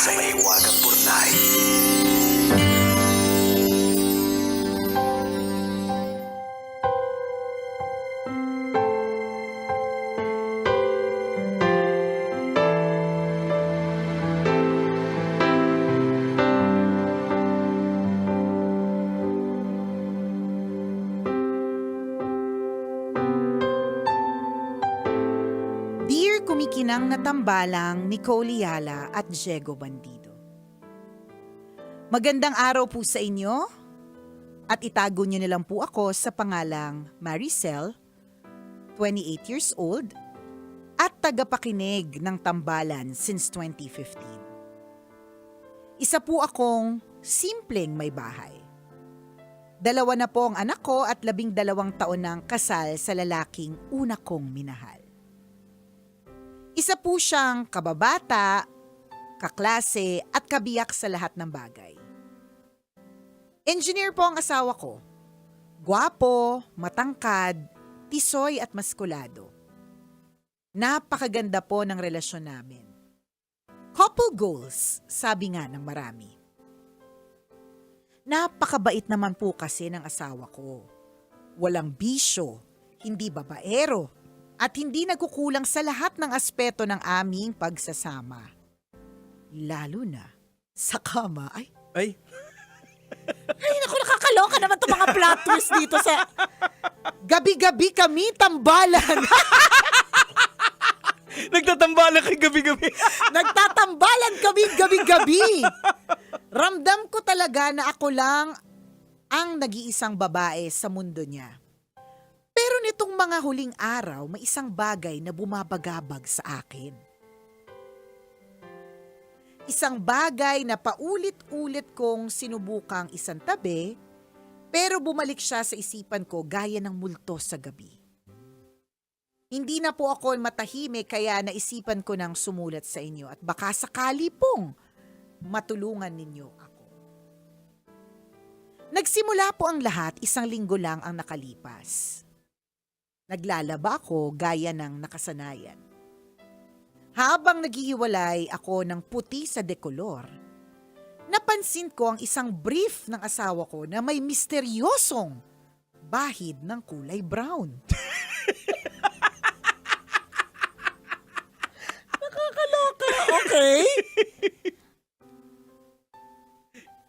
Dear kumikinang na tambalang Nicole Yala at Diego Bandido. Magandang araw po sa inyo at itago niyo nilang po ako sa pangalang Maricel, 28 years old at tagapakinig ng tambalan since 2015. Isa po akong simpleng may bahay. 2 na po ang anak ko at 12 taon ng kasal sa lalaking una kong minahal. Isa po siyang kababata, kaklase at kabiyak sa lahat ng bagay. Engineer po ang asawa ko. Gwapo, matangkad, tisoy at maskulado. Napakaganda po ng relasyon namin. Couple goals, sabi nga ng marami. Napakabait naman po kasi ng asawa ko. Walang bisyo, hindi babaero, at hindi nagkukulang sa lahat ng aspeto ng aming pagsasama. Lalo na sa kama. Ay, naku, nakakaloka naman itong mga plot twist dito sa gabi-gabi kami tambalan. Nagtatambalan kay gabi-gabi. Nagtatambalan kami gabi-gabi. Ramdam ko talaga na ako lang ang nag-iisang babae sa mundo niya. Pero nitong mga huling araw, may isang bagay na bumabagabag sa akin. Isang bagay na paulit-ulit kong sinubukang isantabi, pero bumalik siya sa isipan ko gaya ng multo sa gabi. Hindi na po ako matahimik kaya naisipan ko nang sumulat sa inyo at baka sakali pong matulungan ninyo ako. Nagsimula po ang lahat 1 linggo lang ang nakalipas. Naglalaba ako gaya ng nakasanayan. Habang naghihiwalay ako ng puti sa dekolor, napansin ko ang isang brief ng asawa ko na may misteryosong bahid ng kulay brown. Nakakaloka, okay?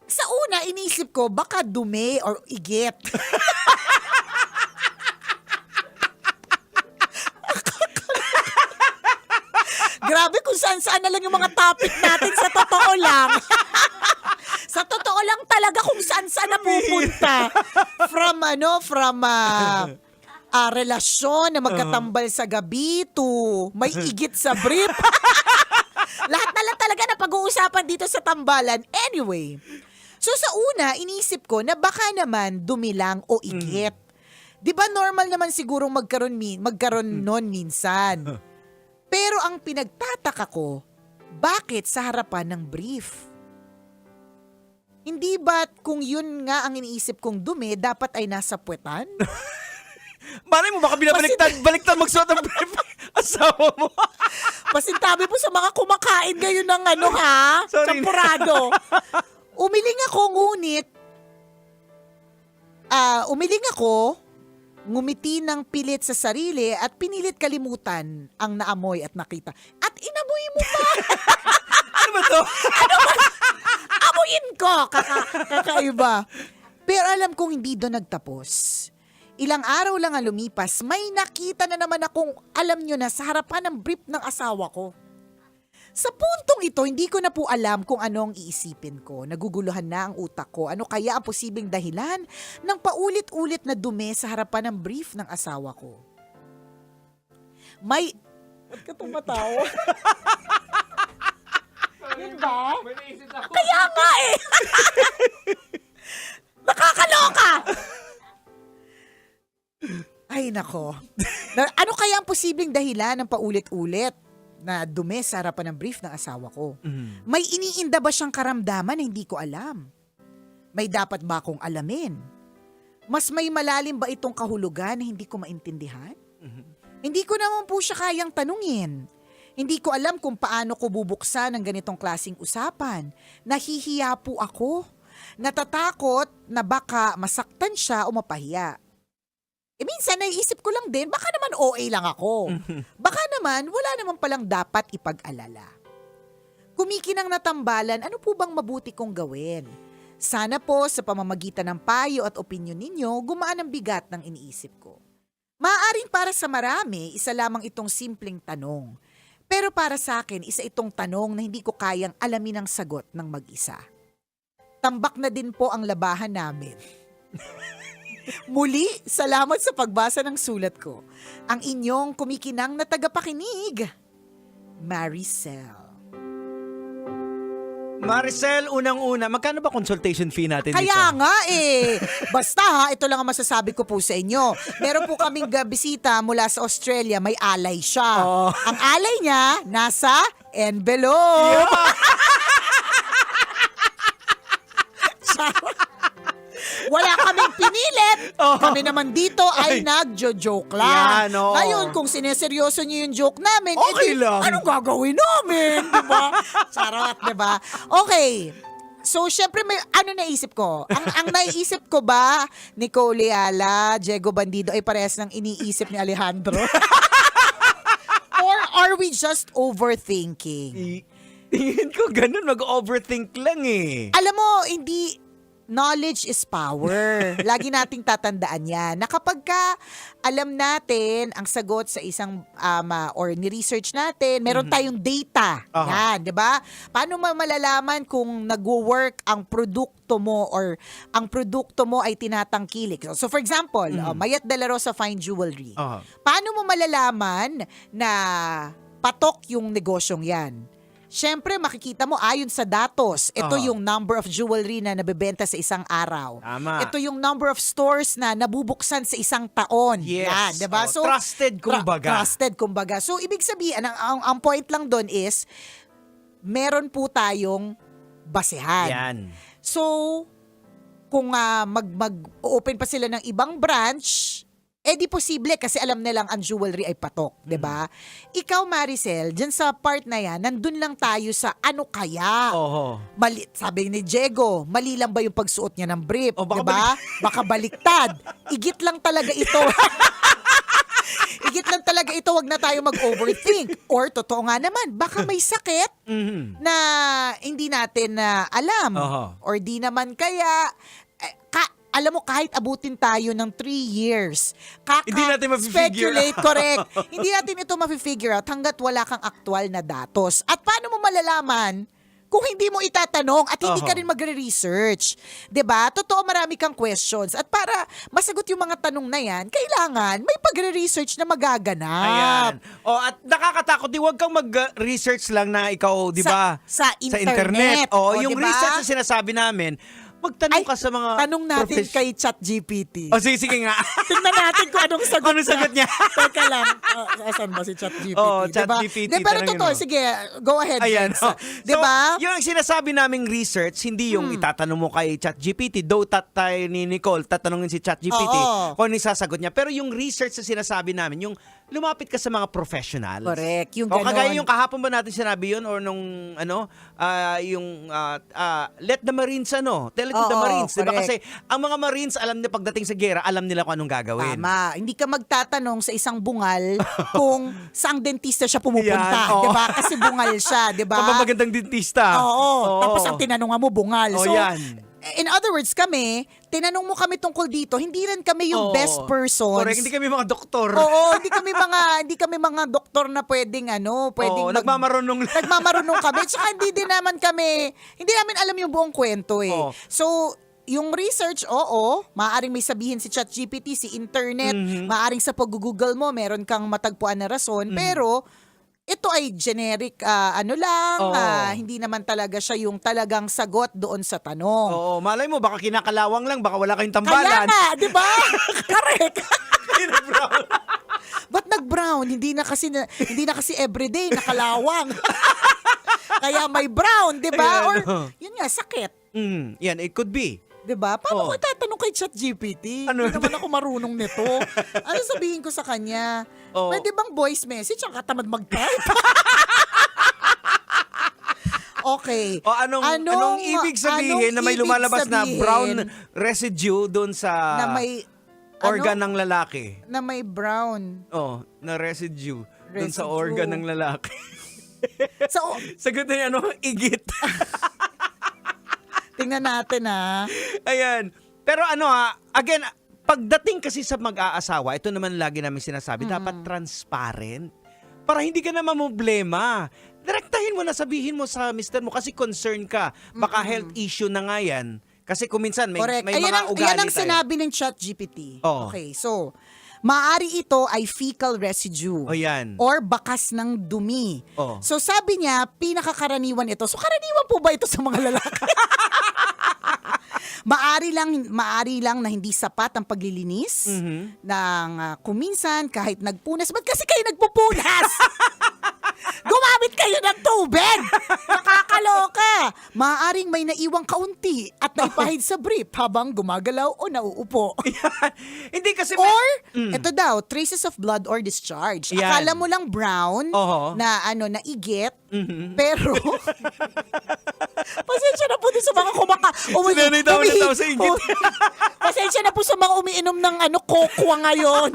Sa una, inisip ko baka dumi or igit. Grabe kung saan-saan na lang yung mga topic natin sa totoo lang. Sa totoo lang talaga kung saan-saan napupunta. From relasyon na magkatambal sa gabi to may igit sa brief. Lahat na lang talaga na pag-uusapan dito sa tambalan. Anyway, so sa una, inisip ko na baka naman dumi lang o igit. Di ba normal naman siguro magkaroon nun minsan. Pero ang pinagtataka ko, bakit sa harapan ng brief? Hindi ba't kung yun nga ang iniisip kong dumi, dapat ay nasa puwetan? Malay mo, baka baliktad magsuot ang brief asawa mo. Pasintabi po sa mga kumakain ngayon ng Sorry. champurado. Umiling ako, ngumiti ng pilit sa sarili at pinilit kalimutan ang naamoy at nakita. At inamoy mo pa! Ano ba to? Amoyin ko! Kakaiba. Pero alam kong hindi doon nagtapos. Ilang araw lang ang lumipas, may nakita na naman akong, alam nyo na, sa harapan ng brief ng asawa ko. Sa puntong ito, hindi ko na po alam kung anong iisipin ko. Naguguluhan na ang utak ko. Ano kaya ang posibleng dahilan ng paulit-ulit na dumi sa harapan ng brief ng asawa ko? Ba't ka tumatawa? Yun ba? Kaya nga eh! Nakakaloka! Ay nako. Ano kaya ang posibleng dahilan ng paulit-ulit na dumi sa harapan ng brief ng asawa ko. May iniinda ba siyang karamdaman na hindi ko alam? May dapat ba akong alamin? Mas may malalim ba itong kahulugan na hindi ko maintindihan? Hindi ko naman po siya kayang tanungin. Hindi ko alam kung paano ko bubuksan ang ganitong klaseng usapan. Nahihiya po ako. Natatakot na baka masaktan siya o mapahiya. Minsan naiisip ko lang din, baka naman OA lang ako. Baka naman, wala naman palang dapat ipag-alala. Kumikinang natambalan, ano po bang mabuti kong gawin? Sana po sa pamamagitan ng payo at opinyon ninyo, gumaan ang bigat ng iniisip ko. Maaaring para sa marami, isa lamang itong simpleng tanong. Pero para sa akin, isa itong tanong na hindi ko kayang alamin ang sagot ng mag-isa. Tambak na din po ang labahan namin. Muli, salamat sa pagbasa ng sulat ko. Ang inyong kumikinang na tagapakinig, Maricel. Maricel, unang-una, magkano ba consultation fee natin dito? Kaya nga Basta ha, ito lang ang masasabi ko po sa inyo. Meron po kaming bisita mula sa Australia, may alay siya. Ang alay niya, nasa envelope. Wala kaming pinilit. Kami naman dito ay nagjo-joke lang. Yan, oo. Ngayon, kung sineseryoso niyo yung joke namin, Okay lang. anong gagawin namin? Diba? Charot, diba? Okay. So, syempre, may ano naisip ko? Ang naiisip ko ba, Nicole Ayala, Diego Bandido, ay parehas ng iniisip ni Alejandro? Or are we just overthinking? Tingin ko ganun, mag-overthink lang Alam mo, hindi... Knowledge is power. Lagi nating tatandaan yan. Na kapag ka alam natin ang sagot sa isang or ni-research natin, meron tayong data. Yan, di ba? Paano malalaman kung nag-work ang produkto mo or ang produkto mo ay tinatangkilik? So for example, Mayat de la Rosa Fine Jewelry. Paano mo malalaman na patok yung negosyong yan? Siyempre, makikita mo ayon sa datos. Ito yung number of jewelry na nabebenta sa isang araw. Tama. Ito yung number of stores na nabubuksan sa isang taon. Yes. Yan, diba? So, trusted kumbaga. Trusted kumbaga. So, ibig sabihin, ang point lang doon is, meron po tayong basehan. Yan. So, kung mag-open pa sila ng ibang branch, di posible kasi alam nilang ang jewelry ay patok, 'di ba? Ikaw, Maricel, diyan sa part na 'yan, nandun lang tayo sa ano kaya? Mali, sabi ni Diego, mali lang ba yung pagsuot niya ng brief, 'di ba? Baka baliktad. Igit lang talaga ito. Igit lang talaga ito, wag na tayo mag-overthink. Or totoo nga naman, baka may sakit na hindi natin alam. Or di naman kaya alam mo, kahit abutin tayo ng 3 years, hindi natin ma-figure speculate, correct. Hindi natin ito ma-figure out hanggat wala kang aktual na datos. At paano mo malalaman kung hindi mo itatanong at hindi ka rin magre-research? 'Di ba? Totoo, marami kang questions. At para masagot yung mga tanong na yan, kailangan may pagre-research na magaganap. Ayan. At nakakatakot, huwag kang mag-research lang na ikaw, di ba? Sa internet. Yung diba? research na sinasabi namin, magtanong ka sa mga tanong natin kay ChatGPT. Sige nga. Tingnan natin kung anong sagot Anong sagot niya? Teka lang. Asan ba si ChatGPT? ChatGPT. Pero totoo, sige, go ahead. Ayan. Diba? Yung sinasabi naming research, hindi yung itatanong mo kay ChatGPT. Though tayo ni Nicole, tatanungin si ChatGPT kung ano yung sasagot niya. Pero yung research na sinasabi namin, yung lumapit ka sa mga professionals. Correct. Yung ganon. Kagaya yung kahapon ba natin sinabi yun or nung let the Marines tell it to the Marines. Diba? Kasi ang mga Marines, alam nila pagdating sa gera, alam nila kung anong gagawin. Tama. Hindi ka magtatanong sa isang bungal kung saang dentista siya pumupunta. Yan, diba? Kasi bungal siya. Diba? Magandang dentista. Tapos ang tinanong mo, bungal. So, yan. In other words, tinanong mo kami tungkol dito, hindi rin kami yung best persons. Correct, hindi kami mga doktor. Hindi kami mga doktor na pwedeng nagmamarunong lang. Nagmamarunong kami. Tsaka hindi namin alam yung buong kwento . So, yung research, maaaring may sabihin si ChatGPT, si internet, maaaring sa pag-google mo, meron kang matagpuan na rason, pero ito ay generic, hindi naman talaga siya yung talagang sagot doon sa tanong. Malay mo, baka kinakalawang lang, baka wala kayong tambalan. Kaya nga, di ba? Correct. Ba't nag-brown? Hindi na kasi everyday nakalawang. Kaya may brown, 'di ba? Or yun nga, sakit. Yan, it could be. 'Di ba? Paano ko itatanong kay ChatGPT? Ano? Hindi naman ako marunong nito. Ano sabihin ko sa kanya? Pwede bang voice message ang katamad mag-type? Okay. O anong ibig sabihin na may lumalabas na brown residue doon sa na may organ ng lalaki? Na may brown. Na residue doon sa organ ng lalaki. So, sagot na igit. Tingnan natin Ayan. Pero again, pagdating kasi sa mag-aasawa, ito naman lagi namin sinasabi, dapat transparent. Para hindi ka na mamblema. Direktahin mo na, sabihin mo sa mister mo kasi concern ka. Baka health issue na nga yan. Kasi kung minsan may mga ugali Yan ang tayo. sinabi ng ChatGPT. Oh. Okay, so, maaari ito ay fecal residue. Yan. Or bakas ng dumi. Oh. So sabi niya, pinakakaraniwan ito. So karaniwan po ba ito sa mga lalaki? Maari lang na hindi sapat ang paglilinis ng kuminsan kahit nagpunas. Ba't kasi kayo nagpupunas? Gumamit kayo ng tubig! Nakakaloka! Maaaring may naiwang kaunti at naipahid sa brief habang gumagalaw o nauupo. Hindi kasi Or, ito daw, traces of blood or discharge. Yan. Akala mo lang brown na naigit, pero pasensya na po din sa mga pasensya na po sa mga umiinom ng kokwa ngayon.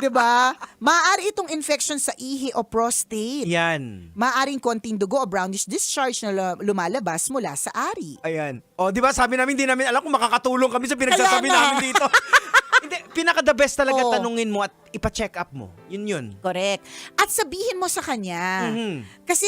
'Di ba? Maaari itong infection sa ihi o prostate. Yan. Maaring konting dugo o brownish discharge na lumalabas mula sa ari. Ayan. Di ba sabi namin, hindi namin alam kung makakatulong kami sa pinagsasabi namin dito. Hindi, pinaka-the best talaga tanungin mo at ipa-check up mo. Yun. Correct. At sabihin mo sa kanya. Kasi,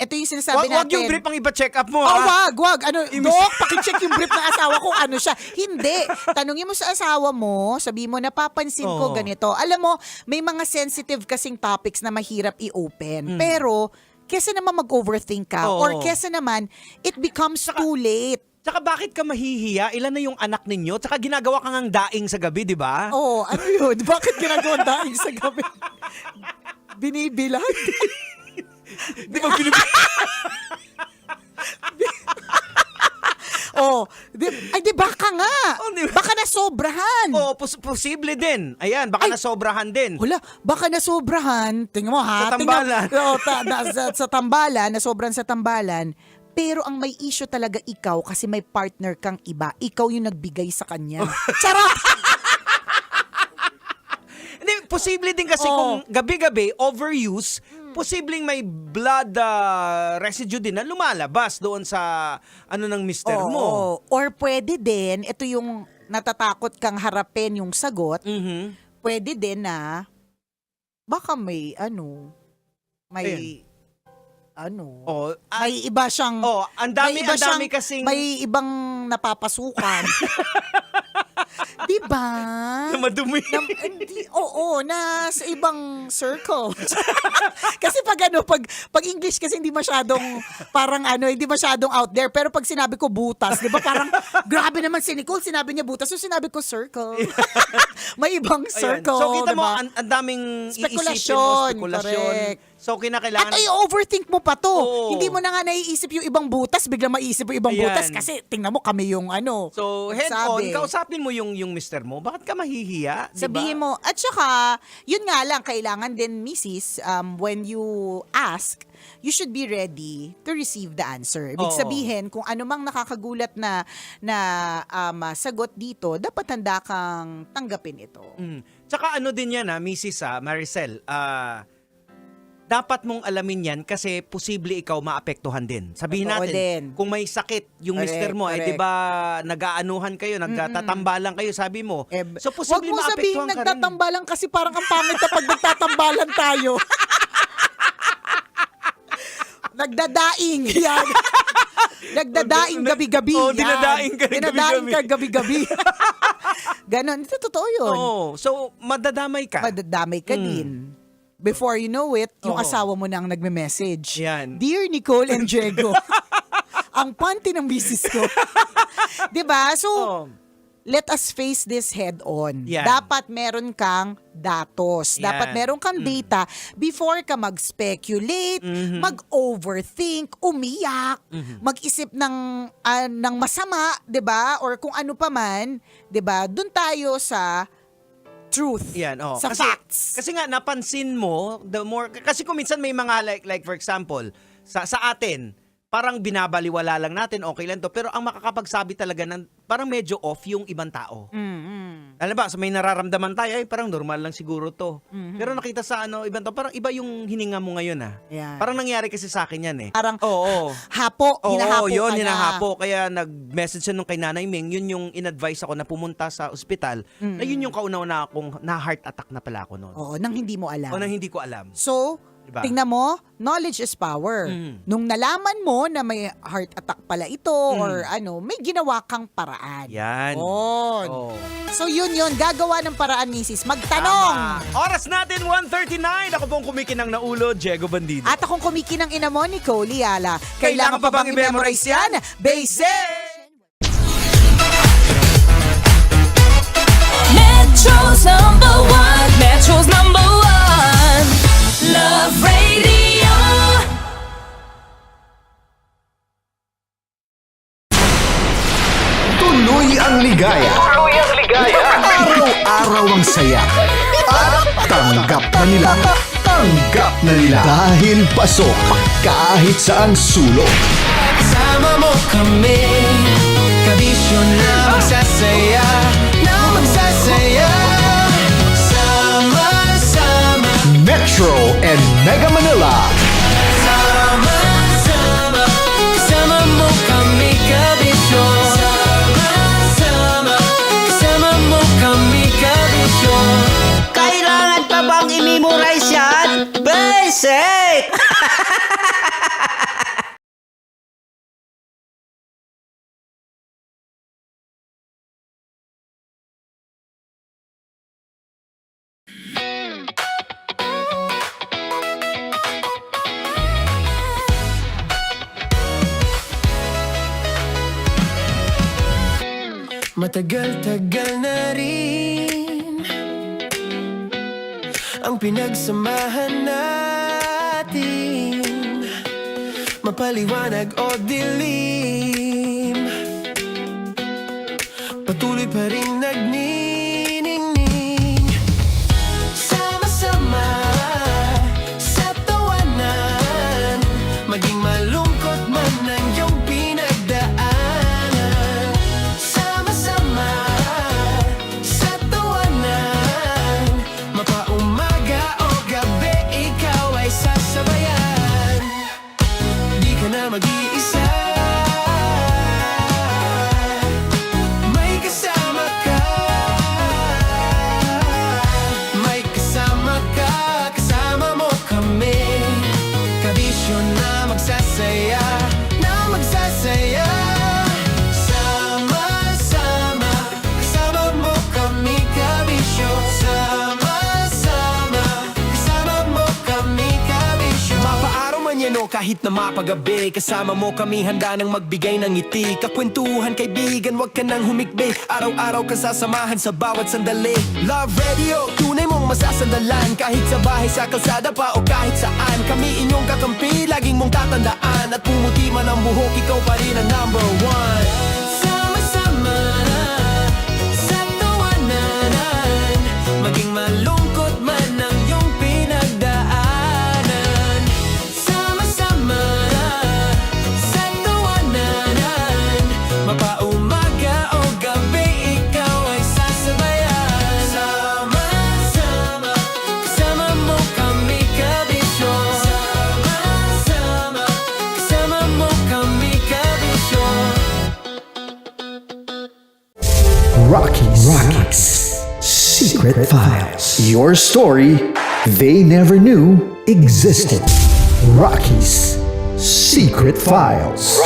ito yung sinasabi natin. Wag yung brief ang ipa-check up mo, wag. Dok, pakicheck yung brief ng asawa ko, ano siya. Hindi. Tanungin mo sa asawa mo, sabihin mo, napapansin ko ganito. Alam mo, may mga sensitive kasing topics na mahirap i-open. Pero, kesa naman mag-overthink ka, or kesa naman, it becomes too late. Tsaka bakit ka mahihiya? Ilan na yung anak ninyo? Tsaka ginagawa ka ngang daing sa gabi, di ba? Ano yun? Bakit ginagawa daing sa gabi? Binibilang? Di ba binibilang? Di baka nga. Baka nasobrahan. Posible din. Ayan, baka nasobrahan din. Wala, baka nasobrahan. Tingnan mo ha. Sa tambalan. Sa tambalan, nasobran sa tambalan. Pero ang may issue talaga ikaw kasi may partner kang iba. Ikaw yung nagbigay sa kanya. Charot! Hindi, posible din kasi kung gabi-gabi, overuse, posibleng may blood residue din na lumalabas doon sa ng mister mo. Or pwede din, ito yung natatakot kang harapin yung sagot, pwede din na baka may may iba siyang ang dami kasing may ibang napapasukan. Di ba? Na madumi. Sa ibang circle. Kasi pag English kasi hindi masyadong hindi masyadong out there. Pero pag sinabi ko butas, di ba parang grabe naman si Nicole, sinabi niya butas. So sinabi ko circle. May ibang circle. So kita mo, diba? ang daming Spekulasyon. Correct. So kinakailangan. At i-overthink mo pa to. Hindi mo na nga naiisip yung ibang butas, biglang maiisip yung ibang butas kasi tingnan mo kami yung So head-on, kausapin mo yung mister mo. Bakit ka mahihiya? Sabihin mo. At saka, yun nga lang, kailangan din, Mrs., when you ask, you should be ready to receive the answer. Ibig sabihin, kung ano mang nakakagulat na sagot dito, dapat handa kang tanggapin ito. Tsaka din yan, Mrs. Maricel, dapat mong alamin yan kasi posible ikaw maapektuhan din. Sabihin natin, kung may sakit yung mister mo, di ba nag-aanuhan kayo, nagtatambalan kayo, sabi mo. So posible maapektuhan ka rin. Huwag mo sabihin nagtatambalan kasi parang ang pangit kapag nagtatambalan tayo. Nagdadaing. Yan. Nagdadaing gabi-gabi. Dinadaing ka gabi-gabi. Ganon. Ito totoo yun. So madadamay ka. Madadamay ka din. Before you know it, yung asawa mo na ang nagme-message. Yan. Dear Nicole and Diego, ang panty ng misis ko. Diba? So, let us face this head on. Yan. Dapat meron kang datos. Yan. Dapat meron kang data before ka mag-speculate, mag-overthink, umiyak, mag-isip ng masama, 'di ba? Or kung ano pa man, 'di ba? Doon tayo sa truth. Yan, oh. Sa Kasi- facts. Kasi nga napansin mo, the more kasi kung minsan may mga like for example, sa atin, parang binabaliwala lang natin, okay lang to, pero ang makakapagsabi talaga ng parang medyo off yung ibang tao. Alam ba, so may nararamdaman tayo, ay parang normal lang siguro to. Pero nakita sa ibang tao, parang iba yung hininga mo ngayon Yan. Parang nangyari kasi sa akin yan Parang Oo. hapo, hinahapo yun, ka na. hinahapo. Kaya nag-message siya nung kay Nanay Ming, yun yung in-advise ako na pumunta sa ospital, na yun yung kauna-una akong na-heart attack na pala ako noon. Oo, nang hindi mo alam. O nang hindi ko alam. So, Diba? tingnan mo, knowledge is power. Nung nalaman mo na may heart attack pala ito or may ginawa kang paraan. Yan. Yun. Oh. So yun, gagawa ng paraan, misis. Magtanong. Oras natin, 1:39. Ako pong kumikinang na ulo, Diego Bandido. At akong kumikinang ina mo, Nicole Liala. Kailangan pa bang i-memorize yan? Basic! Metro's number one. Metro's number one. Love Radio. Tuloy ang ligaya. Araw-araw ang saya. At tanggap na nila. Tanggap na nila. Dahil pasok kahit saang sulok. Kasama mo kami, kabisyo na magsasaya, sama-sama. Metro and Mega Manila. Sama-sama, kasama mo kami, kabisyo. Sama-sama, kasama mo kami, kabisyo. Kailangan pa bang i-memorize yan? Basic! Matagal-tagal na rin ang pinagsamahan natin, mapaliwanag o dilim, patuloy pa rin nagniningning. Sama-sama sa tawanan, maging malungkot man ang iyong pinagdaanan. Sama-sama sa tawanan, mapaumaga o gabi, ikaw ay sasabayan. Di ka na mag-iisa, may kasama ka. May kasama ka, kasama mo kami, kabisyo na magsasaya, sama-sama, kasama mo kami, kabisyo. Sama-sama, kasama mo kami, kabisyo. Mapaaraw man yan o kahit na mapagabi, kasama mo kami, handa nang magbigay ng ngiti. Kakwentuhan, kaibigan, wag ka nang humikbi. Araw-araw ka sasamahan sa bawat sandali. Love Radio, tunay mong masasandalan. Kahit sa bahay, sa kalsada pa o kahit saan, kami inyong kakampi, laging mong tatandaan. At pumuti man ang buhok, ikaw pa rin ang number one. Sama-sama sa tawanan, maging malungkot man ang iyong pinagdaanan. Sama-sama sa tawanan, mapaumaga o gabi, ikaw ay sasabayan. Sama-sama, kasama mo kami, kabisyo. Sama-sama, kasama mo kami, kabisyo. Rockies. Secret Files. Your story they never knew existed. Rockies. Secret Files.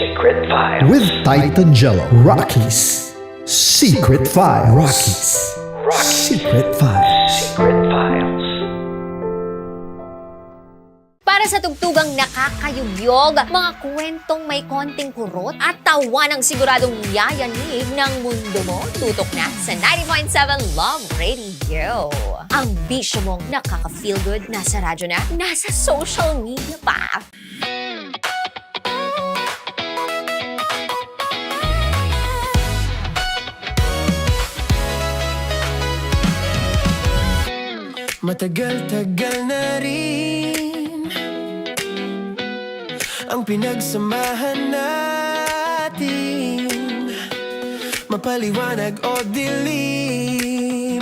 Secret Files. With Titan Jello. Rockies. Secret Files. Secret Files. Secret Files. Para Para sa tugtugang nakakayugyog, mga kwentong may konting kurot at tawa ng siguradong yayanig ng mundo mo, tutok na sa 90.7 Love Radio. Ang bisyo mong nakaka-feel good, nasa radyo na, nasa social media pa. Matagal-tagal na rin ang pinagsamahan natin, mapaliwanag o dilim,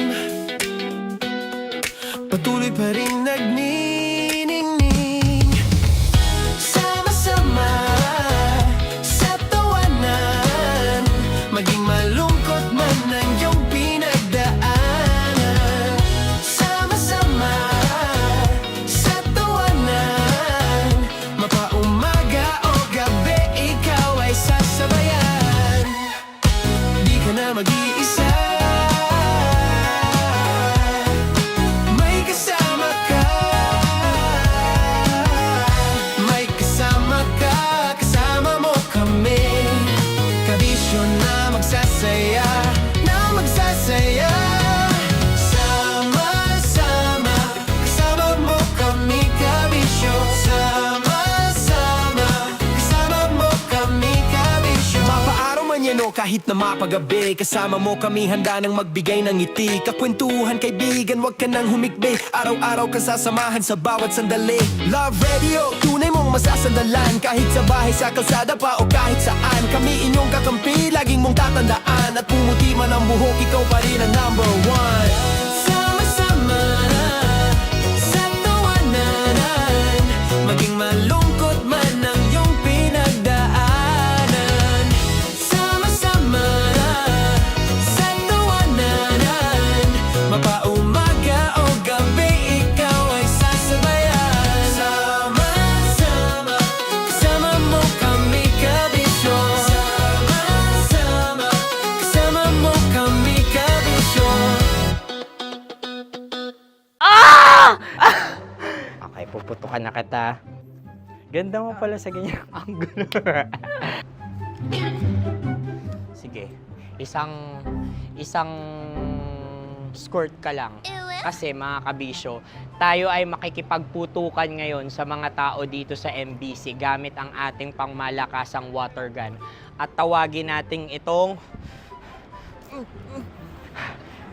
patuloy pa rin nagniningning. Sama-sama sa tawanan, maging malungkot man ang iyong pinagdaanan. Sama-sama sa tawanan, mapaumaga o gabi, ikaw ay sasabayan. Di ka na mag-iisa, may kasama ka. May kasama ka, kasama mo kami. Kabisyo na magsasaya, na magsasaya. Sama-sama, kasama mo kami, kabisyo. Sama-sama, kasama mo kami, kabisyo. Mapaaraw man yan o kahit na mapagabi, kasama mo kami, handa nang magbigay ng ngiti. Kakwentuhan, kaibigan, wag ka nang humikbi. Araw-araw ka sasamahan sa bawat sandali. Love Radio, tunay mong masasandalan. Kahit sa bahay, sa kalsada pa o kahit saan, kami inyong kakampi, laging mong tatandaan. At pumuti man ang buhok, ikaw pa rin ang number one. Sama-sama sa tawanan, maging malungkot man ang iyong pinagdaanan. Sama-sama sa tawanan, mapaumaga o gabi, ikaw ay sasabayan. Sama-sama, kasama mo kami, kabisyo. Sama-sama, kasama mo kami, kabisyo. Okay, puputukan na kita. Ganda mo pala sa ganyang angulo. Sige, isang skirt ka lang. Kasi mga kabisyo, tayo ay makikipagputukan ngayon sa mga tao dito sa MBC gamit ang ating pangmalakasang water gun. At tawagin natin itong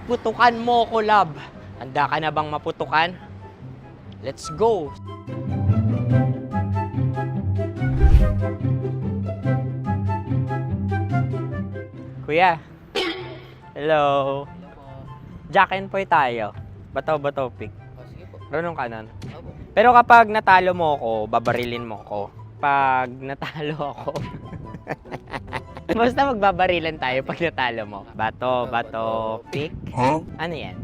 putukan mo ko, love. Handa ka na bang maputukan? Let's go! Kuya. Hello. Jack and Poy tayo. Bato-bato pick. Runong kanan. Pero kapag natalo mo ako, babarilin mo ako. Pag natalo ako, basta magbabarilan tayo pag natalo mo. Bato-bato pick. Huh? Ano yan?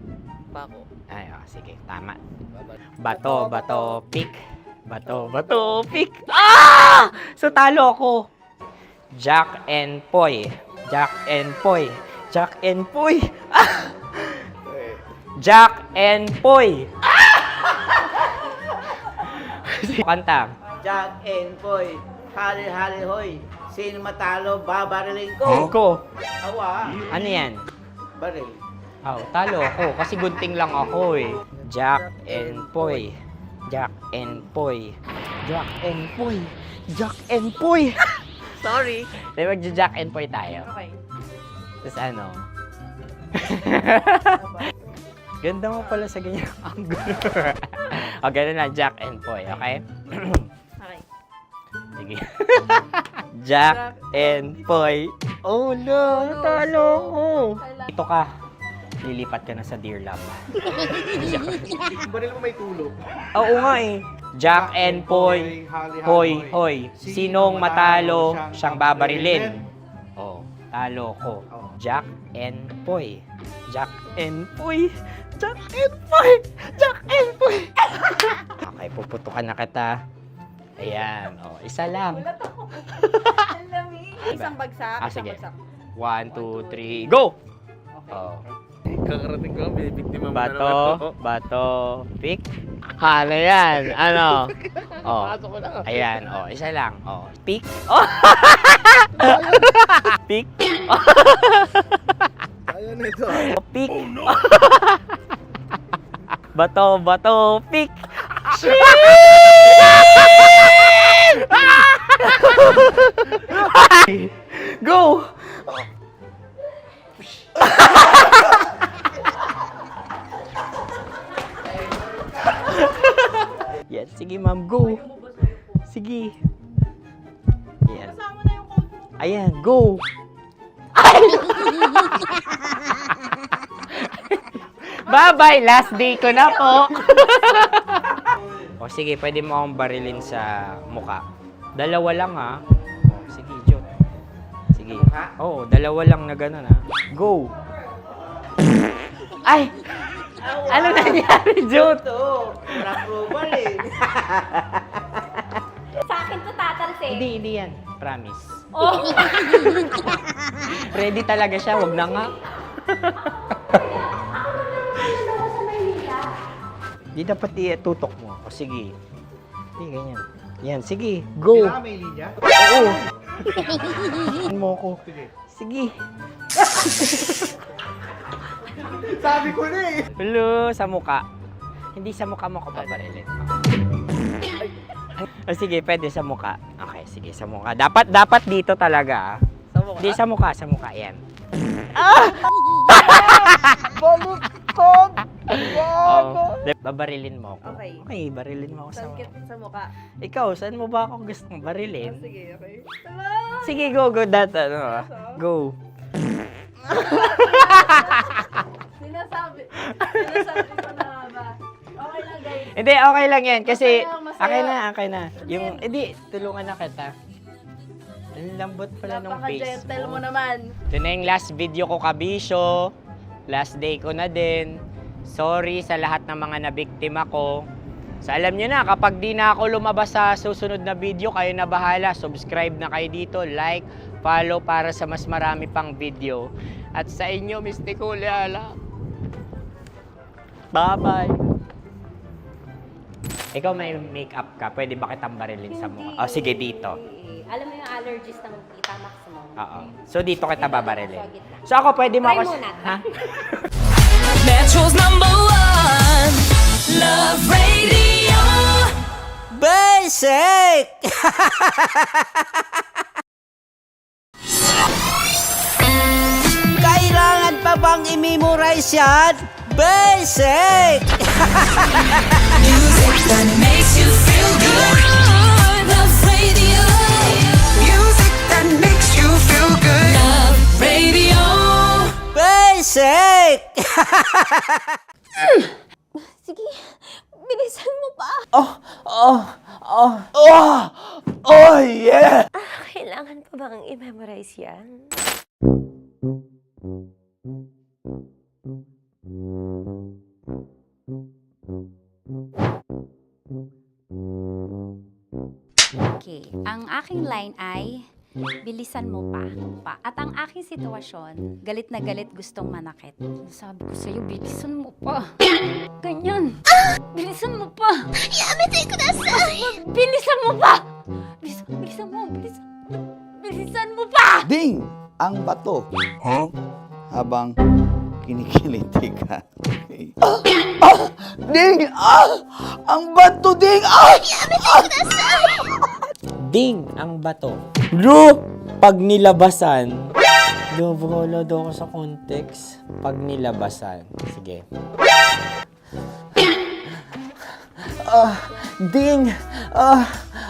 Bako. Ay, oh, sige, tama. Bato-bato pick. Bato-bato pick. Ah! So talo ako. Jack and Poy. Jack and Poy. Jack and Poy. Ah! Jack and Poy. Kanta. Jack and Poy, hali-hali hoy. Sino matalo, babariling ko. Ko. Awa. Ano yan? Baril. Oh, talo ako kasi gunting lang ako eh. Jack and Poy. Jack and Poy. Jack and Poy. Jack and Poy. Sorry. Di ba Jack and Poy tayo? Okay. Tapos ano? Ganda mo pala sa ganyang angulo. O, ganun na, Jack and Poy, okay? Okay. Sige. Jack and Poy. Oh no, natalo ko. Ito ka. Lilipat ka na sa Dear Love. Baril mo may tulog. Oo nga eh. Jack and Poy. Hoy, hoy. Sinong matalo, siyang babarilin. Oh, talo ko. Jack and Poy. Jack and Poy. Jack and Poy. Jack and Poy. Okay, puputukan na kita. Ayan. Oh, isa lang. Isang bagsak. Ah, sige. 1, 2, 3, go! Oh. Kakarating ko, binibiktima mo bato, pick. Ano yan? Ano? Oh. Ayan, oh, isa lang. Oh, pick. Oh. Pick. Ayaw na ito. Pick. Bato, pick. Go! Yan, sige ma'am, go. Sige. Ayan. Ayan, go. Bye-bye, last day ko na po. O sige, pwede mo akong barilin sa muka. Dalawa lang ha. O, sige, Jot. Sige. Oo, dalawa lang na gano'n ha. Go. Ay! Ano nangyari, Jot? Approval eh. Sa akin to tatalsik. Hindi yan. Promise. Oh. Ready talaga siya, wag na nga. Di dapat tutok mo. O sige. Hindi, ganyan. Yan, sige. Go. Kailangan may linya? Oo. Mo ko. Sige. Sabi ko na eh. Hello, sa muka. Hindi sa muka mo ko paparilin. O sige, pwede sa muka. Okay, sige, sa muka. Dapat dito talaga. Sa muka? Hindi, sa muka, yan. Baluktot! Oh, babarilin mo ako. Okay. Okay, barilin mo ako sa muka. Sa mukha. Ikaw, saan mo ba ako gustong barilin? Sige, okay. Sige, go. Go. Sinasabi ko na ba? Okay lang, guys. Hindi, okay lang yan. Kasi, Masaya, masaya. okay na. Yung, hindi, tulungan na kita. Ang lambot pala ng face Napaka-gentle mo. mo naman. Ito na yung last video ko, kabisyo. Last day ko na din. Sorry sa lahat ng mga nabiktima ko. So alam nyo na, kapag di na ako lumabas sa susunod na video, kayo na bahala. Subscribe na kayo dito, like, follow para sa mas marami pang video. At sa inyo, Mistiko Leala. Bye-bye. Ikaw may makeup ka, pwede ba kitang barilin sa mukha? O sige, dito. Alam mo yung allergies ng Tita Max mo? Oo. So dito kita babarilin. So ako pwede mo Try ako... muna. Ha? Metro's #1 Love Radio. Basic! Kailangan pa bang i-memorize yan? Basic! Music that makes you feel good. Love Radio. Music that makes you feel good. Love Radio. Basic! Sige, bilisan mo pa. Oh, yeah! Kailangan pa bang i-memorize yan? Okay, ang aking line ay, bilisan mo pa. At ang aking sitwasyon, galit na galit gustong manakit. Sabi ko sa'yo, bilisan mo pa. Ganyan. Bilisan mo pa. Yamitay ko na sa... Bilisan mo pa. Bilisan mo pa. Ding! Ang bato. Habang kinikiliti ka. Okay. Ding! Ang bato, Ding! Ding ang bato. Bro, pag nilabasan. Wala daw ako sa context. Pag nilabasan. Sige. Ding!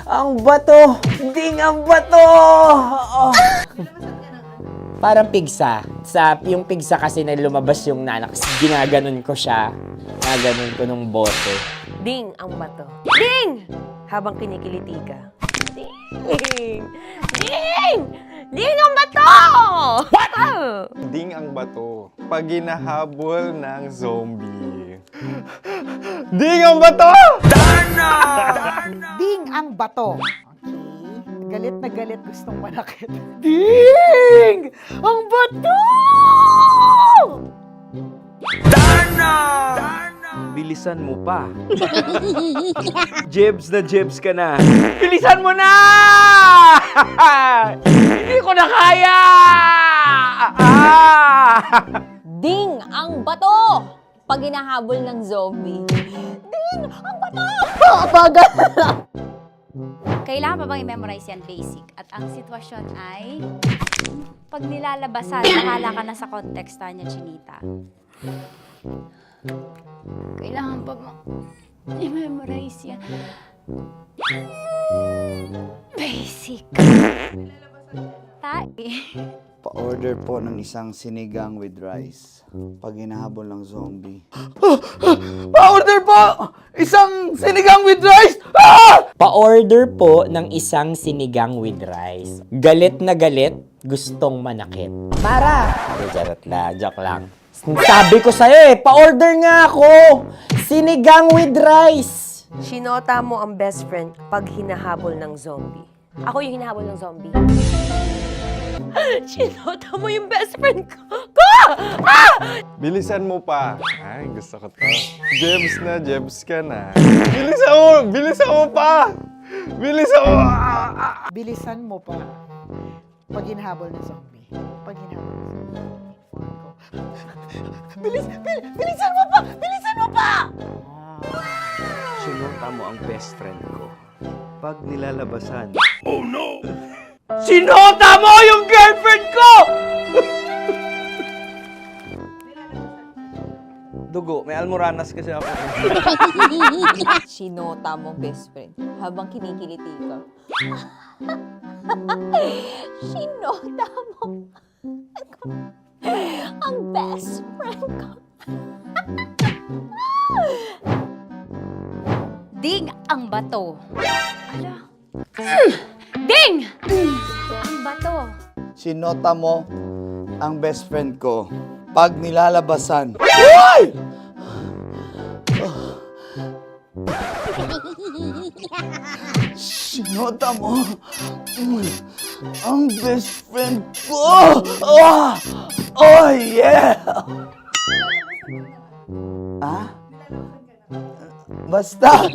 Ang bato! Ding ang bato! Parang pigsa. Yung pigsa kasi na lumabas yung nanak. Ginaganon ko siya. Ginaganon ko nung bote. Ding ang bato. Ding! Habang kinikiliti ka. Ding! Ding! Ding ang bato! What? Ding ang bato. Pag hinahabol ng zombie. Ding ang bato! Ding ang bato. Okay. Galit na galit gustong manakit. Ding! Ang bato! Darna! Bilisan mo pa. Jebs ka na. Bilisan mo na! Hindi ko na kaya! Ding ang bato! Pag hinahabol ng zombie. Ding ang bato! Bagal! Kailangan pa bang i-memorize yan basic? At ang sitwasyon ay pag nilalabasan, nakala ka na sa context niya, Chinita. Kailangan pa bang i-memorize yan? Basic. Pa-order po ng isang sinigang with rice. Pag hinahabol ng zombie. Pa-order po! Isang sinigang with rice! Pa-order po ng isang sinigang with rice. Galit na galit, gustong manakit. Para! Charot na, joke lang. Sabi ko sa'yo pa-order nga ako! Sinigang with rice! Sinota mo ang best friend pag hinahabol ng zombie. Ako yung hinahabol ng zombie. Sinota mo yung best friend ko! Bilisan mo pa. Ay, gusto ko to. Jebs ka na. Bilisan mo pa! Bilisan mo pa. Pag hinahabol ng zombie. Pag hinahabol ng zombie. Bilisan mo pa! Bilisan mo pa! Sinota mo ang best friend ko. Pag nilalabasan. Oh no! Sinota mo yung girlfriend ko! Dugo, may almoranas kasi ako. Sinota mo, best friend, habang kinikiliti ka. Sinota mo ang best friend ko. Ding ang bato. Ala. Ding! Ang bato. Sinota mo ang best friend ko. Pag nilalabasan. Uy! Sinota mo ang best friend ko. Oh yeah! Basta!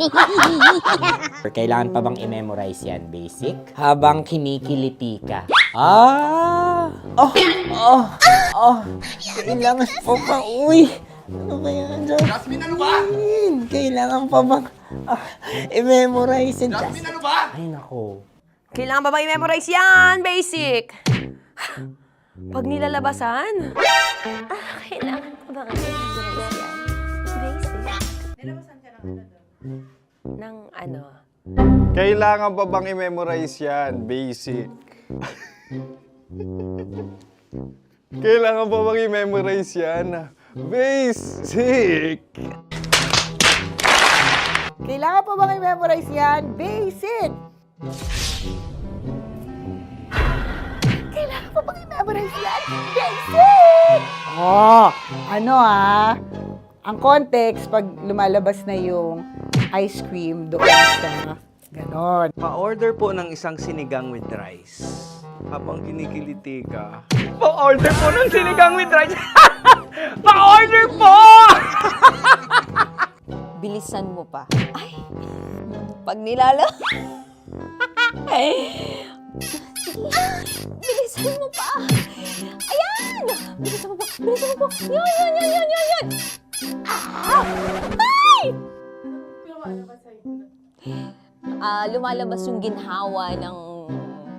Kailangan pa bang i-memorize yan, basic? Habang kinikiliti ka. Kailangan pa bang, ano ba yan, Jasmine, ano ba? Kailangan pa bang i-memorize yan, Jasmine, ano ba? Ay, nako. Kailangan ba i-memorize yan? Basic. Pag nilalabasan? Kailangan pa ba i-memorize yan? Basic. Nilalabasan ka ng ano? Kailangan pa bang i-memorize yan? Basic. Kailangan pa bang i-memorize yan? Basic. Kailangan pa bang i-memorize yan? Basic! Kailangan pa bang i-memorize yan? Basic! Ang context, pag lumalabas na yung ice cream doon sa ganon. Pa-order po ng isang sinigang with rice. Habang kinikiliti ka. Pa-order po ng sinigang with rice! Pa-order po! Bilisan mo pa. Ay! Pag nilala... Bilisan mo pa! Ayan! Bilisan mo pa! Bilisan mo pa! Yan! Ay! Lumalabas yung ginhawa ng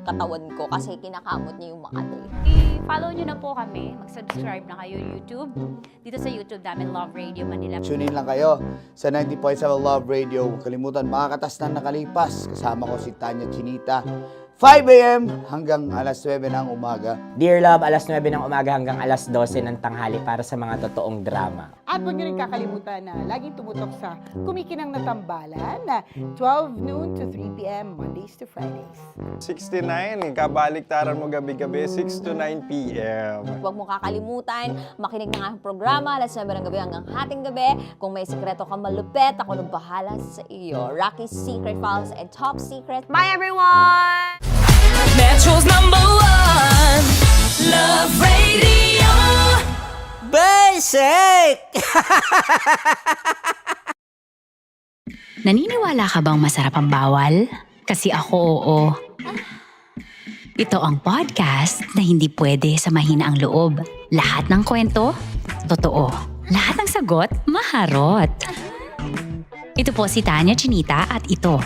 katawan ko kasi kinakamot niya yung Makati. I-follow nyo na po kami. Mag-subscribe na kayo YouTube. Dito sa YouTube namin, Love Radio Manila. Tune in lang kayo sa 90.7 Love Radio. Huwag kalimutan, makakatas na nakalipas. Kasama ko si Tanya Chinita. 5 a.m. hanggang alas 9 ng umaga. Dear Love, alas 9 ng umaga hanggang alas 12 ng tanghali para sa mga totoong drama. At huwag nyo rin kakalimutan na laging tumutok sa Kumikinang na Tambalan na 12 noon to 3 p.m. Mondays to Fridays. 69, kabaliktaran mo gabi-gabi, 6 to 9 p.m. Huwag mo kakalimutan, makinig ng aking programa, alas 9 ng gabi hanggang hating gabi. Kung may sekreto ka malupet, ako nang bahala sa iyo. Rocky's Secret Files and Top Secret. Bye, everyone! Metro's #1 Love Radio. Basic! milkshake! Naniniwala ka bang masarap ang bawal? Kasi ako, oo. Ito ang podcast na hindi pwede sa mahina ang loob. Lahat ng kwento, totoo. Lahat ng sagot, maharot. Ito po si Tanya Chinita at ito,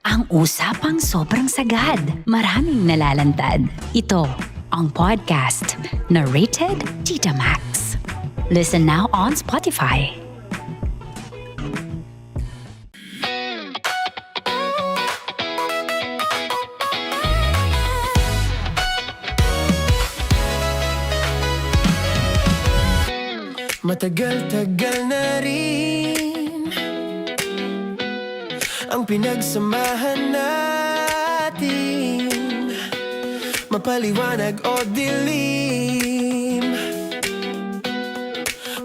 ang usapang sobrang sagad. Maraming nalalantad. Ito, ang podcast na Rated Tita Max. Listen now on Spotify. Matagal-tagal na rin ang pinagsamahan natin, mapaliwanag o dilim,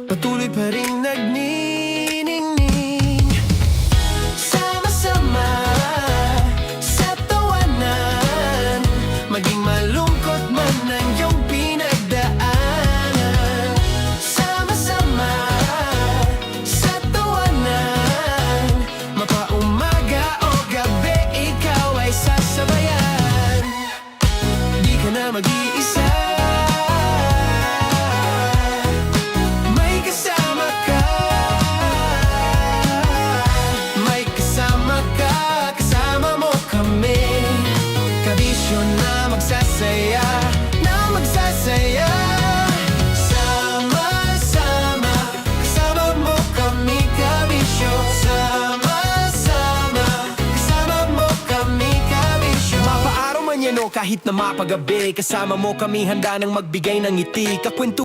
patuloy pa rin nagniningning. Sama-sama sa tawanan, maging malungkot man ang iyong pinagdaanan. Sama-sama sa tawanan, mapaumaga o gabi, ikaw ay sasabayan. Di ka na mag-iisa, may kasama ka. May kasama ka, kasama mo kami. Kabisyo na magsasaya, na magsasaya. Sama-sama, kasama mo kami, kabisyo. Sama-sama, kasama mo kami, kabisyo. Mapaaraw man yan o kahit na mapagabi, kasama mo kami, handa nang magbigay ng ngiti. Kakwento